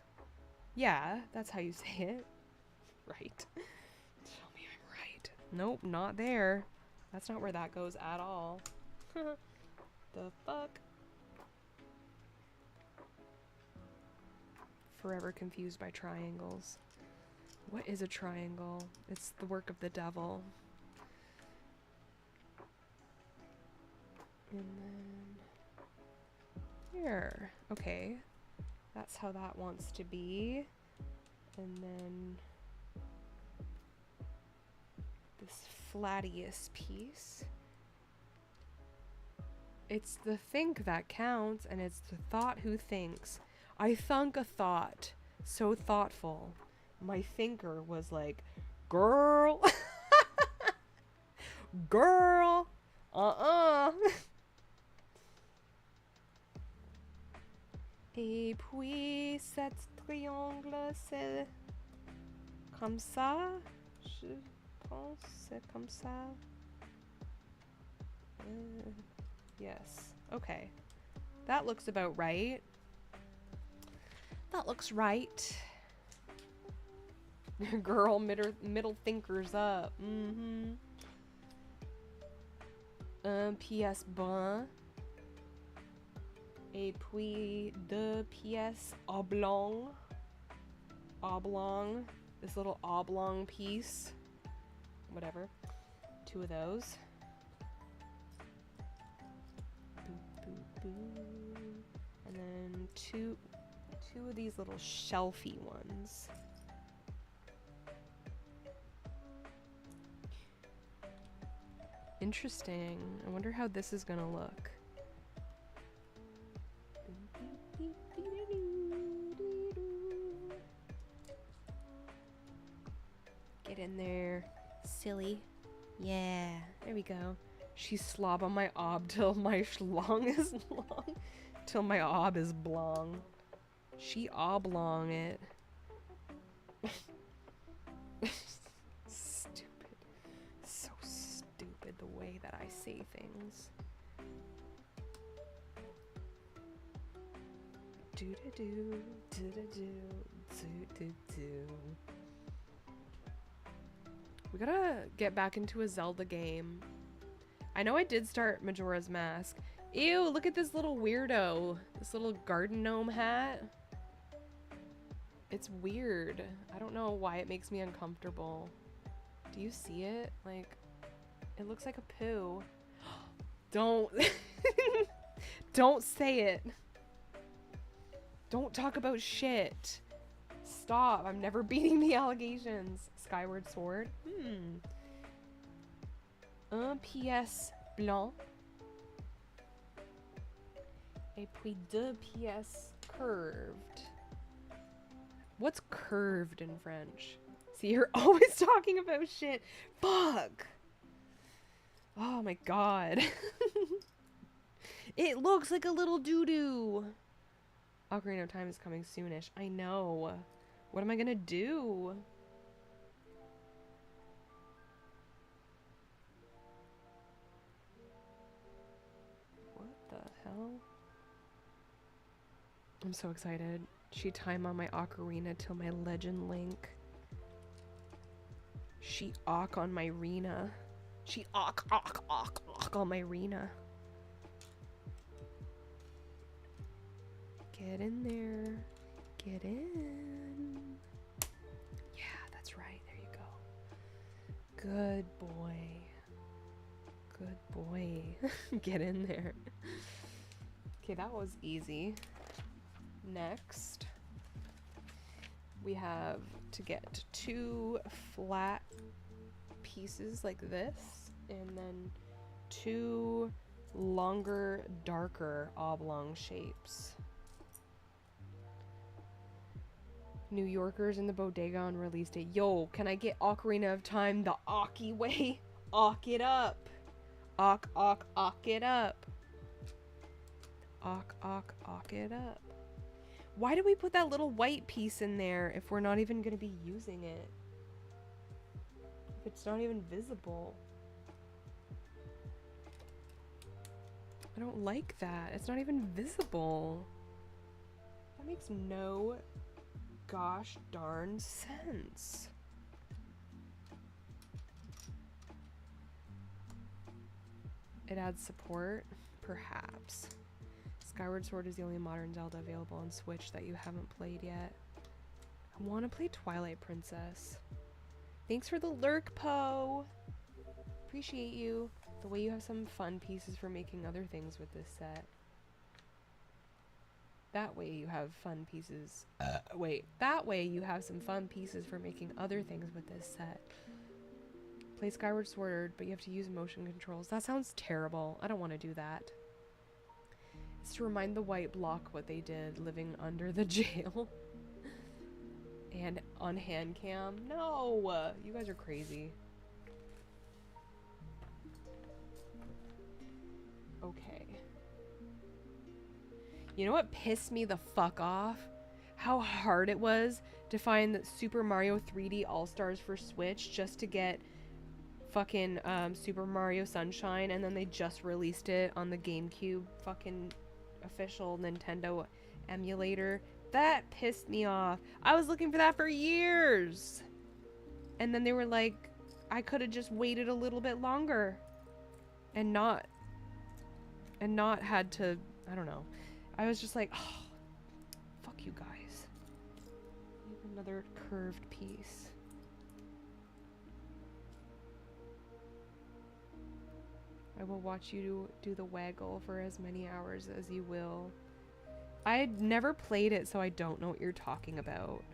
Yeah, that's how you say it. Right. Tell me I'm right. Nope, not there. That's not where that goes at all. The fuck? Forever confused by triangles. What is a triangle? It's the work of the devil. And then here. Okay. That's how that wants to be. And then this flattiest piece. It's the think that counts, and it's the thought who thinks. I thunk a thought. So thoughtful. My thinker was like, girl. Girl. Et puis, cet triangle, c'est comme ça. Je pense c'est comme ça. Yes. Okay. That looks about right. That looks right. Girl, middle thinkers up. Mm-hmm. Un pièce brun. Et puis deux pièces oblong. Oblong. This little oblong piece. Whatever. 2 of those. Boop, boop, boop. And then two of these little shelfy ones. Interesting. I wonder how this is gonna look. Get in there, silly. Yeah, there we go. She slob on my ob till my schlong is long. Till my ob is blong. She oblong it. Stupid. So stupid the way that I say things. Do-do-do, do-do-do, do-do-do. We gotta get back into a Zelda game. I know I did start Majora's Mask. Ew, look at this little weirdo. This little garden gnome hat. It's weird. I don't know why it makes me uncomfortable. Do you see it? Like, it looks like a poo. Don't. Don't say it. Don't talk about shit. Stop. I'm never beating the allegations. Skyward Sword. Un pièce blanc. Et puis deux pièces curved. What's curved in French? See, you're always talking about shit. Fuck. Oh my god. It looks like a little doo-doo. Ocarina of Time is coming soonish. I know. What am I gonna do? What the hell? I'm so excited. She time on my ocarina till my legend link. She on my Rena. She on my Rena. Get in there. Get in. Yeah, that's right. There you go. Good boy. Good boy. Get in there. Okay, that was easy. Next, we have to get 2 flat pieces like this, and then 2 longer, darker oblong shapes. New Yorkers in the bodega on release date. Yo, can I get Ocarina of Time the Aki way? Awk it up. Awk it up. Awk it up. Why did we put that little white piece in there if we're not even going to be using it? If it's not even visible. I don't like that. It's not even visible. That makes no gosh darn sense. It adds support? Perhaps. Skyward Sword is the only modern Zelda available on Switch that you haven't played yet. I want to play Twilight Princess. Thanks for the lurk, Poe! Appreciate you. The way you have some fun pieces for making other things with this set. That way you have fun pieces. That way you have some fun pieces for making other things with this set. Play Skyward Sword, but you have to use motion controls. That sounds terrible. I don't want to do that. It's to remind the white block what they did living under the jail. And on hand cam. No! You guys are crazy. Okay. You know what pissed me the fuck off? How hard it was to find the Super Mario 3D All-Stars for Switch just to get fucking Super Mario Sunshine, and then they just released it on the GameCube fucking official Nintendo emulator. That pissed me off. I was looking for that for years. And then they were like, I could have just waited a little bit longer and not had to, I don't know. I was just like, oh, fuck you guys. Another curved piece. I will watch you do the waggle for as many hours as you will. I never played it, so I don't know what you're talking about.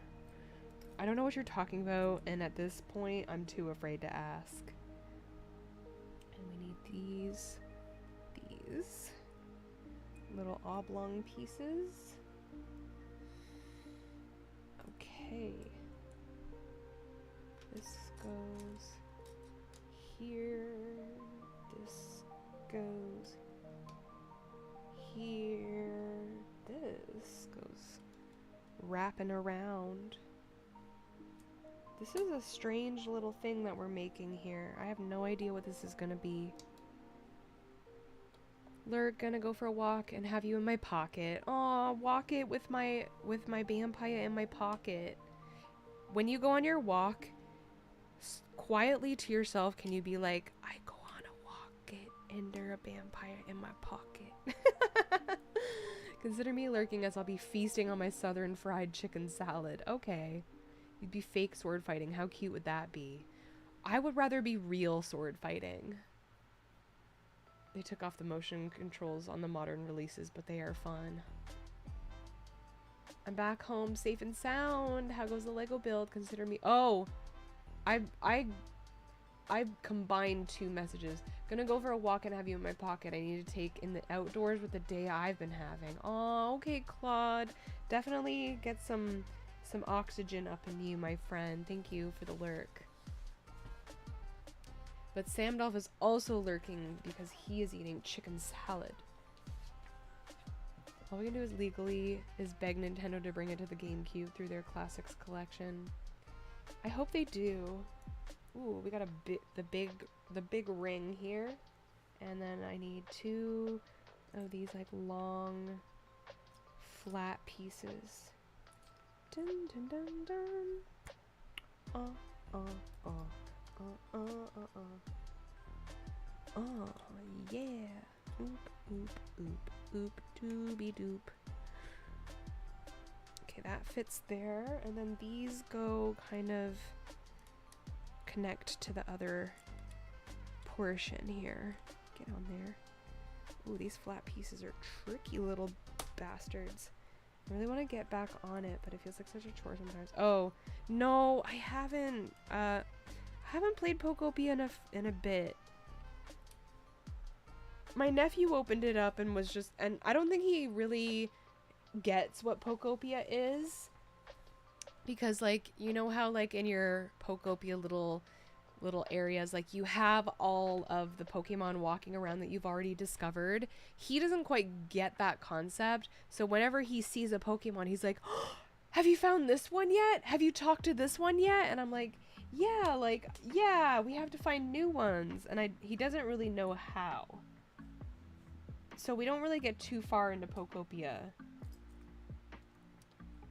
I don't know what you're talking about, and at this point, I'm too afraid to ask. And we need these little oblong pieces. Okay. This goes here. This goes here. This goes wrapping around. This is a strange little thing that we're making here. I have no idea what this is gonna be. Lurk, gonna go for a walk and have you in my pocket. Aw, walk it with my vampire in my pocket. When you go on your walk, quietly to yourself, can you be like, I go on a walk it and there a vampire in my pocket? Consider me lurking as I'll be feasting on my southern fried chicken salad. Okay. You'd be fake sword fighting. How cute would that be? I would rather be real sword fighting. They took off the motion controls on the modern releases, but they are fun. I'm back home safe and sound. How goes the Lego build? Consider me... Oh! I combined two messages. Gonna go for a walk and have you in my pocket. I need to take in the outdoors with the day I've been having. Oh, okay, Claude. Definitely get some oxygen up in you, my friend. Thank you for the lurk. But Samdolf is also lurking because he is eating chicken salad. All we can do is legally beg Nintendo to bring it to the GameCube through their classics collection. I hope they do. Ooh, we got the big ring here, and then I need 2 of these like long, flat pieces. Dun dun dun dun. Oh yeah. Oop oop oop oop dooby doop. Okay, that fits there, and then these go kind of connect to the other portion here. Get on there. Ooh, these flat pieces are tricky little bastards. I really want to get back on it, but it feels like such a chore sometimes. Oh, no, I haven't played Pokopia in a bit. My nephew opened it up and was just, and I don't think he really gets what Pokopia is. Because, like, you know how, like, in your Pokopia little areas, like, you have all of the Pokemon walking around that you've already discovered. He doesn't quite get that concept. So whenever he sees a Pokemon, he's like, oh, have you found this one yet? Have you talked to this one yet? And I'm like, yeah, we have to find new ones. And he doesn't really know how. So we don't really get too far into Pokopia.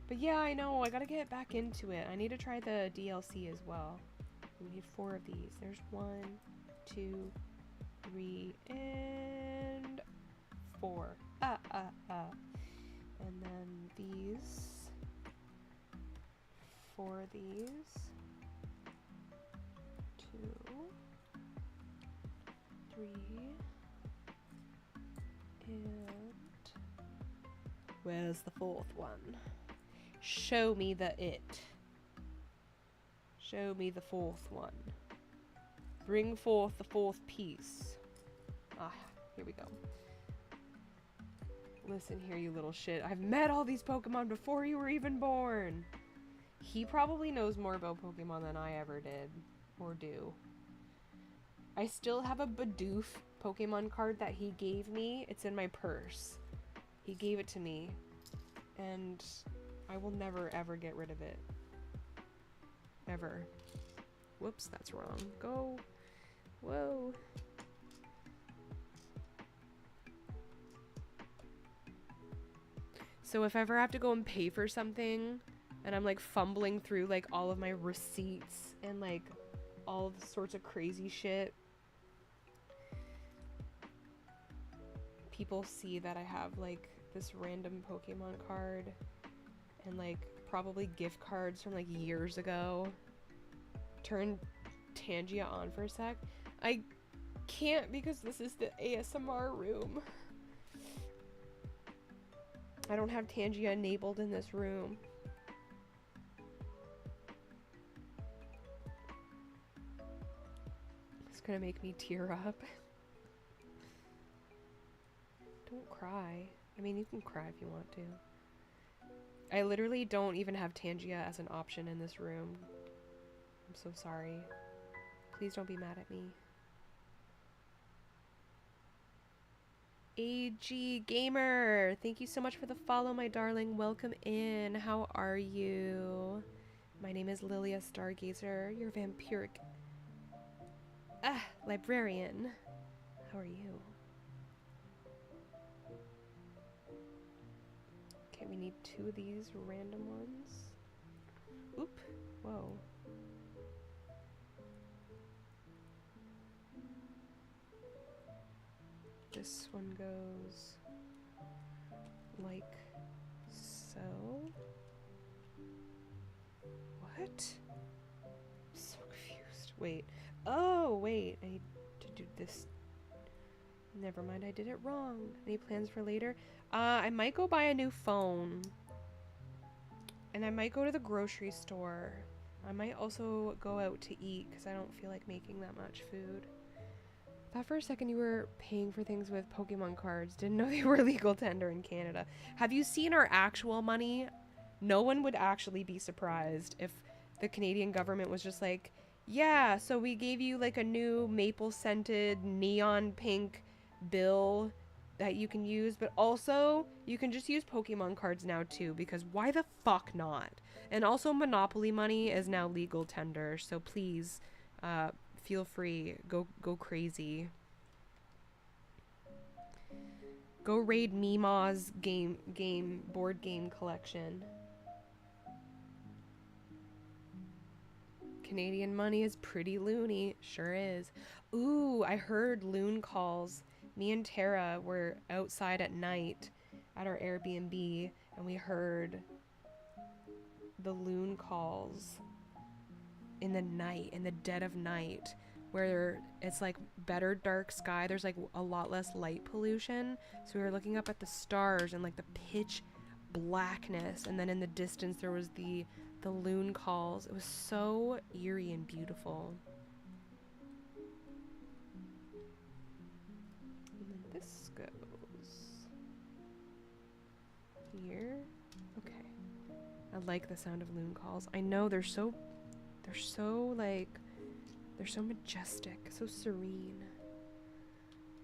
But yeah, I know, I gotta get back into it. I need to try the DLC as well. We need 4 of these. There's 1, 2, 3, and 4. And then these. 4 of these. 2, 3, and where's the 4th one? Show me the it. Show me the 4th one. Bring forth the 4th piece. Ah, here we go. Listen here, you little shit. I've met all these Pokemon before you were even born. He probably knows more about Pokemon than I ever did. Or do. I still have a Bidoof Pokemon card that he gave me. It's in my purse. He gave it to me. And I will never ever get rid of it. Ever. Whoops, that's wrong. Go. Whoa. So if ever I have to go and pay for something, and I'm like fumbling through like all of my receipts and like all sorts of crazy shit, people see that I have like this random Pokemon card and like probably gift cards from like years ago. Turn Tangia on for a sec. I can't because this is the ASMR room. I don't have Tangia enabled in this room. It's gonna make me tear up. Don't cry. I mean, you can cry if you want to. I literally don't even have Tangia as an option in this room. I'm so sorry. Please don't be mad at me. AG Gamer, thank you so much for the follow, my darling. Welcome in. How are you? My name is Lilia Stargazer, your vampiric librarian. How are you? Okay, we need 2 of these random ones. Oop. Whoa. This one goes like so. What? I'm so confused. Wait. Oh, wait. I need to do this. Never mind, I did it wrong. Any plans for later? I might go buy a new phone. And I might go to the grocery store. I might also go out to eat because I don't feel like making that much food. Thought for a second you were paying for things with Pokemon cards. Didn't know they were legal tender in Canada. Have you seen our actual money? No one would actually be surprised if the Canadian government was just like, yeah, so we gave you like a new maple scented neon pink bill that you can use, but also you can just use Pokemon cards now too, because why the fuck not? And also Monopoly money is now legal tender, so please feel free, go crazy. Go raid Mima's board game collection. Canadian money is pretty loony. Sure is. Ooh, I heard loon calls. Me and Tara were outside at night at our Airbnb, and we heard the loon calls in the night, in the dead of night, where it's like better dark sky. There's like a lot less light pollution. So we were looking up at the stars and like the pitch blackness, and then in the distance there was the loon calls. It was so eerie and beautiful. And then this goes here. Okay. I like the sound of loon calls. I know they're so majestic, so serene.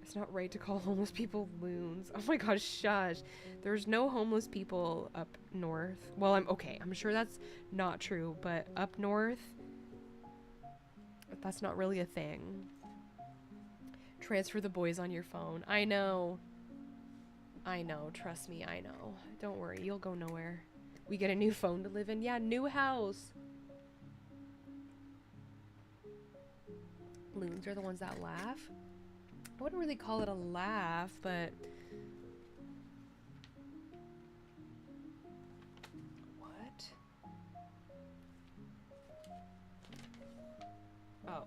It's not right to call homeless people loons. Oh my gosh, shush. There's no homeless people up north. Well, I'm sure that's not true, but up north, that's not really a thing. Transfer the boys on your phone. I know, trust me, I know. Don't worry, you'll go nowhere. We get a new phone to live in. Yeah, new house. Loons are the ones that laugh. I wouldn't really call it a laugh, but what? Oh.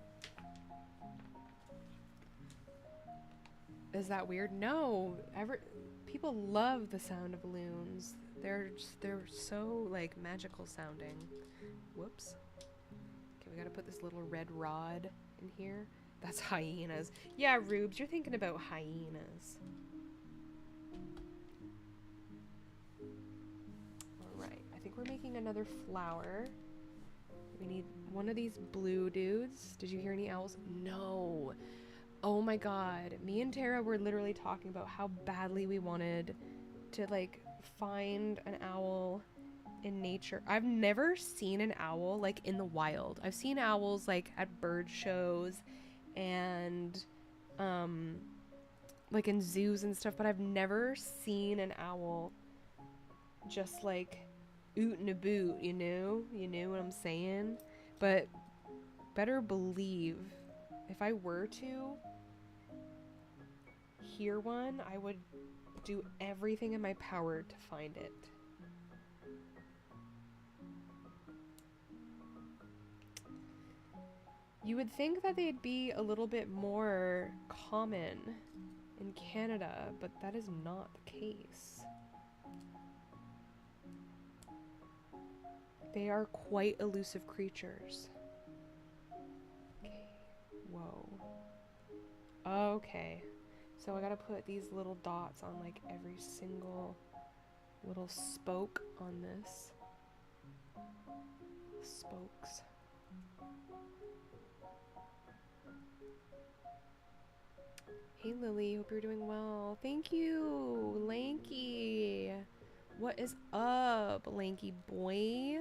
Is that weird? No. People love the sound of loons. They're so like magical sounding. Whoops. Okay, we gotta put this little red rod in here. That's hyenas. Yeah, Rubes, you're thinking about hyenas. Alright, I think we're making another flower. We need one of these blue dudes. Did you hear any owls? No. Oh my god. Me and Tara were literally talking about how badly we wanted to, like, find an owl in nature. I've never seen an owl, like, in the wild. I've seen owls, like, at bird shows and like in zoos and stuff, but I've never seen an owl just like oot and a boot, you know what I'm saying? But better believe if I were to hear one, I would do everything in my power to find it. You would think that they'd be a little bit more common in Canada, but that is not the case. They are quite elusive creatures. Okay. Whoa. Okay. So I gotta put these little dots on like every single little spoke on this. Spokes. Hey Lily, hope you're doing well. Thank you, Lanky. What is up, Lanky boy?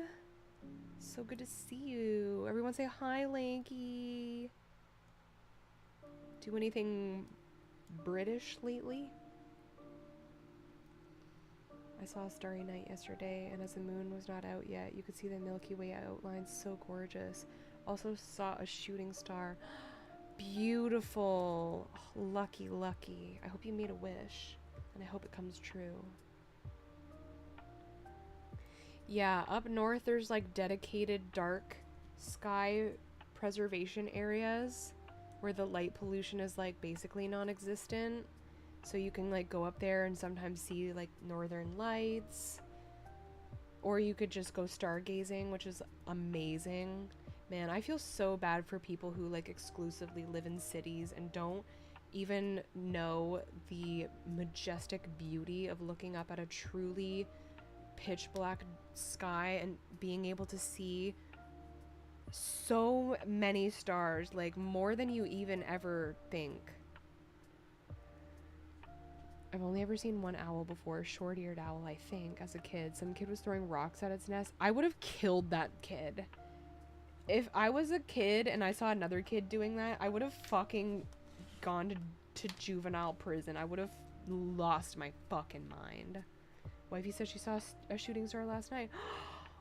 So good to see you. Everyone say hi, Lanky. Do anything British lately? I saw a starry night yesterday, and as the moon was not out yet, you could see the Milky Way outline, so gorgeous. Also saw a shooting star. Beautiful. Oh, lucky. I hope you made a wish, and I hope it comes true. Yeah, up north there's like dedicated dark sky preservation areas where the light pollution is like basically non-existent. So you can like go up there and sometimes see like northern lights. Or you could just go stargazing, which is amazing. Man, I feel so bad for people who like exclusively live in cities and don't even know the majestic beauty of looking up at a truly pitch black sky and being able to see so many stars, like more than you even ever think. I've only ever seen one owl before, short-eared owl, I think, as a kid. Some kid was throwing rocks at its nest. I would have killed that kid. If I was a kid and I saw another kid doing that, I would have fucking gone to juvenile prison. I would have lost my fucking mind. Wifey said she saw a shooting star last night.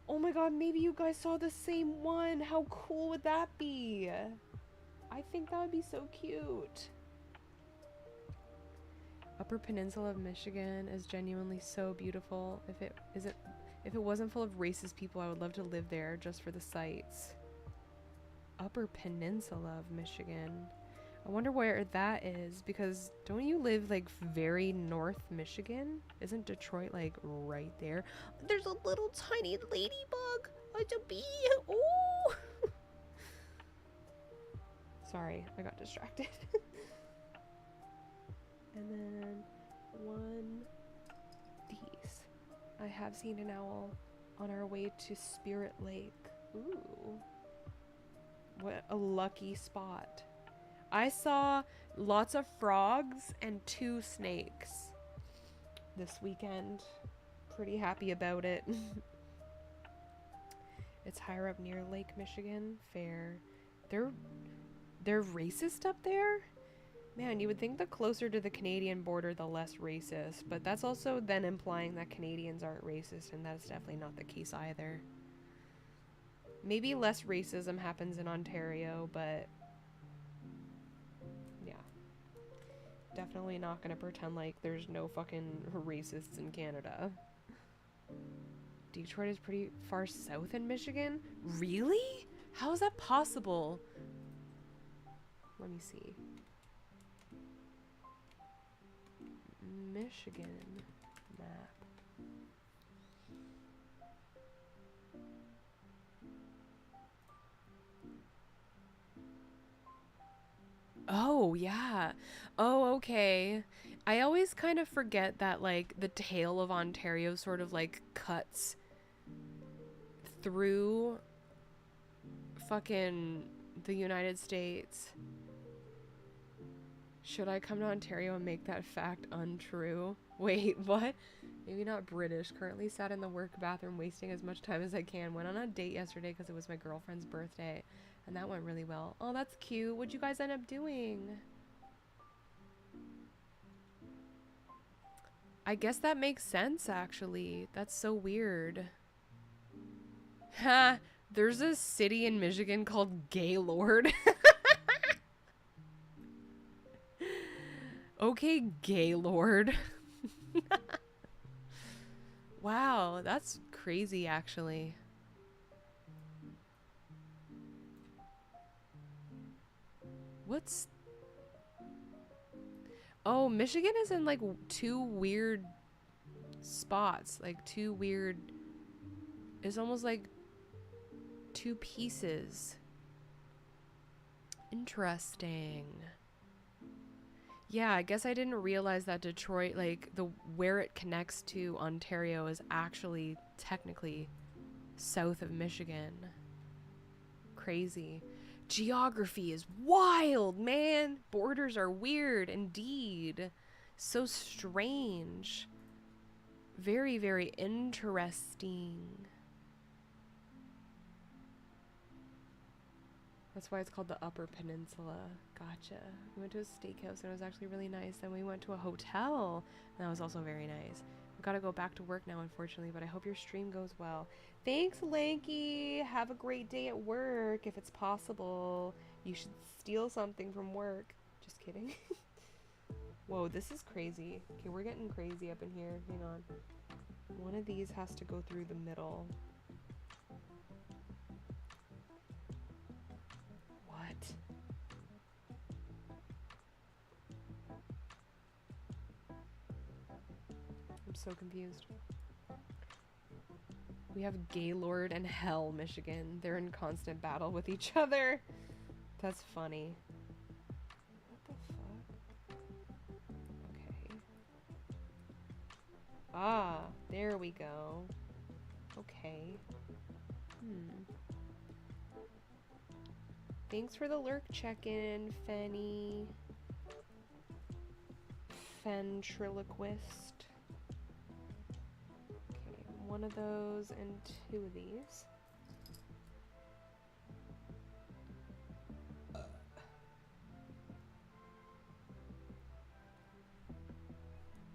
Oh my god, maybe you guys saw the same one. How cool would that be? I think that would be so cute. Upper Peninsula of Michigan is genuinely so beautiful. If it wasn't full of racist people, I would love to live there just for the sights. Upper Peninsula of Michigan. I wonder where that is, because don't you live like very north Michigan? Isn't Detroit like right there? There's a little tiny ladybug. It's a bee. Oh. Sorry, I got distracted. And then these. I have seen an owl on our way to Spirit Lake. Ooh. What a lucky spot. I saw lots of frogs and 2 snakes this weekend. Pretty happy about it. It's higher up near Lake Michigan. Fair. They're racist up there? Man, you would think the closer to the Canadian border, the less racist, but that's also then implying that Canadians aren't racist, and that's definitely not the case either. Maybe less racism happens in Ontario, but yeah. Definitely not gonna pretend like there's no fucking racists in Canada. Detroit is pretty far south in Michigan? Really? How is that possible? Let me see. Michigan map. Oh, yeah. Oh, okay. I always kind of forget that, like, the tail of Ontario sort of, like, cuts through fucking the United States. Should I come to Ontario and make that fact untrue? Wait, what? Maybe not British. Currently sat in the work bathroom wasting as much time as I can. Went on a date yesterday because it was my girlfriend's birthday. And that went really well. Oh, that's cute. What'd you guys end up doing? I guess that makes sense, actually. That's so weird. Ha! There's a city in Michigan called Gaylord. Okay, Gaylord. Wow, that's crazy, actually. What's... Oh, Michigan is in, like, 2 weird spots. Like, 2 weird... It's almost like 2 pieces. Interesting. Yeah, I guess I didn't realize that Detroit, like, where it connects to Ontario is actually technically south of Michigan. Crazy. Geography is wild, man. Borders are weird, indeed. So strange. Very, very interesting. That's why it's called the Upper Peninsula. Gotcha. We went to a steakhouse and it was actually really nice. Then we went to a hotel and that was also very nice. I've got to go back to work now, unfortunately, but I hope your stream goes well. Thanks, Lanky. Have a great day at work. If it's possible, you should steal something from work. Just kidding. Whoa, this is crazy. Okay, we're getting crazy up in here. Hang on. One of these has to go through the middle. What? I'm so confused. We have Gaylord and Hell, Michigan. They're in constant battle with each other. That's funny. What the fuck? Okay. Ah, there we go. Okay. Thanks for the lurk check-in, Fenny. Ventriloquist. Okay, one of those and two of these.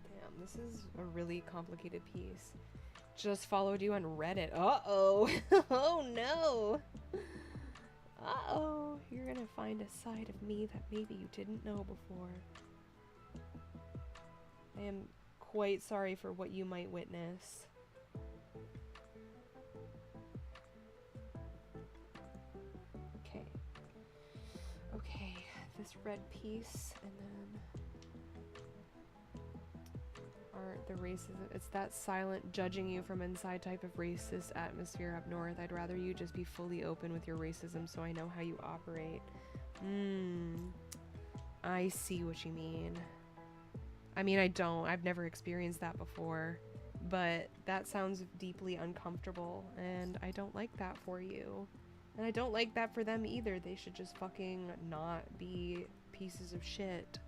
Damn, this is a really complicated piece. Just followed you on Reddit. Uh-oh. Oh no. Uh-oh. You're gonna find a side of me that maybe you didn't know before. I am quite sorry for what you might witness. Okay. Okay, this red piece, and then the racism. It's that silent judging you from inside type of racist atmosphere up north. I'd rather you just be fully open with your racism so I know how you operate. I see what you mean. I mean, I've never experienced that before, but that sounds deeply uncomfortable, and I don't like that for you. And I don't like that for them either. They should just fucking not be pieces of shit.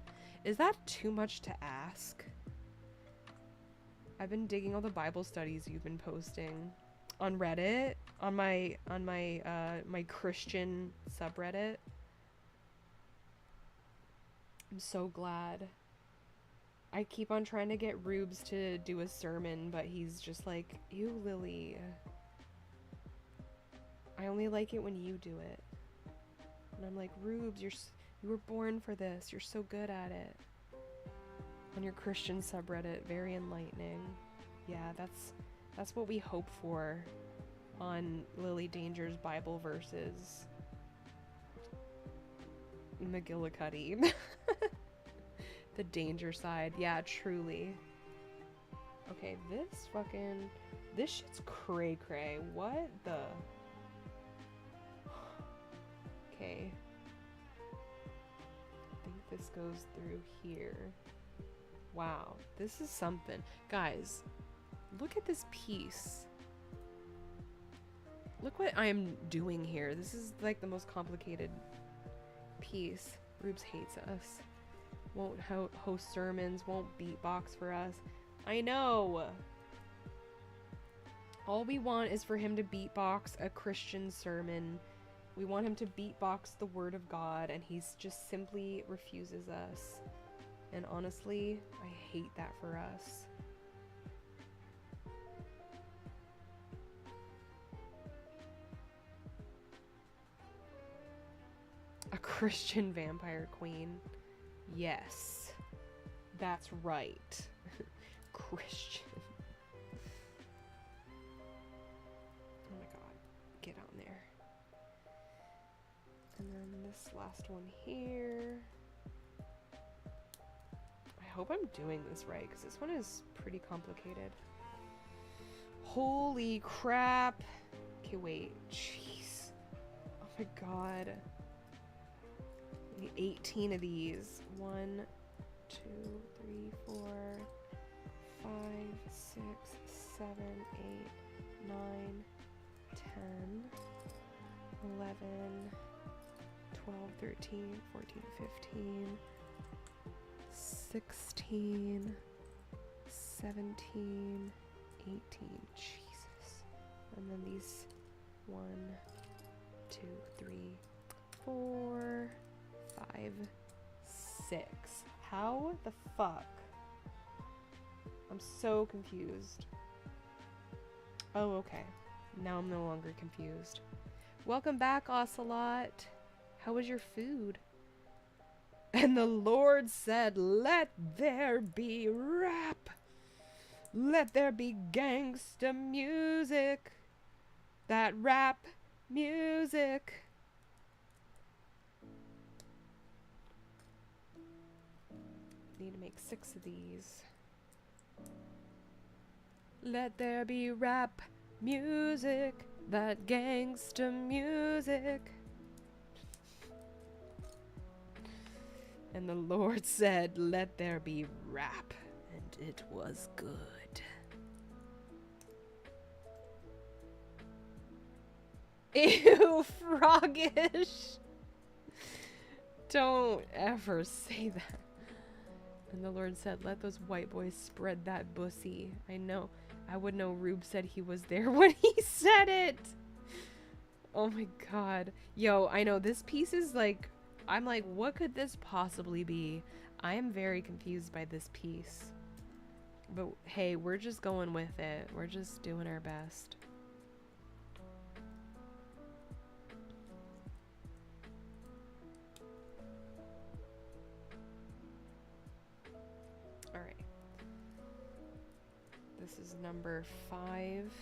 Is that too much to ask? I've been digging all the Bible studies you've been posting on Reddit, on my my Christian subreddit. I'm so glad. I keep on trying to get Rubes to do a sermon, but he's just like, ew, Lily. I only like it when you do it. And I'm like, Rubes, you were born for this. You're so good at it. On your Christian subreddit, very enlightening. Yeah, that's what we hope for on Lily Danger's Bible verses. McGillicuddy. The danger side. Yeah, truly. Okay, this shit's cray cray. What the? Okay. I think this goes through here. Wow, this is something. Guys, look at this piece. Look what I am doing here. This is like the most complicated piece. Rubes hates us. Won't host sermons, won't beatbox for us. I know! All we want is for him to beatbox a Christian sermon. We want him to beatbox the word of God, and he's just simply refuses us. And honestly, I hate that for us. A Christian vampire queen. Yes. That's right. Christian. Oh my god. Get on there. And then this last one here. I hope I'm doing this right, because this one is pretty complicated. Holy crap. Okay, wait. Jeez. Oh my god. 18 of these. 1, 2, 3, 4, 5, 6, 7, 8, 9, 10, 11, 12, 13, 14, 15, 16, 17, 18. Jesus. And then these 1, 2, 3, 4, 5, 6. How the fuck? I'm so confused. Oh, okay. Now I'm no longer confused. Welcome back, Ocelot. How was your food? And the Lord said, let there be rap. Let there be gangsta music. That rap music. Need to make 6 of these. Let there be rap music. That gangsta music. And the Lord said, let there be rap. And it was good. Ew, froggish. Don't ever say that. And the Lord said, let those white boys spread that bussy. I know. I would know Rube said he was there when he said it. Oh my god. Yo, I know this piece is like, I'm like, what could this possibly be? I am very confused by this piece. But hey, we're just going with it. We're just doing our best. Alright. This is number 5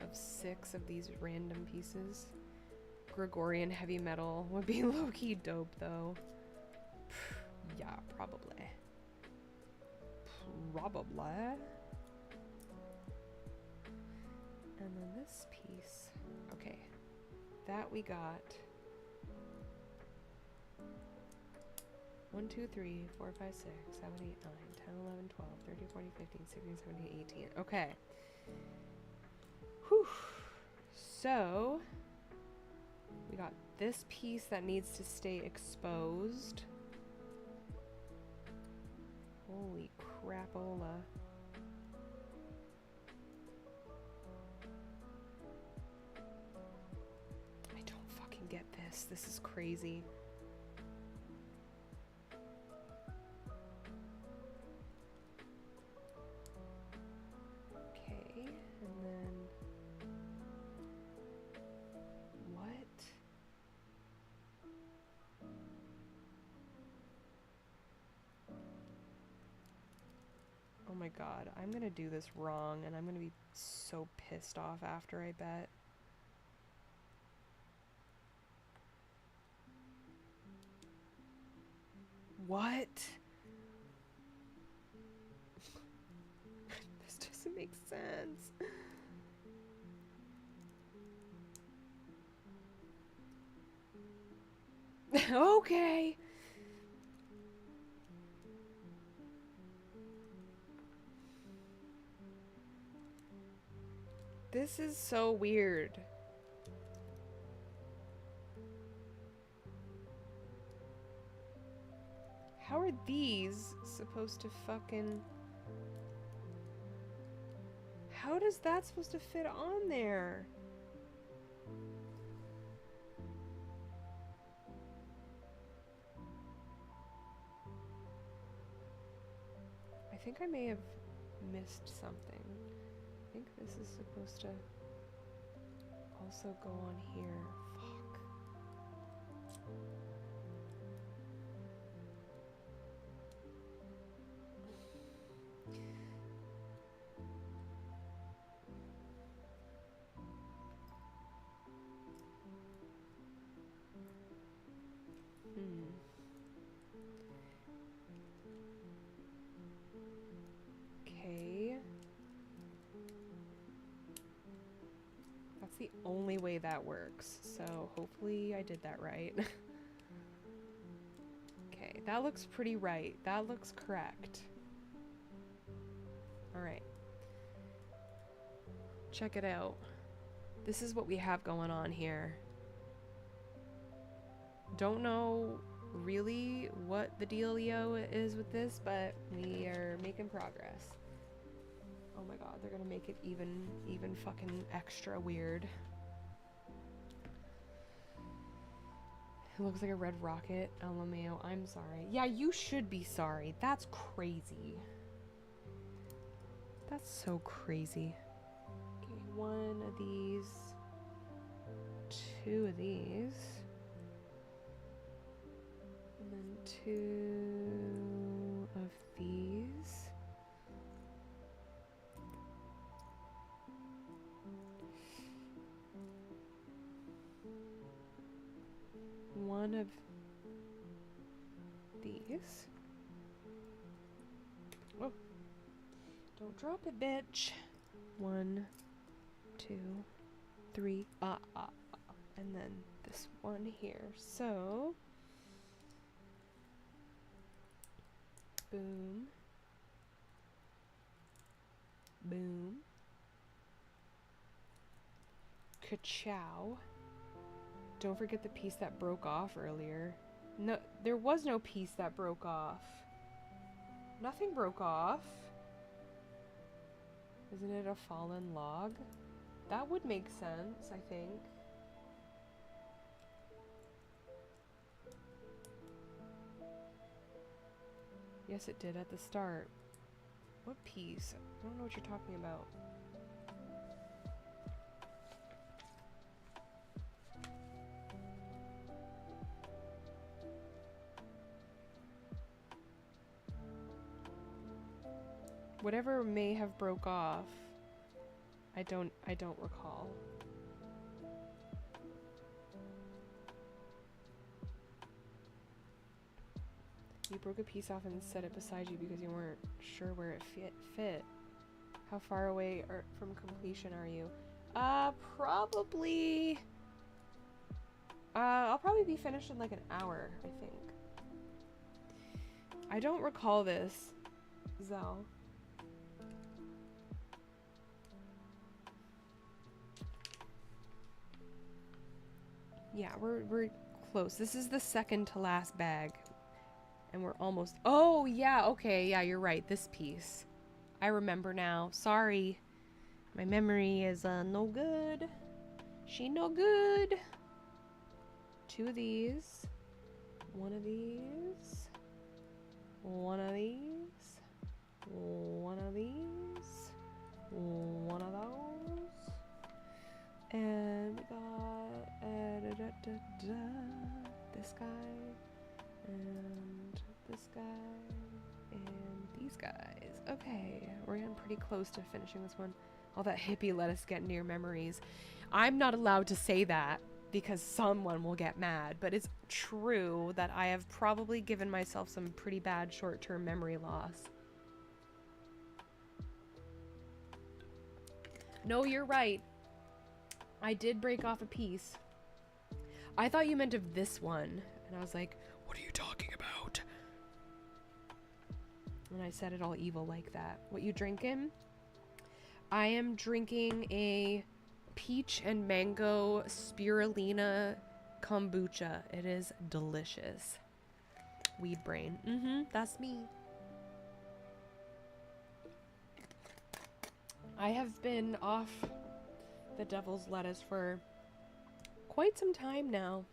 of 6 of these random pieces. Gregorian heavy metal would be low-key dope though. Yeah, probably. Probably. And then this piece. Okay. That we got. 1, 2, 3, 4, 5, 6, 7, 8, 9, 10, 11, 12, 13, 14, 15, 16, 17, 18. Okay. Whew. So, we got this piece that needs to stay exposed. Holy crapola. I don't fucking get this. This is crazy. Okay, and then what? Oh my god, I'm gonna do this wrong and I'm gonna be so pissed off after, I bet. What? This doesn't make sense. Okay. This is so weird. How are these supposed to fucking... How does that supposed to fit on there? I think I may have missed something. I think this is supposed to also go on here. Fuck. Okay. That's the only way that works. So hopefully I did that right. Okay, that looks pretty right. That looks correct. Alright. Check it out. This is what we have going on here. Don't know really what the dealio is with this, but we are making progress. Oh my god, they're gonna make it even fucking extra weird. It looks like a red rocket. LMAO, I'm sorry. Yeah, you should be sorry. That's crazy. That's so crazy. Okay, 1 of these. 2 of these. And then 2 of these. of these. Oh, don't drop it, bitch. 1, 2, 3, and then this one here. So, boom, boom, ka-chow. Don't forget the piece that broke off earlier. No, there was no piece that broke off. Nothing broke off. Isn't it a fallen log? That would make sense, I think. Yes, it did at the start. What piece? I don't know what you're talking about. Whatever may have broke off, I don't recall. You broke a piece off and set it beside you because you weren't sure where it fit. How far away from completion are you? Probably... I'll probably be finished in like an hour, I think. I don't recall this, Zell. Yeah, we're close. This is the second to last bag. And we're almost... Oh, yeah, okay, yeah, you're right. This piece. I remember now. Sorry. My memory is, no good. She no good. 2 of these. 1 of these. 1 of these. 1 of these. 1 of those. And we got this guy, and this guy, and these guys. Okay, we're getting pretty close to finishing this one. All that hippie let us get near memories. I'm not allowed to say that because someone will get mad, but it's true that I have probably given myself some pretty bad short-term memory loss. No, you're right. I did break off a piece. I thought you meant of this one. And I was like, what are you talking about? And I said it all evil like that. What you drinking? I am drinking a peach and mango spirulina kombucha. It is delicious. Weed brain. That's me. I have been off the devil's lettuce for quite some time now,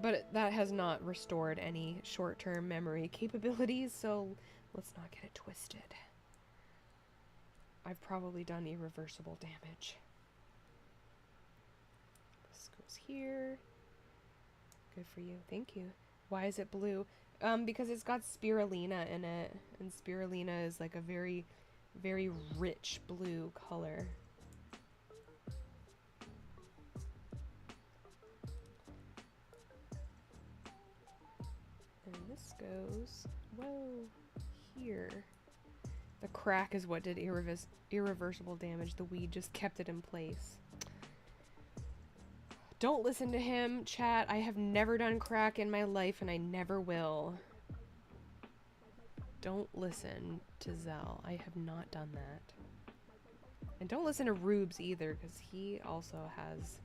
but that has not restored any short-term memory capabilities, so let's not get it twisted. I've probably done irreversible damage. This goes here. Good for you. Thank you. Why is it blue? Because it's got spirulina in it, and spirulina is like a very, very rich blue color. And this goes, whoa, here. The crack is what did irreversible damage. The weed just kept it in place. Don't listen to him, chat. I have never done crack in my life, and I never will. Don't listen to Zell. I have not done that. And don't listen to Rubes either, because he also has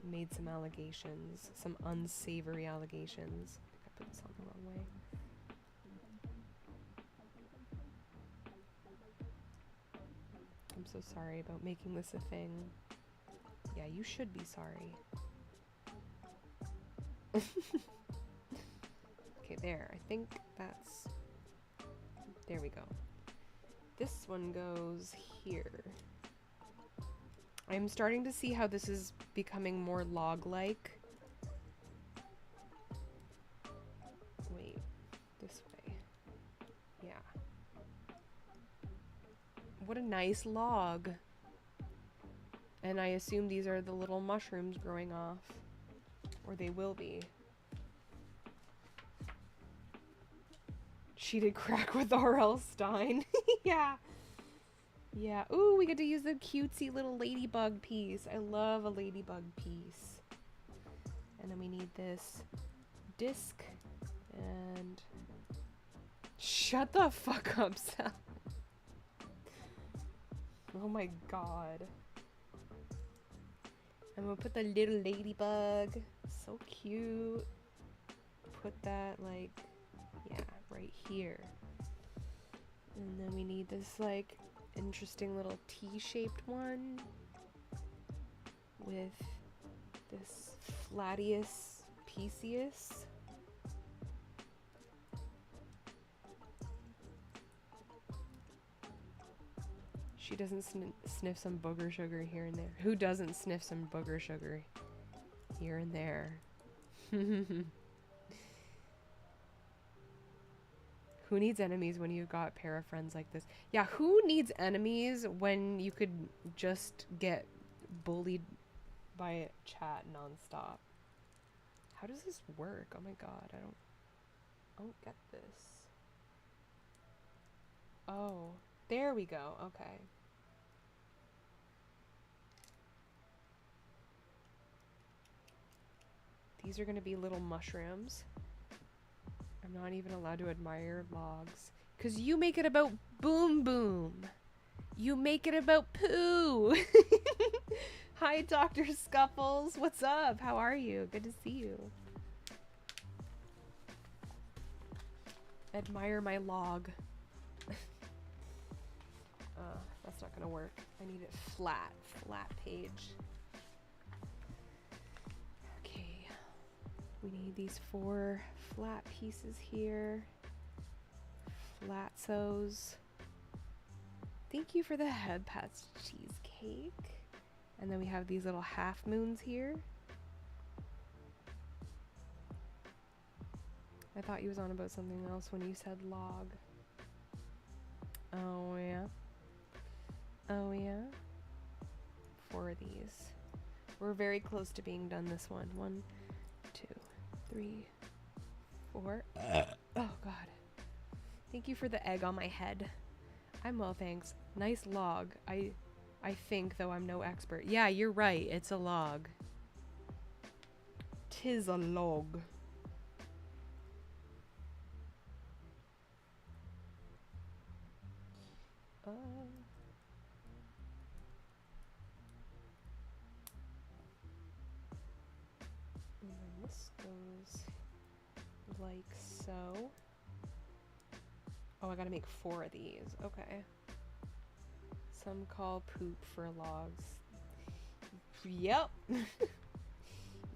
made some allegations. Some unsavory allegations. I put this on the wrong way. I'm so sorry about making this a thing. Yeah, you should be sorry. Okay, there. I think that's... There we go. This one goes here. I'm starting to see how this is becoming more log-like. Wait, this way. Yeah. What a nice log. And I assume these are the little mushrooms growing off. Or they will be. She did crack with R.L. Stein. Yeah. Yeah. Ooh, we get to use the cutesy little ladybug piece. I love a ladybug piece. And then we need this disc. And... Shut the fuck up, Sal. Oh my god. I'm gonna put the little ladybug. So cute. Put that, like, yeah, right here. And then we need this, like, interesting little T-shaped one. With this Flatius Pisius. She doesn't sniff some booger sugar here and there. Who doesn't sniff some booger sugar here and there? Who needs enemies when you've got a pair of friends like this? Yeah, who needs enemies when you could just get bullied by chat nonstop? How does this work? Oh my god, I don't get this. Oh, there we go. Okay. These are gonna be little mushrooms. I'm not even allowed to admire logs. 'Cause you make it about boom boom. You make it about poo. Hi, Dr. Scuffles. What's up? How are you? Good to see you. Admire my log. That's not gonna work. I need it flat page. Okay. We need these 4 flat pieces here. Flatsos. Thank you for the head pats cheesecake. And then we have these little half moons here. I thought you was on about something else when you said log. Oh yeah. Oh yeah. 4 of these. We're very close to being done this one. 1, 2, 3, 4. Oh god. Thank you for the egg on my head. I'm well, thanks. Nice log. I think, though I'm no expert. Yeah, you're right. It's a log. 'Tis a log. And then this goes like so. Oh, I gotta make 4 of these. Okay. Some call poop for logs. Yep.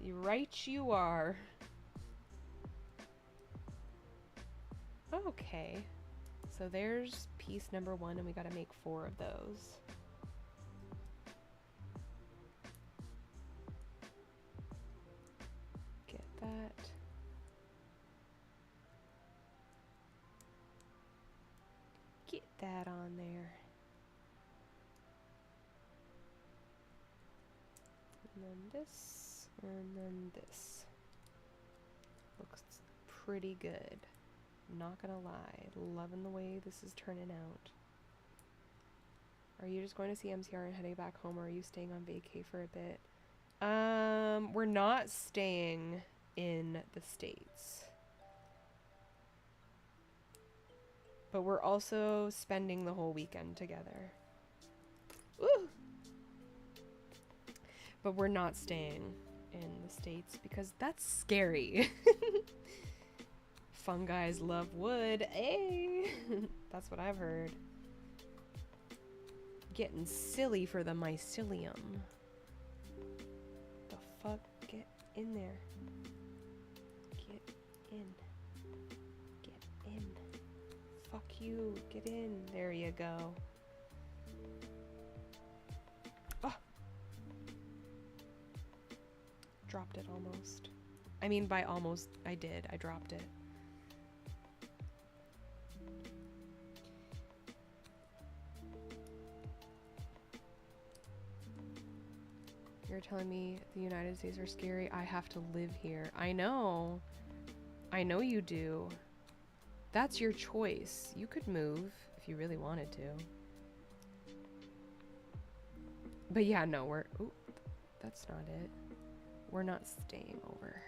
You're right, you are. Okay. So there's piece number 1, and we gotta make 4 of those. Get that. Get that on there. And then this, and then this. Looks pretty good. Not gonna lie, loving the way this is turning out. Are you just going to see MCR and heading back home, or are you staying on vacay for a bit? We're not staying in the States. But we're also spending the whole weekend together. Woo! But we're not staying in the States because that's scary. Fungi's love wood. Hey! That's what I've heard. Getting silly for the mycelium. The fuck? Get in there. Get in. Get in. Fuck you. Get in. There you go. Oh! Dropped it almost. I mean, by almost, I did. I dropped it. You're telling me the United States are scary? I have to live here. I know. I know you do. That's your choice. You could move if you really wanted to. But yeah, no, we're... Ooh, that's not it. We're not staying over.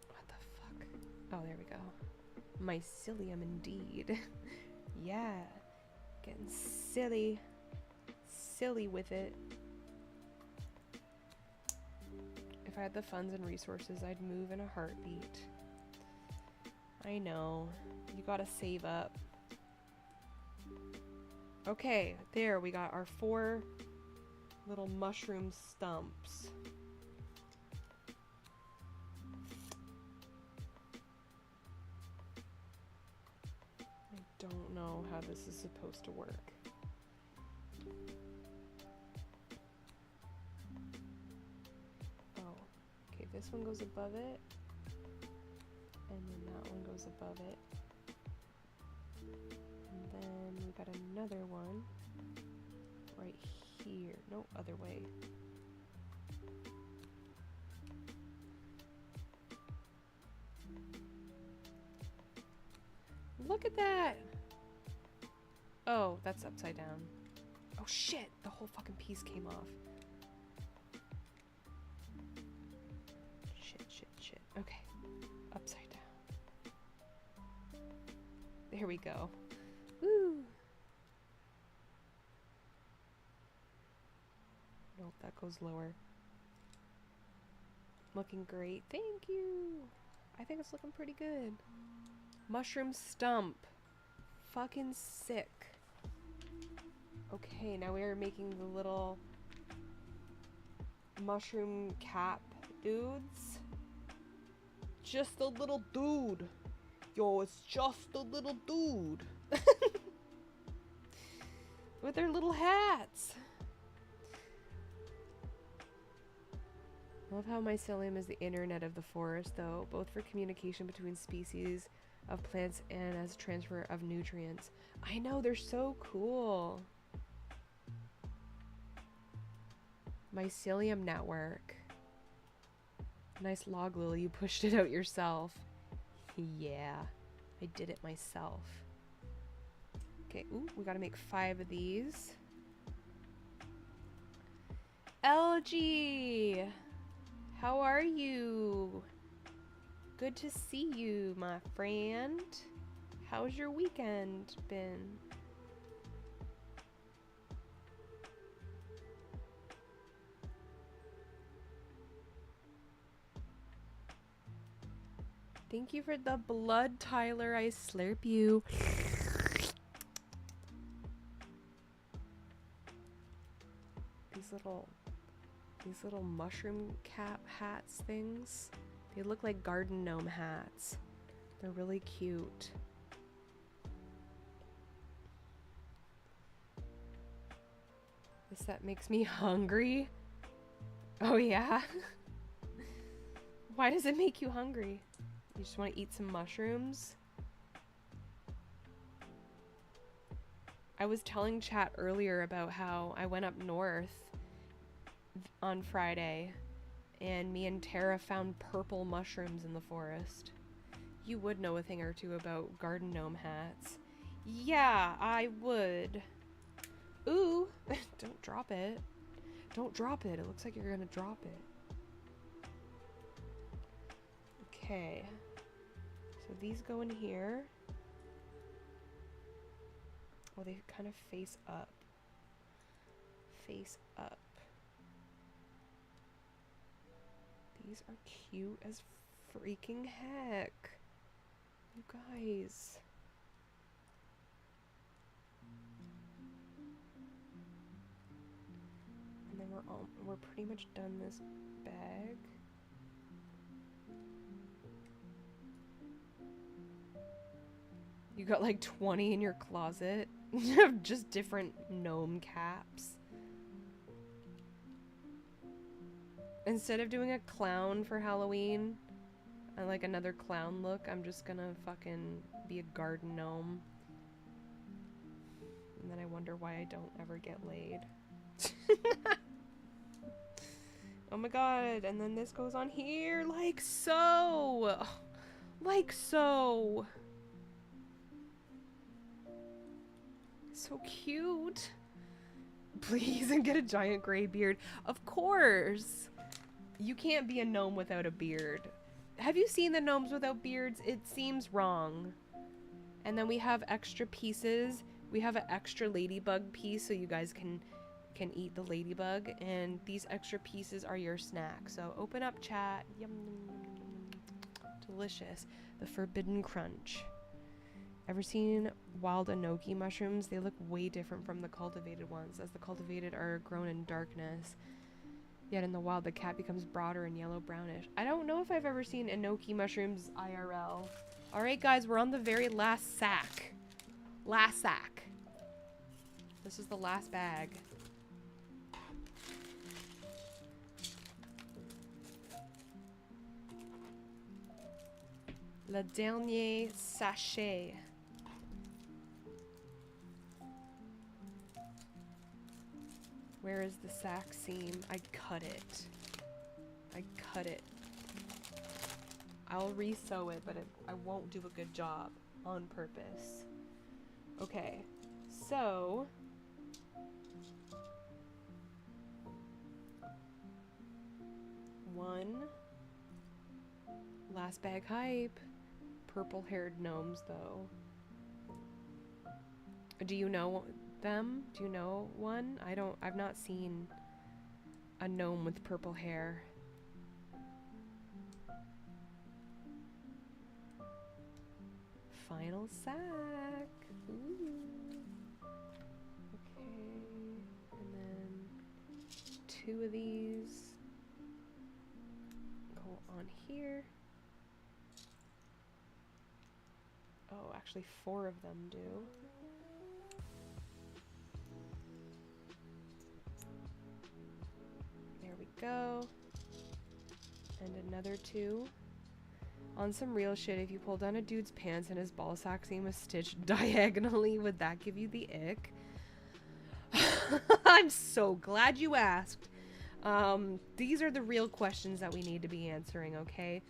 What the fuck? Oh, there we go. Mycelium indeed. Yeah. Getting silly. Silly with it. If I had the funds and resources, I'd move in a heartbeat. I know. You gotta save up. Okay, there we got our 4 little mushroom stumps. I don't know how this is supposed to work. Oh, okay, this one goes above it. And then that one goes above it. And then we got another one right here. No, other way. Look at that! Oh, that's upside down. Oh shit! The whole fucking piece came off. Shit, shit, shit. Okay. Upside down. There we go. Woo! Nope, that goes lower. Looking great. Thank you! I think it's looking pretty good. Mushroom stump. Fucking sick. Okay, now we are making the little mushroom cap dudes. Just a little dude. Yo, it's just a little dude. With their little hats. I love how mycelium is the internet of the forest, though, both for communication between species of plants and as transfer of nutrients. I know, they're so cool. Mycelium network. Nice log, Lily. You pushed it out yourself. Yeah, I did it myself. Okay, ooh, we gotta make 5 of these. LG! How are you? Good to see you, my friend. How's your weekend been? Thank you for the blood, Tyler. I slurp you. These little mushroom cap hats things. They look like garden gnome hats. They're really cute. This set makes me hungry. Oh yeah? Why does it make you hungry? You just want to eat some mushrooms? I was telling chat earlier about how I went up north on Friday and me and Tara found purple mushrooms in the forest. You would know a thing or two about garden gnome hats. Yeah, I would. Ooh, don't drop it. Don't drop it. It looks like you're gonna drop it. Okay. So these go in here. Oh, they kind of face up. Face up. These are cute as freaking heck. You guys. And then we're pretty much done this bag. You got like 20 in your closet of just different gnome caps. Instead of doing a clown for Halloween, I like another clown look, I'm just gonna fucking be a garden gnome. And then I wonder why I don't ever get laid. Oh my god, and then this goes on here like so. Like so. So cute. Please, and get a giant gray beard. Of course. You can't be a gnome without a beard. Have you seen the gnomes without beards? It seems wrong. And then we have extra pieces. We have an extra ladybug piece so you guys can eat the ladybug, and these extra pieces are your snack. So open up chat. Yum, delicious. The forbidden crunch. Ever seen wild enoki mushrooms? They look way different from the cultivated ones, as the cultivated are grown in darkness. Yet in the wild, the cap becomes broader and yellow-brownish. I don't know if I've ever seen enoki mushrooms IRL. Alright guys, we're on the very last sack. Last sack. This is the last bag. Le dernier sachet. Where is the sack seam? I cut it. I cut it. I'll re-sew it, but I won't do a good job on purpose. Okay, so one last bag hype. Purple-haired gnomes, though. Do you know them? Do you know one? I've not seen a gnome with purple hair. Final sack. Ooh. Okay, and then 2 of these go on here. Oh, actually 4 of them do. There we go. And another 2. On some real shit, if you pull down a dude's pants and his ball sack seam was stitched diagonally, would that give you the ick? I'm so glad you asked. These are the real questions that we need to be answering, okay?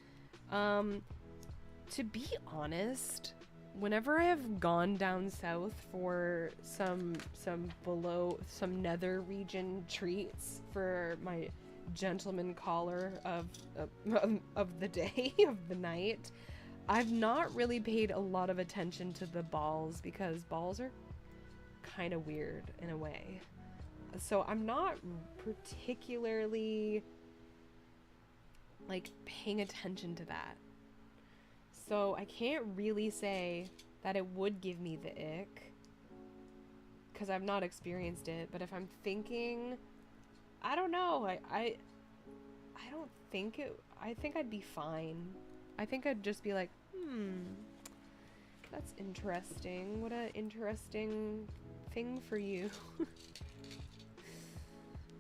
To be honest, whenever I have gone down south for some nether region treats for my gentleman caller of the day, of the night, I've not really paid a lot of attention to the balls because balls are kind of weird in a way. So I'm not particularly like paying attention to that. So I can't really say that it would give me the ick because I've not experienced it. But if I'm thinking, I don't know. I don't think it. I think I'd be fine. I think I'd just be like, that's interesting. What an interesting thing for you.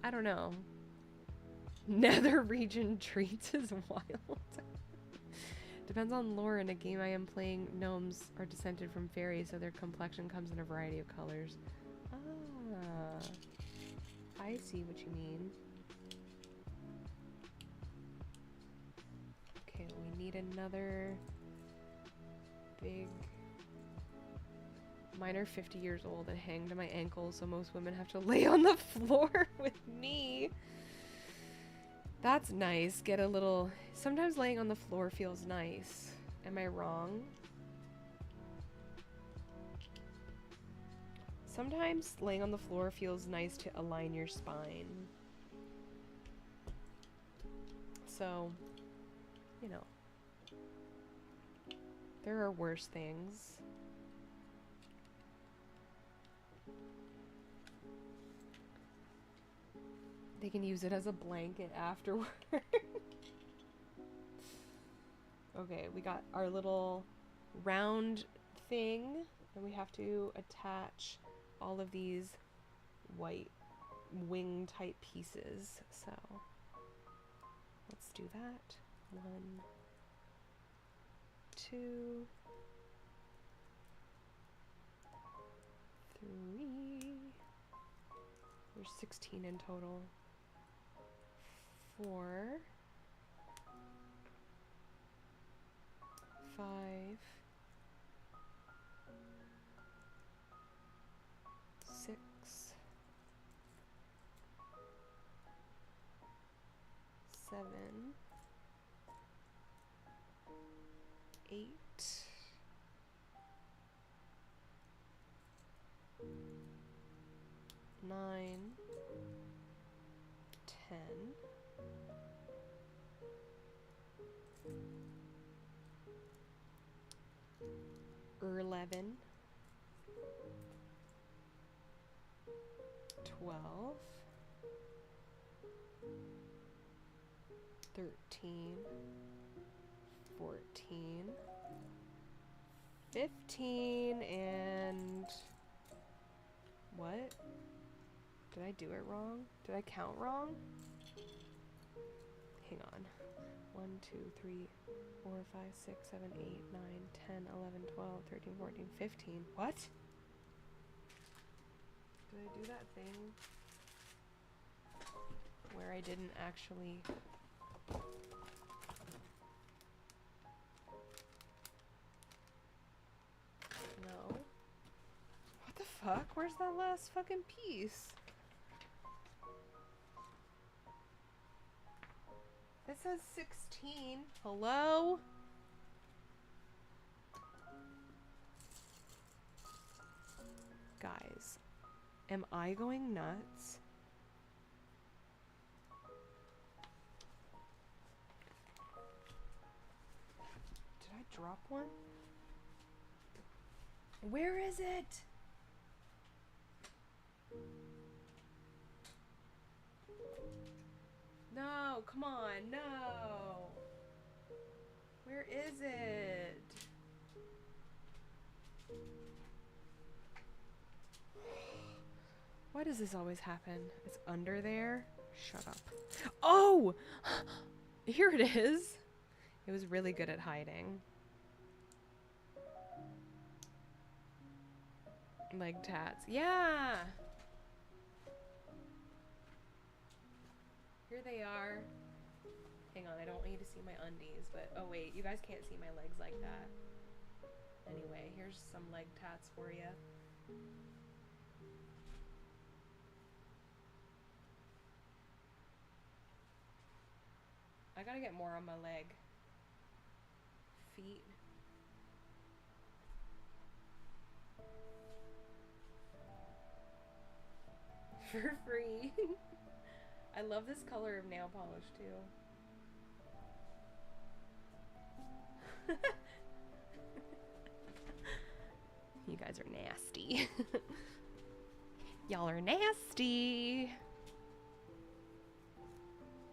I don't know. Nether region treats is wild. Depends on lore. In a game I am playing, gnomes are descended from fairies, so their complexion comes in a variety of colors. Ah, I see what you mean. Okay, we need another big... Mine are 50 years old and hang to my ankles, so most women have to lay on the floor with me. That's nice. Get a little... Sometimes laying on the floor feels nice. Am I wrong? Sometimes laying on the floor feels nice to align your spine. So, you know. There are worse things. They can use it as a blanket afterward. Okay, we got our little round thing, and we have to attach all of these white wing type pieces. So let's do that. 1, 2, 3. There's 16 in total. 4, 5, 6, 7, 8, 9, 10, 11, 12, 13, 14, 15, and what? Did I do it wrong? Did I count wrong? Hang on. 1, 2, 3, 4, 5, 6, 7, 8, 9, 10, 11, 12, 13, 14, 15. What? Did I do that thing where I didn't actually... No. What the fuck? Where's that last fucking piece? It says 16. Hello? Guys, am I going nuts? Did I drop one? Where is it? No, come on, no. Where is it? Why does this always happen? It's under there? Shut up. Oh! Here it is. It was really good at hiding. Leg tats. Yeah! Here they are. Hang on, I don't want you to see my undies, but oh wait, you guys can't see my legs like that. Anyway, here's some leg tats for you. I gotta get more on my leg. Feet. For free. I love this color of nail polish too. You guys are nasty. Y'all are nasty.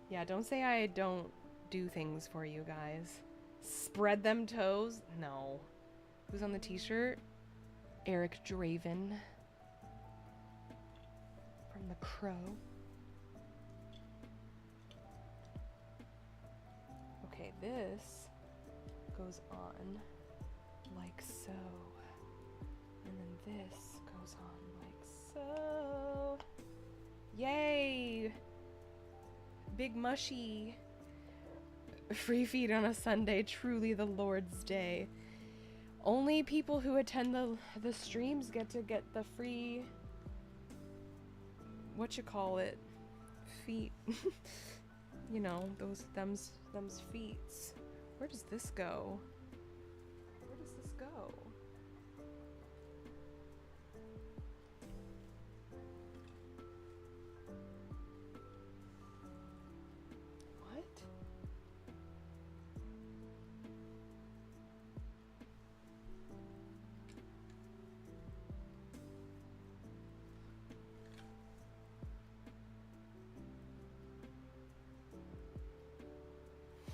Yeah, don't say I don't do things for you guys. Spread them toes? No. Who's on the t-shirt? Eric Draven. From The Crow. Okay, this goes on like so. And then this goes on like so. Yay! Big mushy. Free feed on a Sunday, truly the Lord's day. Only people who attend the streams get to get the free, what you call it, feet. You know, them's feets. Where does this go? Where does this go? What?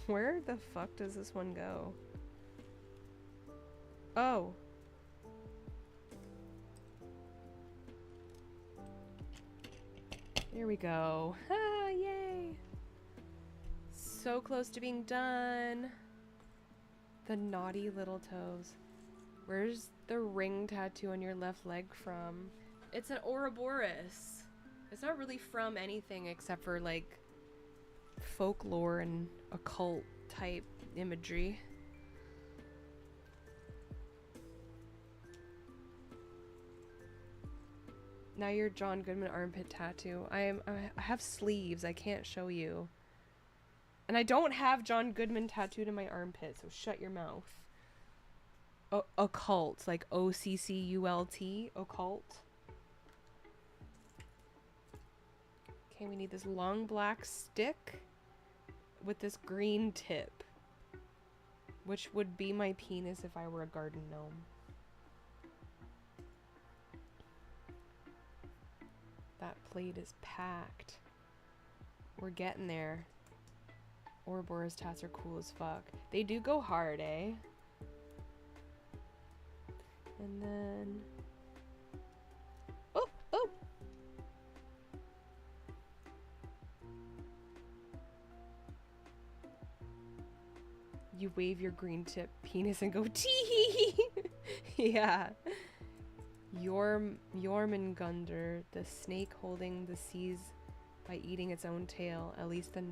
Where the fuck does this one go? Oh. There we go. Ah, yay. So close to being done. The naughty little toes. Where's the ring tattoo on your left leg from? It's an Ouroboros. It's not really from anything except for like folklore and occult type imagery. Now your John Goodman armpit tattoo. I have sleeves. I can't show you. And I don't have John Goodman tattooed in my armpit, so shut your mouth. Occult, like O-C-C-U-L-T, occult. Okay, we need this long black stick with this green tip, which would be my penis if I were a garden gnome. That plate is packed. We're getting there. Ouroboros tats are cool as fuck. They do go hard, eh? And then... Oh! Oh! You wave your green tip penis and go tee. Yeah. Jormungandr, the snake holding the seas by eating its own tail, at least the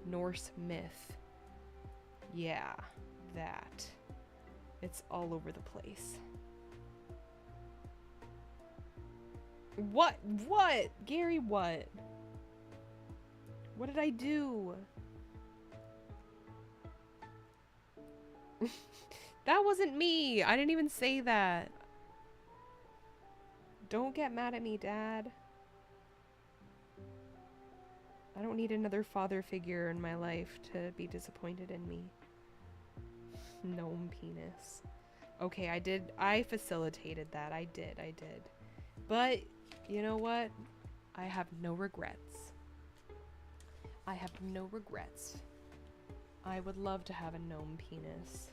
Norse myth. Yeah, that. It's all over the place. What? What? Gary, what? What did I do? That wasn't me. I didn't even say that. Don't get mad at me, Dad. I don't need another father figure in my life to be disappointed in me. Gnome penis. Okay, I facilitated that. I did. But, you know what? I have no regrets. I have no regrets. I would love to have a gnome penis.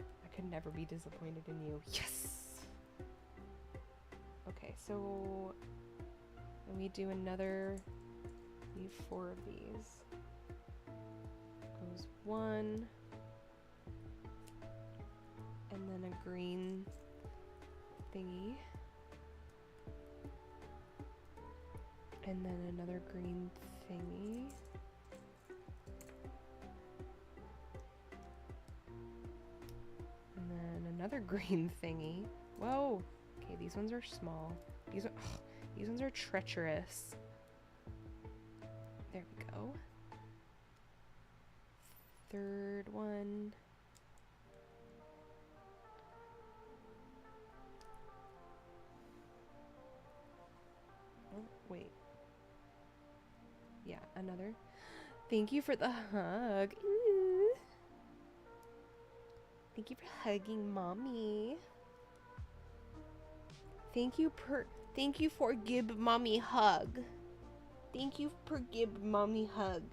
I could never be disappointed in you. Yes! Okay, so let me do another. Need 4 of these. Goes 1. And then a green thingy. And then another green thingy. And then another green thingy. Whoa! Okay, these ones are small. These ones are treacherous. There we go. Third one. Oh, wait. Yeah, another. Thank you for the hug. Ooh. Thank you for hugging mommy. Thank you for give mommy hug. Thank you for give mommy hug.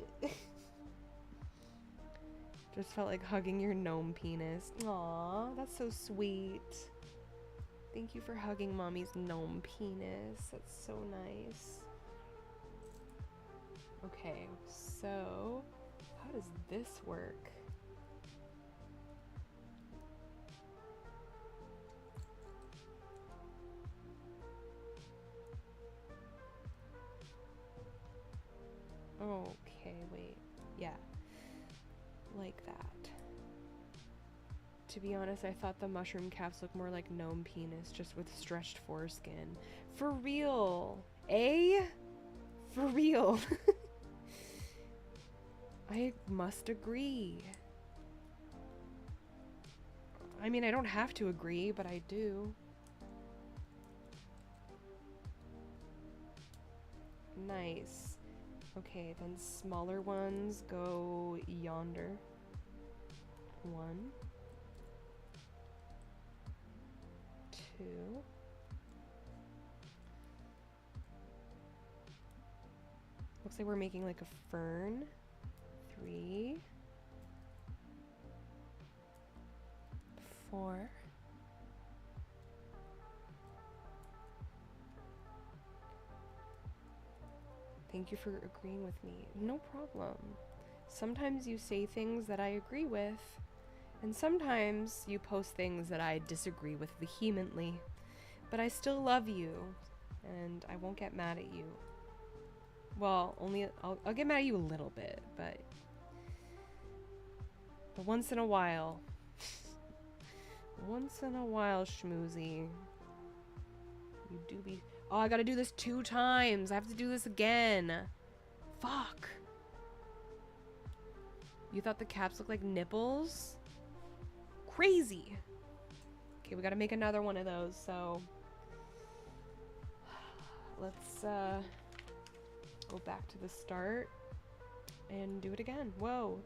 Just felt like hugging your gnome penis. Aw, that's so sweet. Thank you for hugging mommy's gnome penis. That's so nice. Okay, so how does this work? Okay, wait. Yeah. Like that. To be honest, I thought the mushroom caps looked more like gnome penis, just with stretched foreskin. For real! Eh? For real. I must agree. I mean, I don't have to agree, but I do. Nice. Okay, then smaller ones go yonder. 1, 2. Looks like we're making like a fern. 3, 4. Thank you for agreeing with me. No problem. Sometimes you say things that I agree with, and sometimes you post things that I disagree with vehemently. But I still love you, and I won't get mad at you. Well, I'll get mad at you a little bit, but once in a while. Once in a while, schmoozy. You do be... Oh, I gotta do this 2 times. I have to do this again. Fuck. You thought the caps looked like nipples? Crazy. Okay, we gotta make another one of those, so... Let's, go back to the start and do it again. Whoa.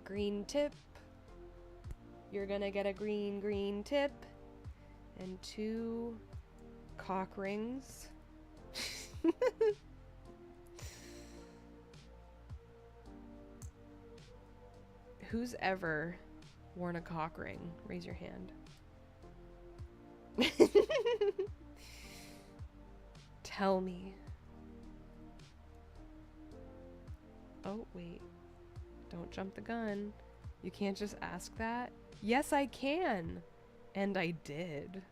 Green tip. You're gonna get a green tip. And 2 cock rings. Who's ever worn a cock ring? Raise your hand. Tell me. Oh, wait. Don't jump the gun. You can't just ask that. Yes, I can. And I did.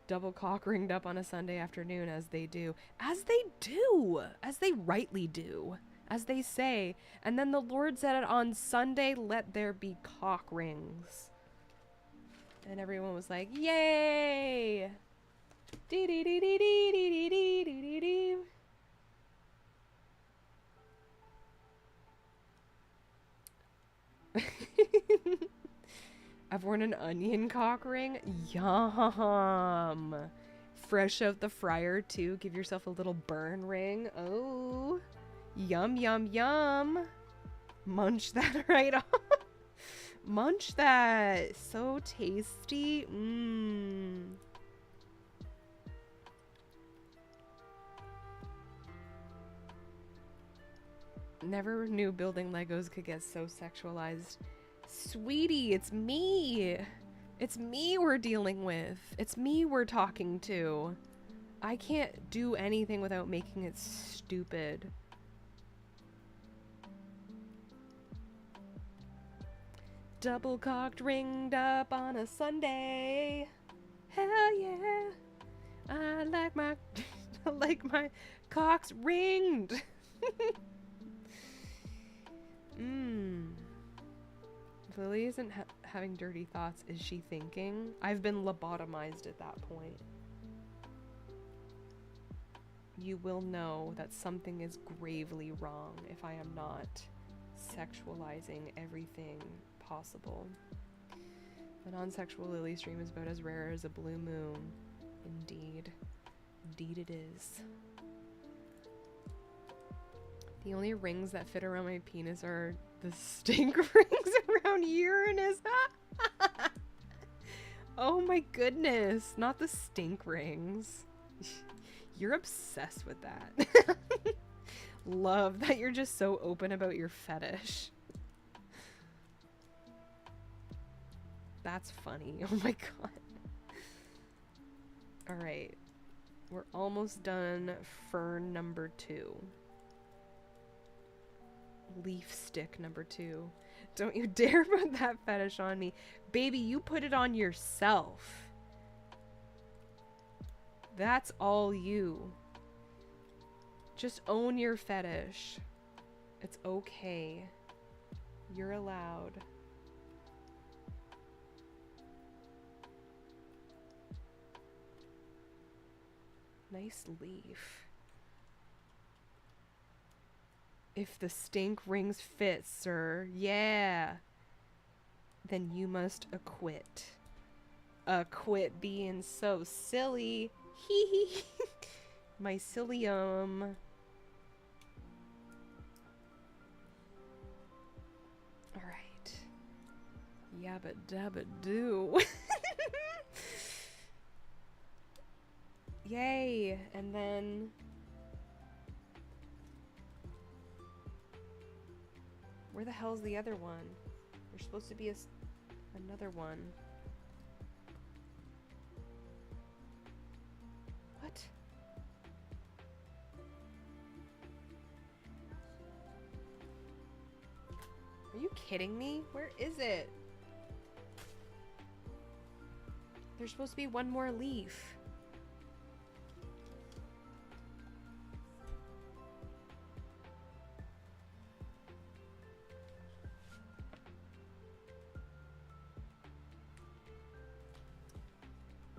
Double cock ringed up on a Sunday afternoon, as they do. As they do! As they rightly do. As they say. And then the Lord said it on Sunday, let there be cock rings. And everyone was like, yay! Dee dee dee dee dee dee dee dee dee dee. I've worn an onion cock ring. Yum. Fresh out the fryer too. Give yourself a little burn ring. Oh. Yum, yum, yum. Munch that right off. Munch that. So tasty. Mmm. Never knew building Legos could get so sexualized. Sweetie, it's me. It's me we're dealing with. It's me we're talking to. I can't do anything without making it stupid. Double cocked ringed up on a Sunday. Hell yeah. I like my I like my cocks ringed. If Lily isn't having dirty thoughts, is she thinking? I've been lobotomized at that point. You will know that something is gravely wrong if I am not sexualizing everything possible. The non-sexual Lily stream is about as rare as a blue moon. Indeed. Indeed it is. The only rings that fit around my penis are the stink rings around Uranus. Oh my goodness, not the stink rings. You're obsessed with that. Love that you're just so open about your fetish. That's funny. Oh my god. Alright. We're almost done fern number 2. Leaf stick number 2. Don't you dare put that fetish on me. Baby, you put it on yourself. That's all you. Just own your fetish. It's okay. You're allowed. Nice leaf. If the stink rings fit, sir, yeah, then you must acquit. Acquit being so silly. Hee hee. Mycelium. Alright. Yabba dabba doo. Yay! And then... Where the hell's the other one? There's supposed to be another one. What? Are you kidding me? Where is it? There's supposed to be one more leaf.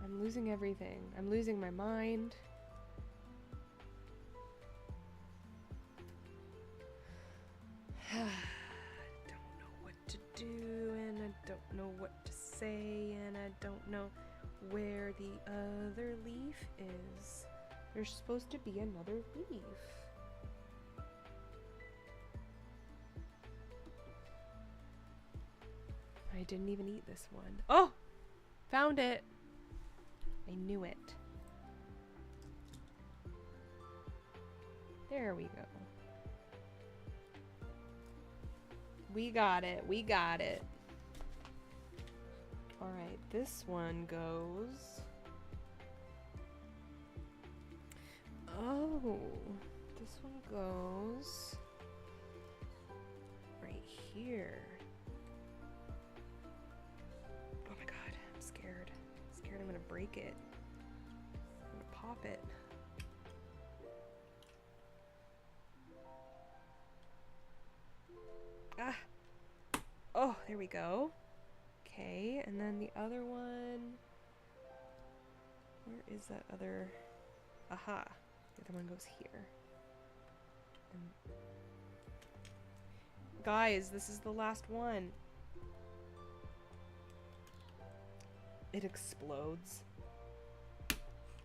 I'm losing everything. I'm losing my mind. I don't know what to do, and I don't know what to say, and I don't know where the other leaf is. There's supposed to be another leaf. I didn't even eat this one. Oh! Found it! I knew it. There we go. We got it. We got it. Alright, this one goes... Oh, this one goes right here. Oh my god, I'm scared. I'm scared I'm gonna break it. I'm gonna pop it. Ah! Oh, there we go. Okay, and then the other one... Where is that other... Aha! The other one goes here. And... Guys, this is the last one. It explodes.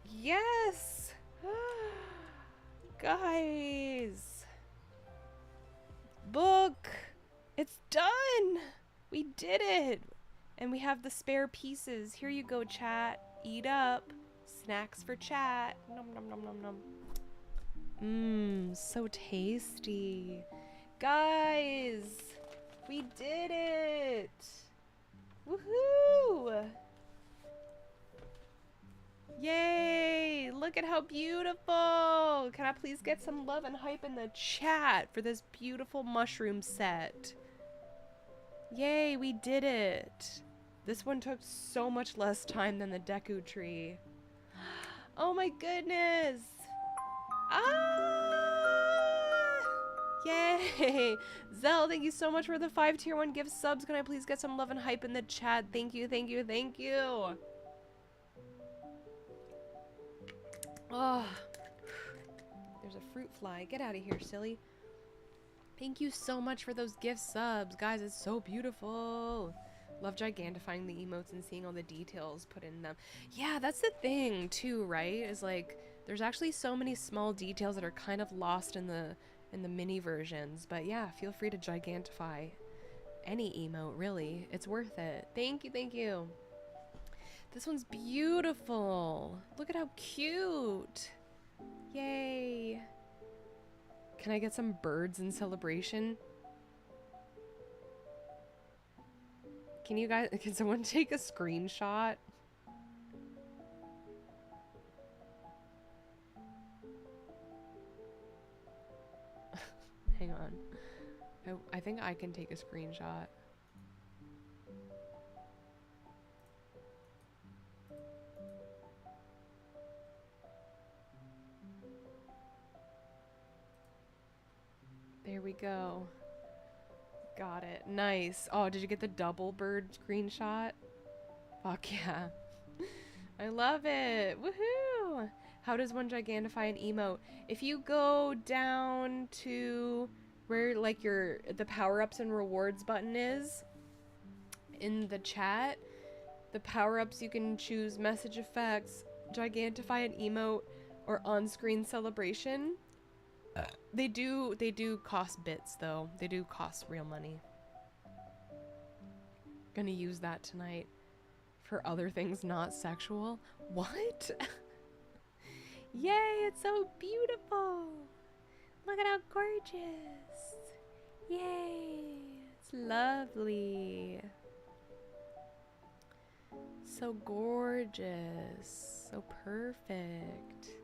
Yes! Guys! Book! It's done! We did it! And we have the spare pieces. Here you go, chat. Eat up. Snacks for chat. Nom nom nom nom nom. Mmm, so tasty. Guys! We did it! Woohoo! Yay! Look at how beautiful! Can I please get some love and hype in the chat for this beautiful mushroom set? Yay, we did it! This one took so much less time than the Deku tree. Oh my goodness! Ah! Yay! Zell, thank you so much for the 5 tier 1 gift subs. Can I please get some love and hype in the chat? Thank you, thank you, thank you! Oh, there's a fruit fly. Get out of here, silly. Thank you so much for those gift subs. Guys, it's so beautiful. Love gigantifying the emotes and seeing all the details put in them. Yeah, that's the thing too, right? Is like there's actually so many small details that are kind of lost in the mini versions. But yeah, feel free to gigantify any emote, really. It's worth it. Thank you, thank you. This one's beautiful. Look at how cute. Yay. Can I get some birds in celebration? Can someone take a screenshot? Hang on. I think I can take a screenshot. There we go. Got it. Nice. Oh, did you get the double bird screenshot? Fuck yeah. I love it. Woohoo! How does one gigantify an emote? If you go down to where like the power-ups and rewards button is in the chat, the power-ups you can choose message effects, gigantify an emote, or on-screen celebration. They do cost bits though. They do cost real money. Gonna use that tonight for other things not sexual. What? Yay, it's so beautiful. Look at how gorgeous. Yay, it's lovely. So gorgeous. So perfect.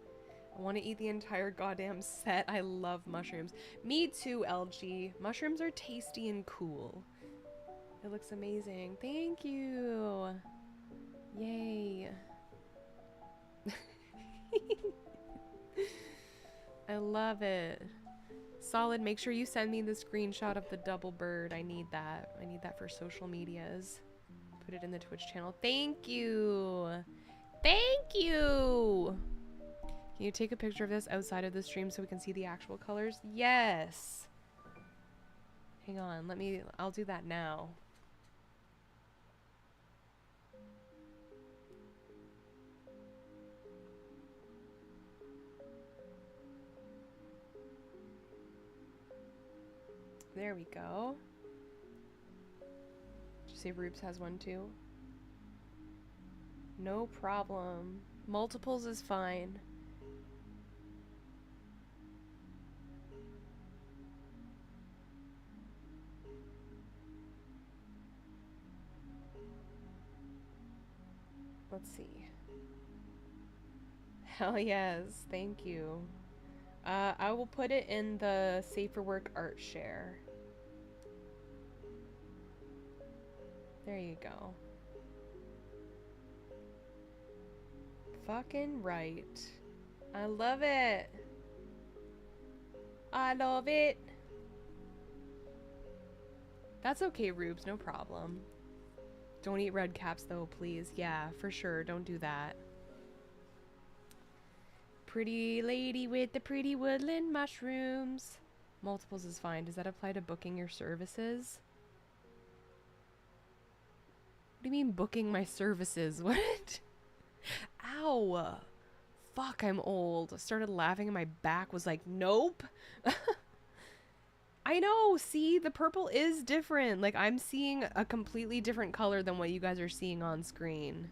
I want to eat the entire goddamn set. I love mushrooms. Me too, LG. Mushrooms are tasty and cool. It looks amazing. Thank you. Yay. I love it. Solid, make sure you send me the screenshot of the double bird. I need that. I need that for social medias. Put it in the Twitch channel. Thank you. Thank you. Can you take a picture of this outside of the stream so we can see the actual colors? Yes. Hang on, I'll do that now. There we go. Did you say Rubes has one too? No problem. Multiples is fine. Let's see. Hell yes, thank you. I will put it in the Safer Work Art Share. There you go. Fucking right. I love it. I love it. That's okay, Rubes, no problem. Don't eat red caps though, please. Yeah, for sure, don't do that. Pretty lady with the pretty woodland mushrooms. Multiples is fine. Does that apply to booking your services? What do you mean booking my services? What? Ow. Fuck, I'm old. I started laughing and my back was like, nope. I know, see? The purple is different. Like, I'm seeing a completely different color than what you guys are seeing on screen.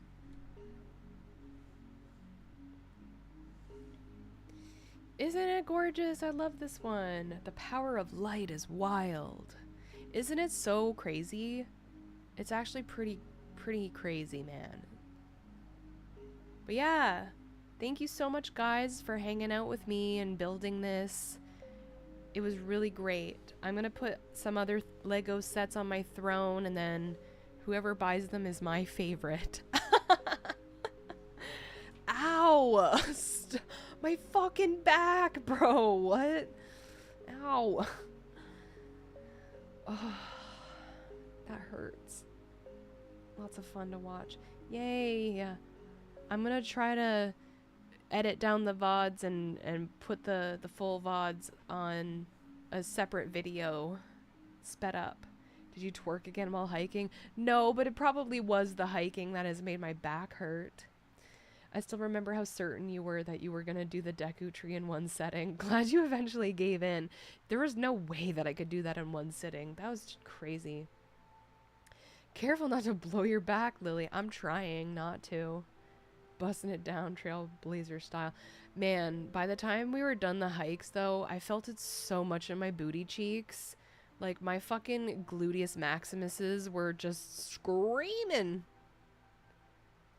Isn't it gorgeous? I love this one. The power of light is wild. Isn't it so crazy? It's actually pretty crazy, man. But yeah, thank you so much, guys, for hanging out with me and building this. It was really great. I'm gonna put some other Lego sets on my throne, and then whoever buys them is my favorite. Ow! My fucking back, bro. What? Ow. Oh, that hurts. Lots of fun to watch. Yay. I'm gonna try to edit down the VODs and put the full VODs on a separate video sped up. Did you twerk again while hiking? No, but it probably was the hiking that has made my back hurt. I still remember how certain you were that you were gonna do the Deku tree in one setting. Glad you eventually gave in. There was no way that I could do that in one sitting. That was crazy. Careful not to blow your back, Lily. I'm trying not to. Busting it down trailblazer style. Man, by the time we were done the hikes though, I felt it so much in my booty cheeks. Like my fucking gluteus maximuses were just screaming.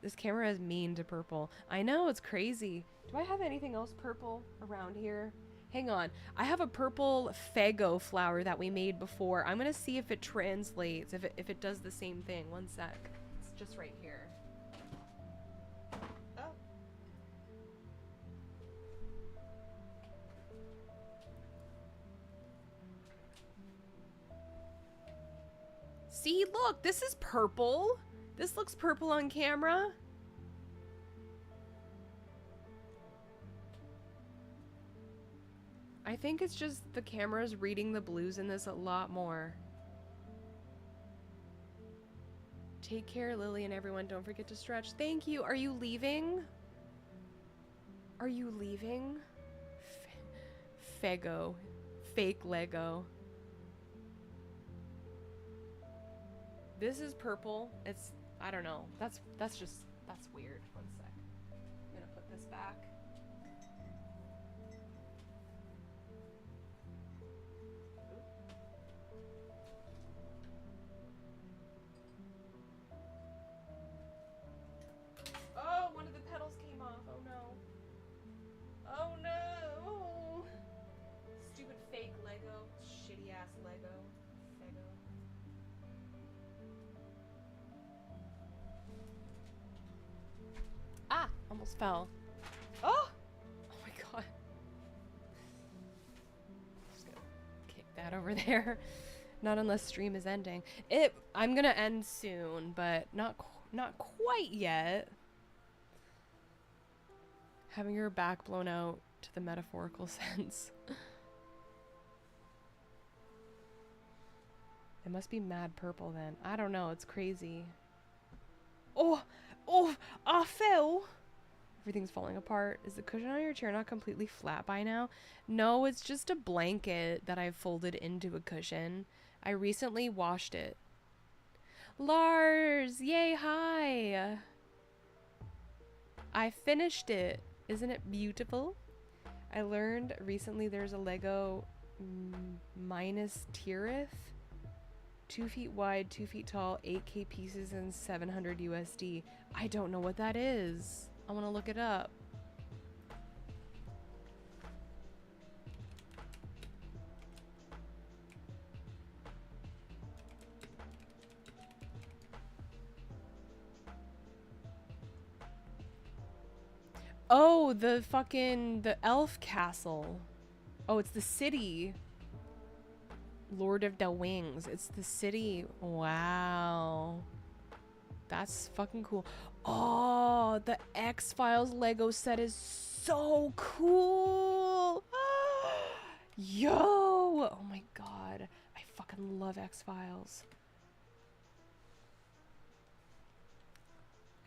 This camera is mean to purple. I know, it's crazy. Do I have anything else purple around here? Hang on. I have a purple Fago flower that we made before. I'm gonna see if it translates, if it does the same thing. One sec. It's just right here. Oh. See, look, this is purple. This looks purple on camera. I think it's just the camera's reading the blues in this a lot more. Take care, Lily, and everyone. Don't forget to stretch. Thank you. Are you leaving? Are you leaving? Fago. Fake Lego. This is purple. It's, I don't know. That's weird. One sec. I'm gonna put this back. Oh, one of the petals came off. Oh no. Oh no. Stupid fake Lego. Shitty ass Lego. Fago. Just fell. Oh! Oh my god. Just gonna kick that over there. Not unless stream is ending. I'm gonna end soon, but not quite yet. Having your back blown out to the metaphorical sense. It must be mad purple then. I don't know, it's crazy. Oh! Oh! I fell! Everything's falling apart. Is the cushion on your chair not completely flat by now? No, it's just a blanket that I've folded into a cushion. I recently washed it. Lars! Yay, hi! I finished it. Isn't it beautiful? I learned recently there's a Lego minus Tirith. 2 feet wide, 2 feet tall, 8K pieces, and 700 USD. I don't know what that is. I want to look it up. Oh, the elf castle. Oh, it's the city. Lord of the Wings. It's the city. Wow. That's fucking cool. Oh, the X-Files Lego set is so cool. Yo. Oh my god. I fucking love X-Files.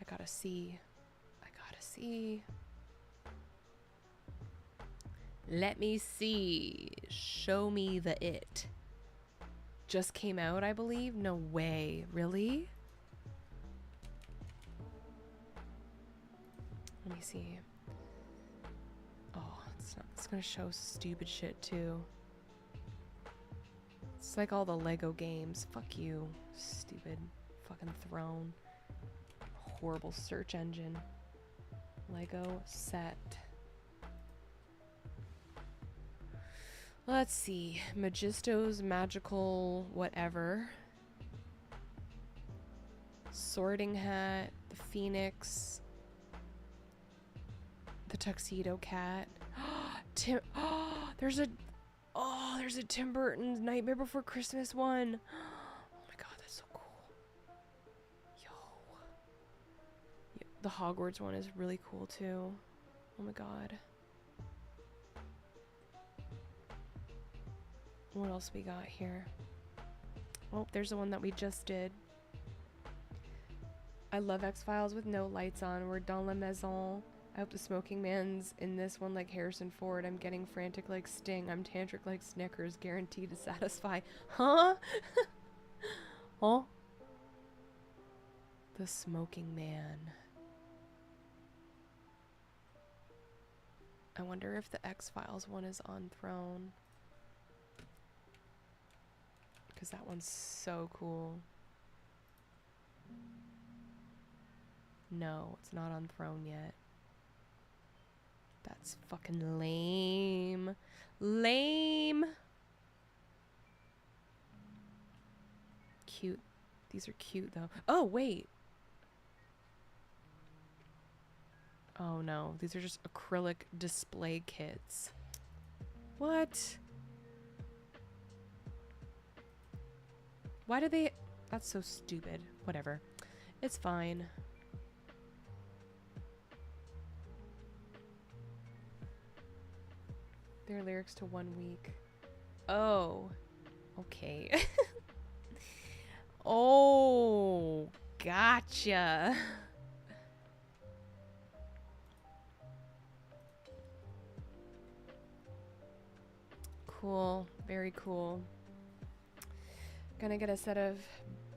I gotta see. Let me see. Show me the it. Just came out, I believe? No way. Really? Let me see. Oh, it's gonna show stupid shit too. It's like all the Lego games. Fuck you. Stupid fucking throne. Horrible search engine. Lego set. Let's see. Magisto's magical whatever. Sorting hat. The phoenix. The tuxedo cat. There's a Tim Burton's Nightmare Before Christmas one. Oh my god, that's so cool. Yo. The Hogwarts one is really cool too. Oh my god. What else we got here? Oh, there's the one that we just did. I love X-Files with no lights on. We're dans la maison. I hope the smoking man's in this one like Harrison Ford. I'm getting frantic like Sting. I'm tantric like Snickers. Guaranteed to satisfy. Huh? Huh? The smoking man. I wonder if the X-Files one is on Throne. Because that one's so cool. No, it's not on Throne yet. That's fucking lame. Lame! Cute. These are cute, though. Oh, wait! Oh, no. These are just acrylic display kits. What? Why do they... That's so stupid. Whatever. It's fine. Their lyrics to 1 week. Oh. Okay. Oh. Gotcha. Cool. Very cool. Gonna get a set of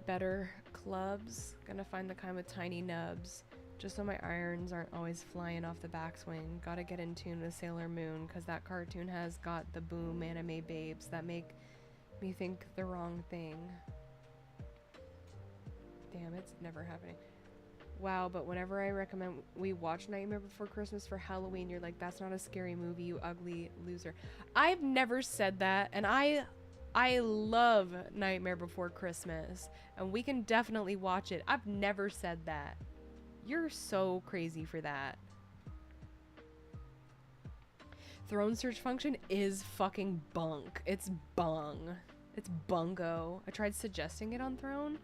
better clubs. Gonna find the kind with tiny nubs. Just so my irons aren't always flying off the backswing. Gotta get in tune with Sailor Moon, because that cartoon has got the boom anime babes that make me think the wrong thing. Damn, it's never happening. Wow, but whenever I recommend we watch Nightmare Before Christmas for Halloween, you're like, that's not a scary movie, you ugly loser. I've never said that, and I love Nightmare Before Christmas, and we can definitely watch it. I've never said that. You're so crazy for that. Throne search function is fucking bunk. It's bung. It's bungo. I tried suggesting it on Throne.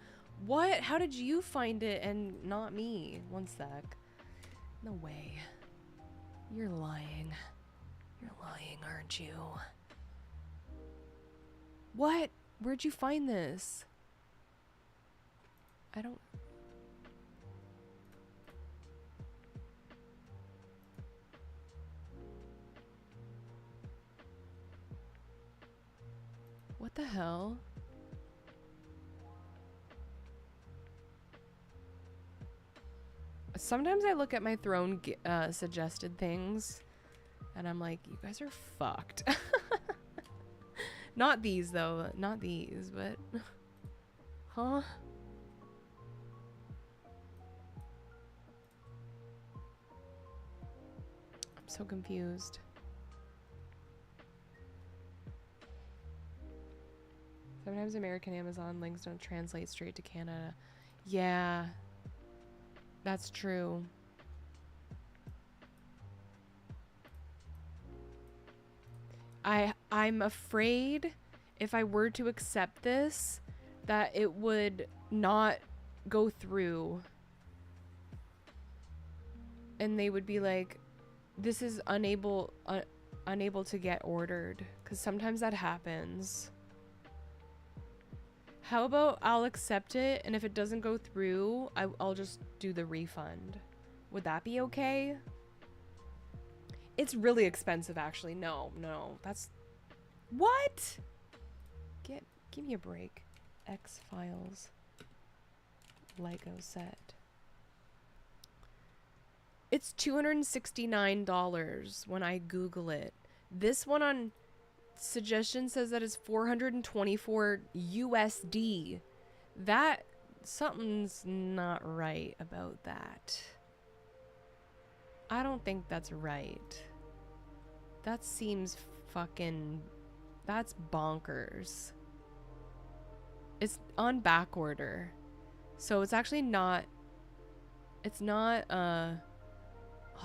What? How did you find it and not me? One sec. No way. You're lying. You're lying, aren't you? What? Where'd you find this? I don't... What the hell? Sometimes I look at my Throne suggested things and I'm like, you guys are fucked. Not these though, not these, but huh? I'm so confused. Sometimes American Amazon links don't translate straight to Canada. Yeah, that's true. I'm afraid if I were to accept this, that it would not go through. And they would be like, this is unable to get ordered. Because sometimes that happens. How about I'll accept it, and if it doesn't go through, I'll just do the refund. Would that be okay? It's really expensive, actually. No, that's... What? Give me a break. X-Files. Lego set. It's $269 when I Google it. This one on suggestion says that it's $424 USD. That... something's not right about that. I don't think that's right. That seems fucking... That's bonkers. It's on back order. So it's actually not... It's not, oh,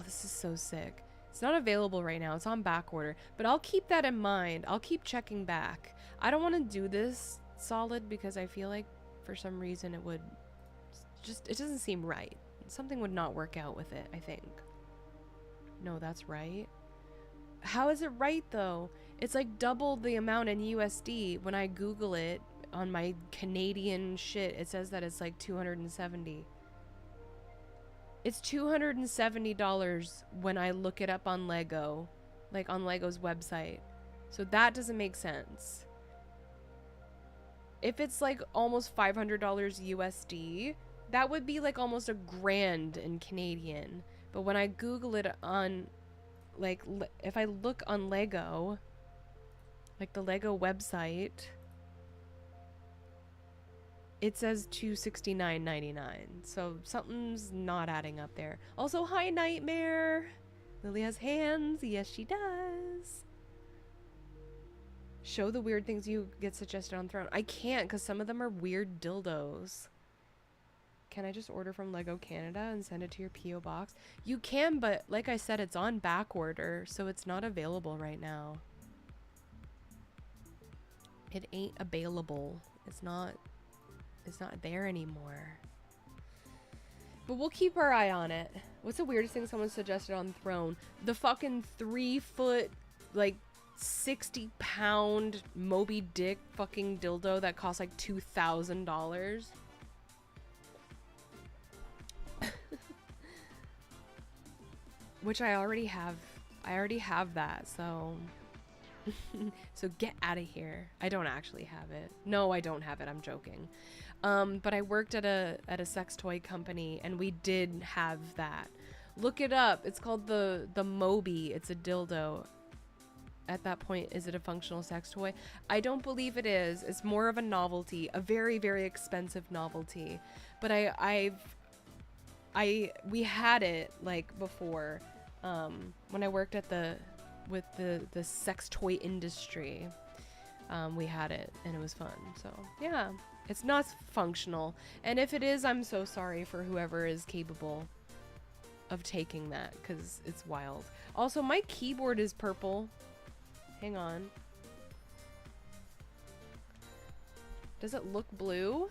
this is so sick. It's not available right now. It's on back order. But I'll keep that in mind. I'll keep checking back. I don't want to do this solid because I feel like for some reason it would... Just... It doesn't seem right. Something would not work out with it, I think. No, that's right. How is it right though? It's like double the amount in USD. When I Google it on my Canadian shit, it says that it's like $270. It's $270 when I look it up on Lego, like on Lego's website. So that doesn't make sense. If it's like almost $500 USD, that would be like almost $1,000 in Canadian. But when I Google it on, like, if I look on Lego, like the Lego website, it says $269.99. So something's not adding up there. Also, hi Nightmare. Lily has hands. Yes, she does. Show the weird things you get suggested on Throne. I can't because some of them are weird dildos. Can I just order from Lego Canada and send it to your P.O. box? You can, but like I said, it's on back order, so it's not available right now. It ain't available. It's not there anymore. But we'll keep our eye on it. What's the weirdest thing someone suggested on Throne? The fucking 3-foot, like 60-pound Moby Dick fucking dildo that costs like $2,000. Which I already have. I already have that, so... So get out of here. I don't actually have it. No, I don't have it. I'm joking. But I worked at a sex toy company, and we did have that. Look it up. It's called the Moby. It's a dildo. At that point, is it a functional sex toy? I don't believe it is. It's more of a novelty. A very, very expensive novelty. But we had it like before when I worked at the sex toy industry. We had it and it was fun. So yeah, it's not functional, and if it is, I'm so sorry for whoever is capable of taking that because it's wild. Also, my keyboard is purple. Hang on. Does it look blue?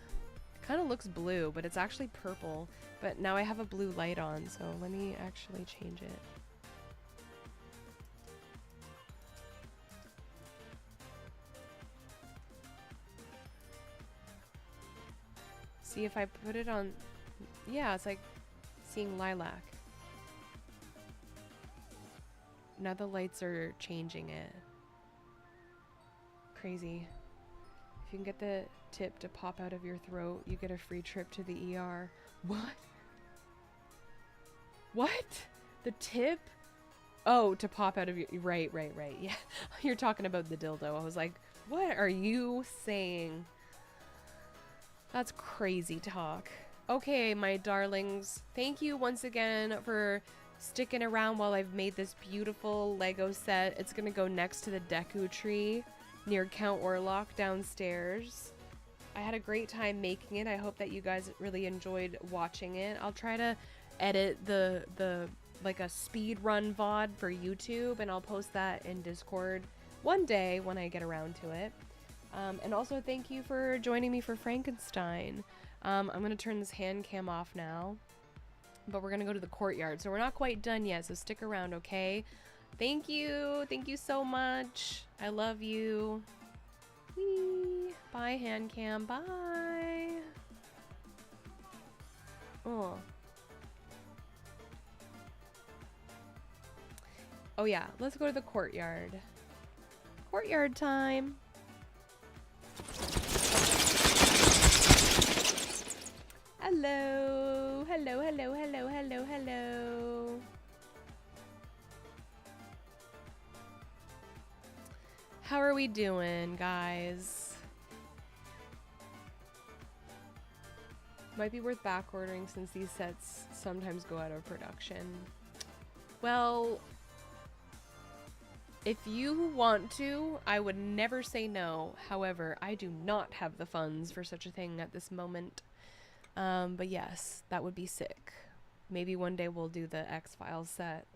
It kind of looks blue, but it's actually purple. But now I have a blue light on, so let me actually change it. See if I put it on, yeah, it's like seeing lilac. Now the lights are changing it. Crazy. If you can get the tip to pop out of your throat, you get a free trip to the ER. What? What? The tip? Oh, to pop out of your... Right. Yeah. You're talking about the dildo. I was like, what are you saying? That's crazy talk. Okay, my darlings. Thank you once again for sticking around while I've made this beautiful Lego set. It's gonna go next to the Deku tree near Count Orlok downstairs. I had a great time making it. I hope that you guys really enjoyed watching it. I'll try to edit the like a speed run VOD for YouTube, and I'll post that in Discord one day when I get around to it. And also thank you for joining me for Frankenstein. I'm gonna turn this hand cam off now, but we're gonna go to the courtyard, so we're not quite done yet, so stick around, okay? Thank you so much. I love you. Whee. Bye, hand cam. Bye. Oh yeah, let's go to the courtyard. Courtyard time. Hello. How are we doing, guys? Might be worth back ordering since these sets sometimes go out of production. Well, if you want to, I would never say no. However, I do not have the funds for such a thing at this moment. But yes, that would be sick. Maybe one day we'll do the X-Files set.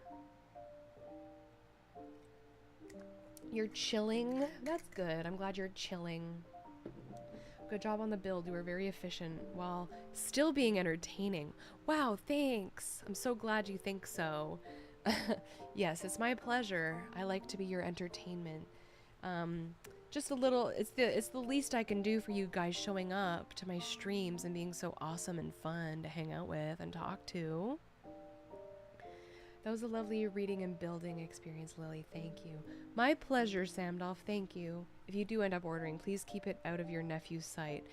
You're chilling? That's good. I'm glad you're chilling. Good job on the build. You were very efficient while still being entertaining. Wow, thanks. I'm so glad you think so. Yes, it's my pleasure. I like to be your entertainment. Just a little, it's the least I can do for you guys showing up to my streams and being so awesome and fun to hang out with and talk to. That was a lovely reading and building experience, Lily. Thank you. My pleasure, Samdolf. Thank you. If you do end up ordering, please keep it out of your nephew's sight.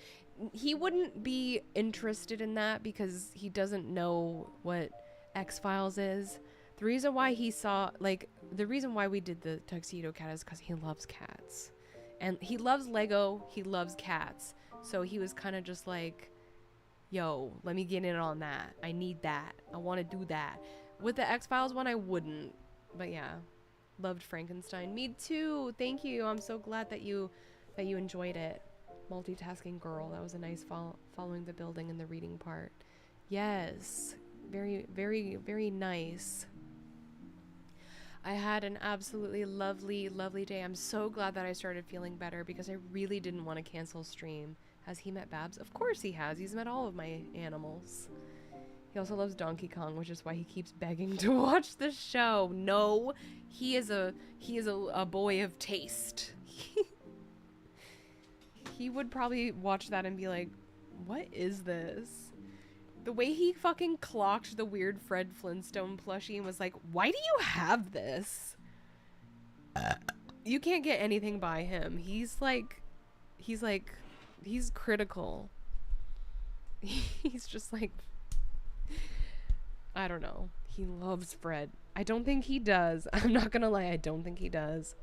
He wouldn't be interested in that because he doesn't know what X-Files is. The reason why he saw, like, the reason why we did the Tuxedo Cat is because he loves cats. And he loves Lego, he loves cats. So he was kind of just like, yo, let me get in on that. I need that. I want to do that. With the X-Files one, I wouldn't. But yeah, loved Frankenstein. Me too. Thank you. I'm so glad that you enjoyed it. Multitasking girl. That was a nice following the building and the reading part. Yes. Very, very, very nice. I had an absolutely lovely, lovely day. I'm so glad that I started feeling better because I really didn't want to cancel stream. Has he met Babs? Of course he has. He's met all of my animals. He also loves Donkey Kong, which is why he keeps begging to watch the show. No, he is a boy of taste. He would probably watch that and be like, what is this? The way he fucking clocked the weird Fred Flintstone plushie and was like, why do you have this? You can't get anything by him. He's critical. He's just like, I don't know. He loves Fred. I don't think he does. I'm not gonna lie. I don't think he does.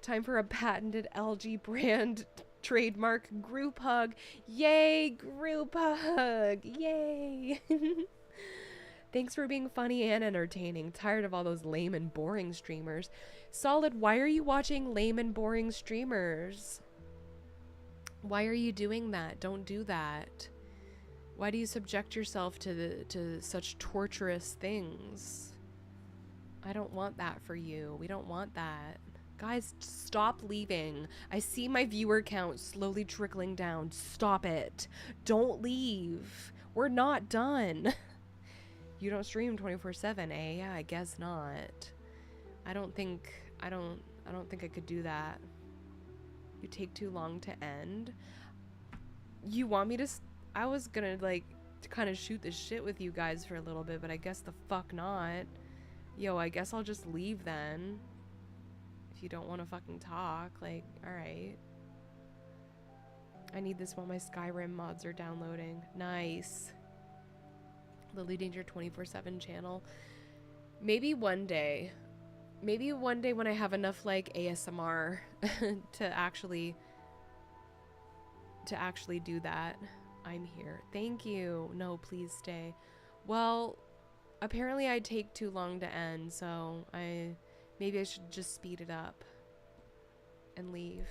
Time for a patented LG brand trademark group hug. Yay, group hug. Yay. Thanks for being funny and entertaining. Tired of all those lame and boring streamers. Solid, why are you watching lame and boring streamers? Why are you doing that? Don't do that. Why do you subject yourself to such torturous things? I don't want that for you. We don't want that. Guys, stop leaving. I see my viewer count slowly trickling down. Stop it. Don't leave. We're not done. You don't stream 24/7, eh? Yeah, I guess not. I don't think I could do that. You take too long to end. You want me to I was gonna like to kind of shoot the shit with you guys for a little bit, but I guess the fuck not. Yo, I guess I'll just leave then. If you don't want to fucking talk, like, alright. I need this while my Skyrim mods are downloading. Nice. Lily Danger 24/7 channel. Maybe one day. Maybe one day when I have enough, like, ASMR to actually do that. I'm here. Thank you. No, please stay. Well, apparently I take too long to end, so maybe I should just speed it up and leave.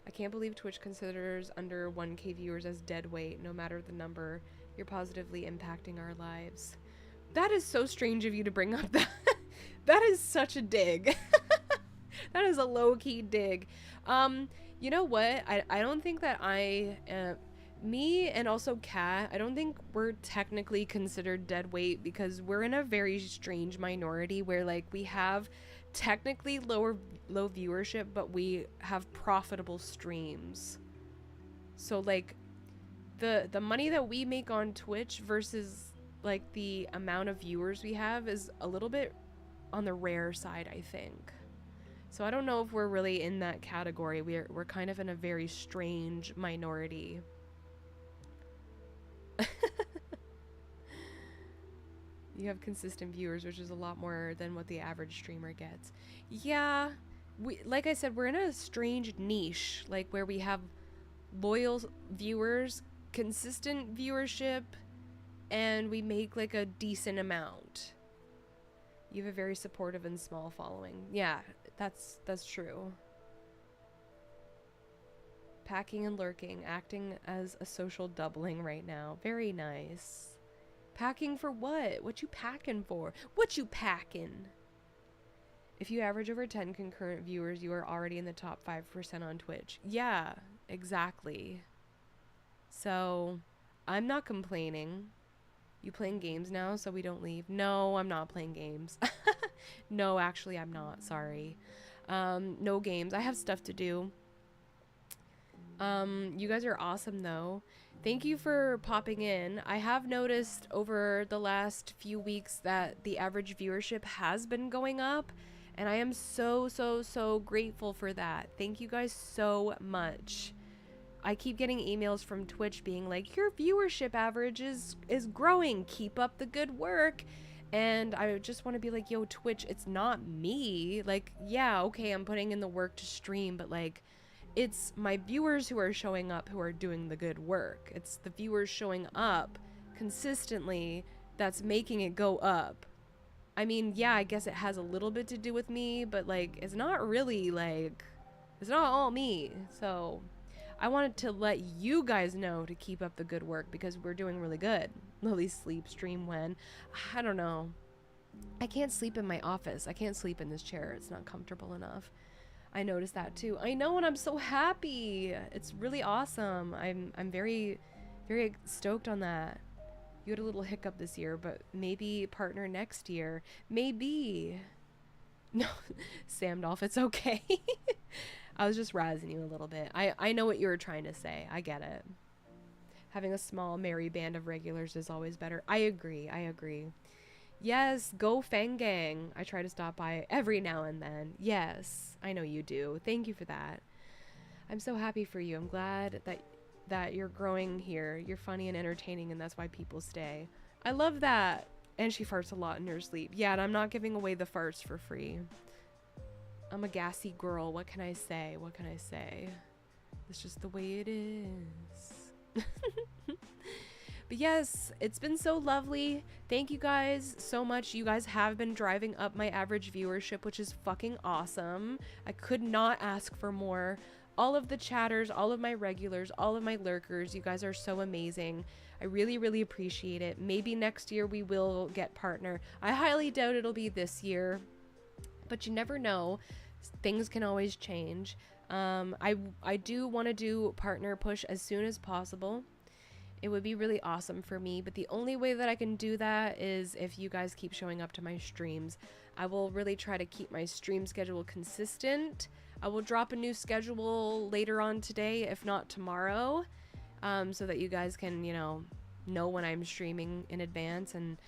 I can't believe Twitch considers under 1K viewers as dead weight, no matter the number. You're positively impacting our lives. That is so strange of you to bring up that. That is such a dig. That is a low-key dig. You know what? I don't think that me and also Kat, I don't think we're technically considered dead weight because we're in a very strange minority where, like, we have technically low viewership, but we have profitable streams. So, like, the money that we make on Twitch versus, like, the amount of viewers we have is a little bit on the rare side, I think. So I don't know if we're really in that category. We're kind of in a very strange minority. You have consistent viewers, which is a lot more than what the average streamer gets. Yeah, like I said, we're in a strange niche, like where we have loyal viewers, consistent viewership, and we make like a decent amount. You have a very supportive and small following. Yeah, that's true. Packing and lurking, acting as a social doubling right now. Very nice. Packing for what? What you packing for? What you packing? If you average over 10 concurrent viewers, you are already in the top 5% on Twitch. Yeah, exactly. So, I'm not complaining. You playing games now so we don't leave? No, I'm not playing games. No, actually, I'm not. Sorry. No games. I have stuff to do. You guys are awesome, though. Thank you for popping in. I have noticed over the last few weeks that the average viewership has been going up, and I am so grateful for that. Thank you guys so much. I keep getting emails from Twitch being like, your viewership average is growing. Keep up the good work. And I just want to be like, yo, Twitch, it's not me. Like, yeah, okay, I'm putting in the work to stream, but like, it's my viewers who are showing up who are doing the good work. It's the viewers showing up consistently that's making it go up. I mean, yeah, I guess it has a little bit to do with me, but like, it's not really like, it's not all me. So I wanted to let you guys know to keep up the good work because we're doing really good. Lily sleep stream when? I don't know. I can't sleep in my office. I can't sleep in this chair. It's not comfortable enough. I noticed that too. I know, and I'm so happy. It's really awesome. I'm very stoked on that. You had a little hiccup this year, but maybe partner next year. Maybe. No, Samdolf, it's okay. I was just razzing you a little bit. I know what you were trying to say. I get it. Having a small, merry band of regulars is always better. I agree. Yes, go Fang Gang. I try to stop by every now and then. Yes, I know you do. Thank you for that. I'm so happy for you. I'm glad that you're growing here. You're funny and entertaining, and that's why people stay. I love that. And she farts a lot in her sleep. Yeah, and I'm not giving away the farts for free. I'm a gassy girl. What can I say? What can I say? It's just the way it is. But yes, it's been so lovely. Thank you guys so much. You guys have been driving up my average viewership, which is fucking awesome. I could not ask for more. All of the chatters, all of my regulars, all of my lurkers, you guys are so amazing. I really, really appreciate it. Maybe next year we will get partner. I highly doubt it'll be this year, but you never know. Things can always change. I do want to do partner push as soon as possible. It would be really awesome for me, but the only way that I can do that is if you guys keep showing up to my streams. I will really try to keep my stream schedule consistent. I will drop a new schedule later on today, if not tomorrow, so that you guys can, you know when I'm streaming in advance and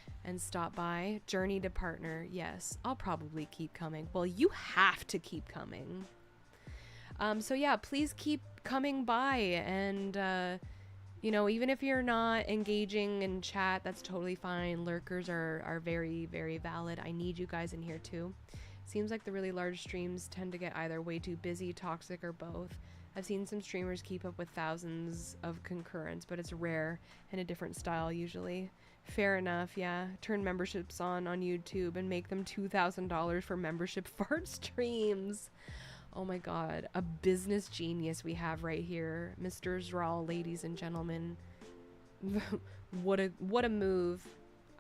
stop by. Journey to partner, yes, I'll probably keep coming. Well, you have to keep coming. So yeah, please keep coming by, and you know, even if you're not engaging in chat, that's totally fine. Lurkers are very, very valid. I need you guys in here too. Seems like the really large streams tend to get either way too busy, toxic, or both. I've seen some streamers keep up with thousands of concurrents, but it's rare and a different style usually. Fair enough, yeah. Turn memberships on YouTube and make them $2,000 for membership fart streams. Oh my god, a business genius we have right here. Mr. Zral, ladies and gentlemen. What a move.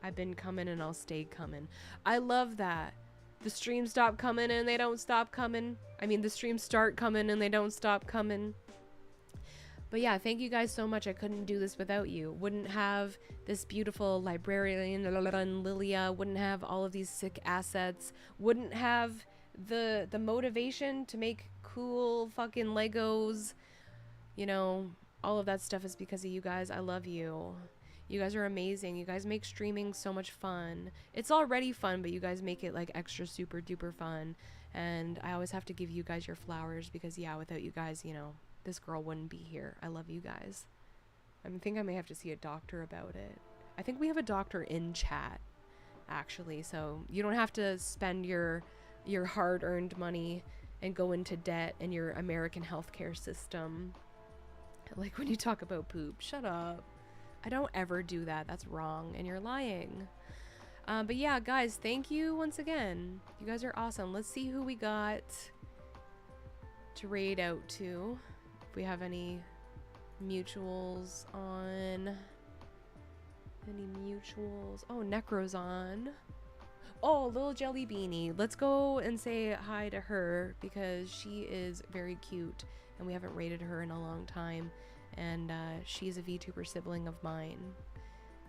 I've been coming and I'll stay coming. I love that. The streams stop coming and they don't stop coming. I mean, the streams start coming and they don't stop coming. But yeah, thank you guys so much. I couldn't do this without you. Wouldn't have this beautiful librarian, Lilia. Wouldn't have all of these sick assets. Wouldn't have the motivation to make cool fucking Legos. You know, all of that stuff is because of you guys. I love you. You guys are amazing. You guys make streaming so much fun. It's already fun, but you guys make it like extra super duper fun. And I always have to give you guys your flowers because yeah, without you guys, you know, this girl wouldn't be here. I love you guys. I think I may have to see a doctor about it. I think we have a doctor in chat, actually, so you don't have to spend your hard-earned money and go into debt in your American healthcare system. Like when you talk about poop. Shut up. I don't ever do that. That's wrong, and you're lying. But yeah, guys, thank you once again. You guys are awesome. Let's see who we got to raid out to. If we have any mutuals on. Any mutuals? Oh, Necro's on. Oh, little jelly beanie. Let's go and say hi to her because she is very cute and we haven't rated her in a long time. And she's a VTuber sibling of mine.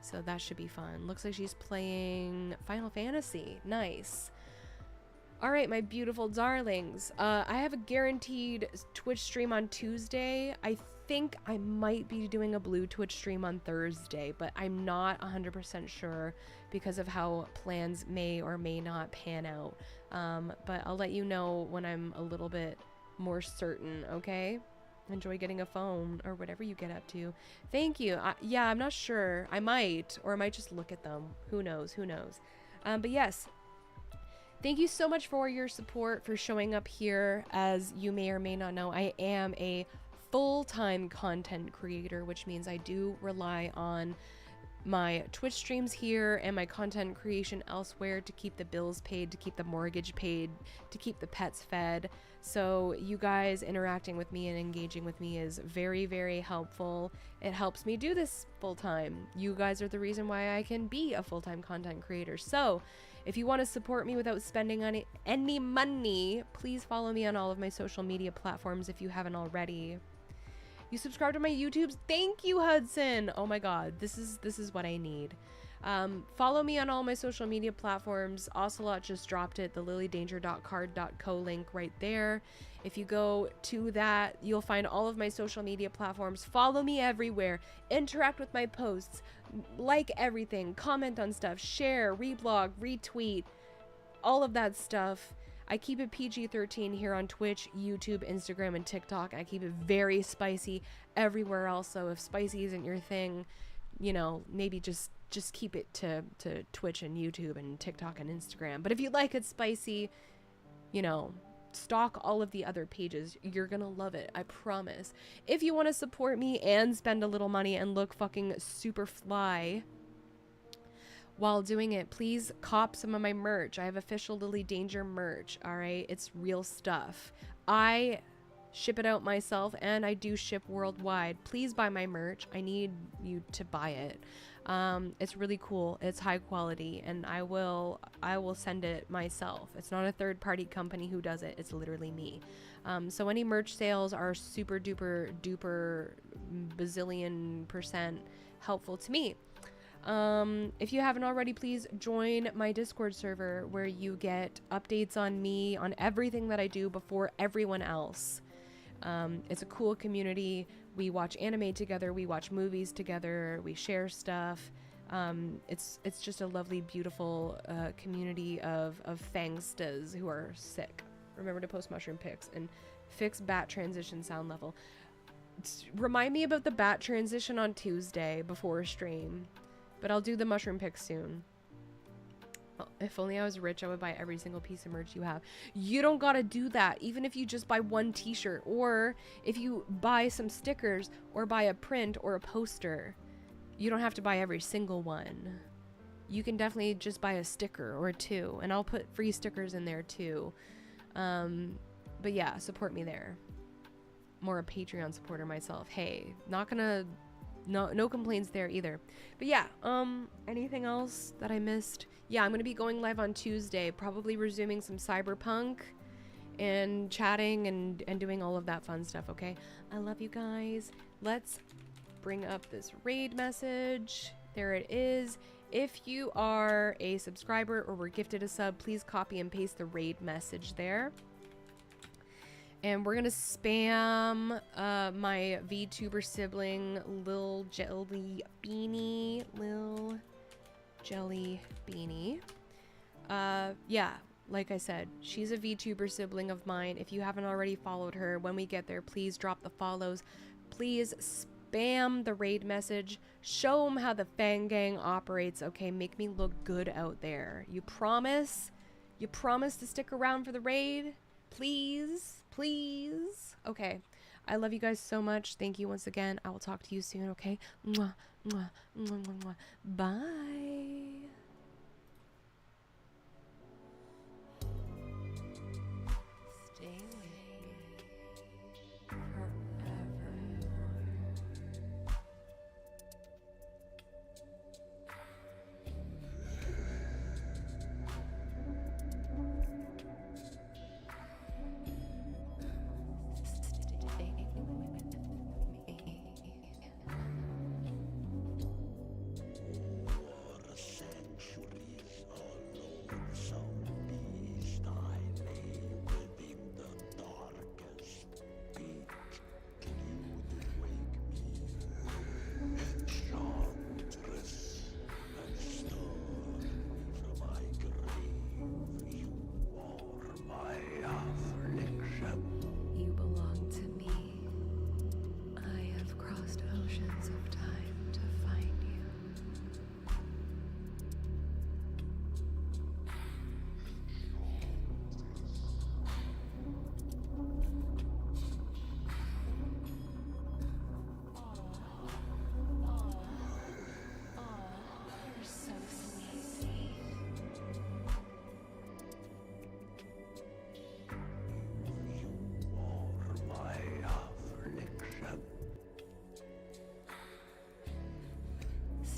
So that should be fun. Looks like she's playing Final Fantasy. Nice. All right, my beautiful darlings. I have a guaranteed Twitch stream on Tuesday. I think I might be doing a blue Twitch stream on Thursday, but I'm not 100% sure because of how plans may or may not pan out. But I'll let you know when I'm a little bit more certain, okay? Enjoy getting a phone or whatever you get up to. Thank you. Yeah, I'm not sure. I might, or I might just look at them. Who knows? Who knows? But yes, thank you so much for your support, for showing up here. As you may or may not know, I am a full-time content creator, which means I do rely on my Twitch streams here and my content creation elsewhere to keep the bills paid, to keep the mortgage paid, to keep the pets fed. So you guys interacting with me and engaging with me is very, very helpful. It helps me do this full-time. You guys are the reason why I can be a full-time content creator. So if you want to support me without spending any money, please follow me on all of my social media platforms if you haven't already. You subscribe to my YouTubes? Thank you, Hudson. Oh my god, this is what I need. Follow me on all my social media platforms. Ocelot just dropped it, the lilydanger.card.co link right there. If you go to that, you'll find all of my social media platforms. Follow me everywhere. Interact with my posts. Like everything. Comment on stuff. Share, reblog, retweet. All of that stuff. I keep it PG-13 here on Twitch, YouTube, Instagram, and TikTok. I keep it very spicy everywhere else. So if spicy isn't your thing, you know, maybe just keep it to Twitch and YouTube and TikTok and Instagram. But if you like it spicy, you know, stalk all of the other pages. You're gonna love it, I promise. If you want to support me and spend a little money and look fucking super fly while doing it, please cop some of my merch. I have official Lily Danger merch, all right? It's real stuff. I ship it out myself, and I do ship worldwide. Please buy my merch. I need you to buy it. It's really cool. It's high quality, and I will send it myself. It's not a third-party company who does it. It's literally me. So any merch sales are super duper duper bazillion % helpful to me. If you haven't already, please join my Discord server where you get updates on me, on everything that I do before everyone else. It's a cool community. We watch anime together, we watch movies together, we share stuff. It's just a lovely, beautiful community of fangstas who are sick. Remember to post mushroom pics and fix bat transition sound level. Remind me about the bat transition on Tuesday before stream, but I'll do the mushroom pics soon. Well, if only I was rich, I would buy every single piece of merch you have. You don't gotta do that, even if you just buy one t-shirt, or if you buy some stickers, or buy a print or a poster. You don't have to buy every single one. You can definitely just buy a sticker or two, and I'll put free stickers in there too. But yeah, support me there. More a Patreon supporter myself. Hey, not gonna, no complaints there either. But yeah, anything else that I missed? Yeah, I'm gonna be going live on Tuesday, probably resuming some Cyberpunk and chatting and doing all of that fun stuff, okay? I love you guys. Let's bring up this raid message. There it is. If you are a subscriber or were gifted a sub, please copy and paste the raid message there. And we're gonna spam my VTuber sibling, Lil Jelly Beanie. Yeah, like I said, she's a VTuber sibling of mine. If you haven't already followed her, when we get there, please drop the follows. Please spam the raid message. Show them how the Fang Gang operates, okay? Make me look good out there. You promise? You promise to stick around for the raid? Please? Please? Okay. I love you guys so much. Thank you once again. I will talk to you soon, okay? Mwah, mwah, mwah, mwah, mwah. Bye.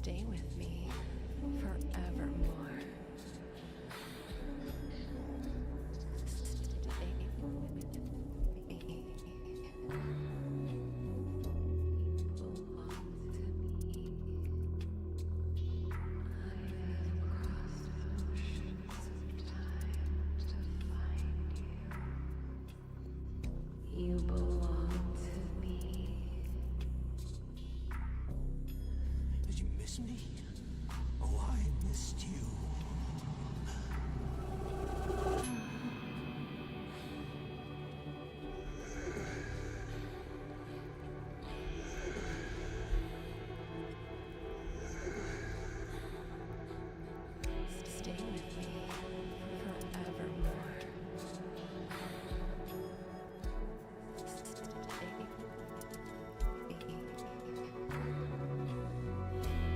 Stay with me forevermore. Stay with me forevermore. Stay with me. You belong to me. I have crossed oceans of time to find you. You belong to me. Me? Oh, I missed you. Stay with me forevermore.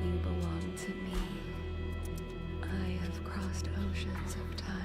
You belong to me. I have crossed oceans of time.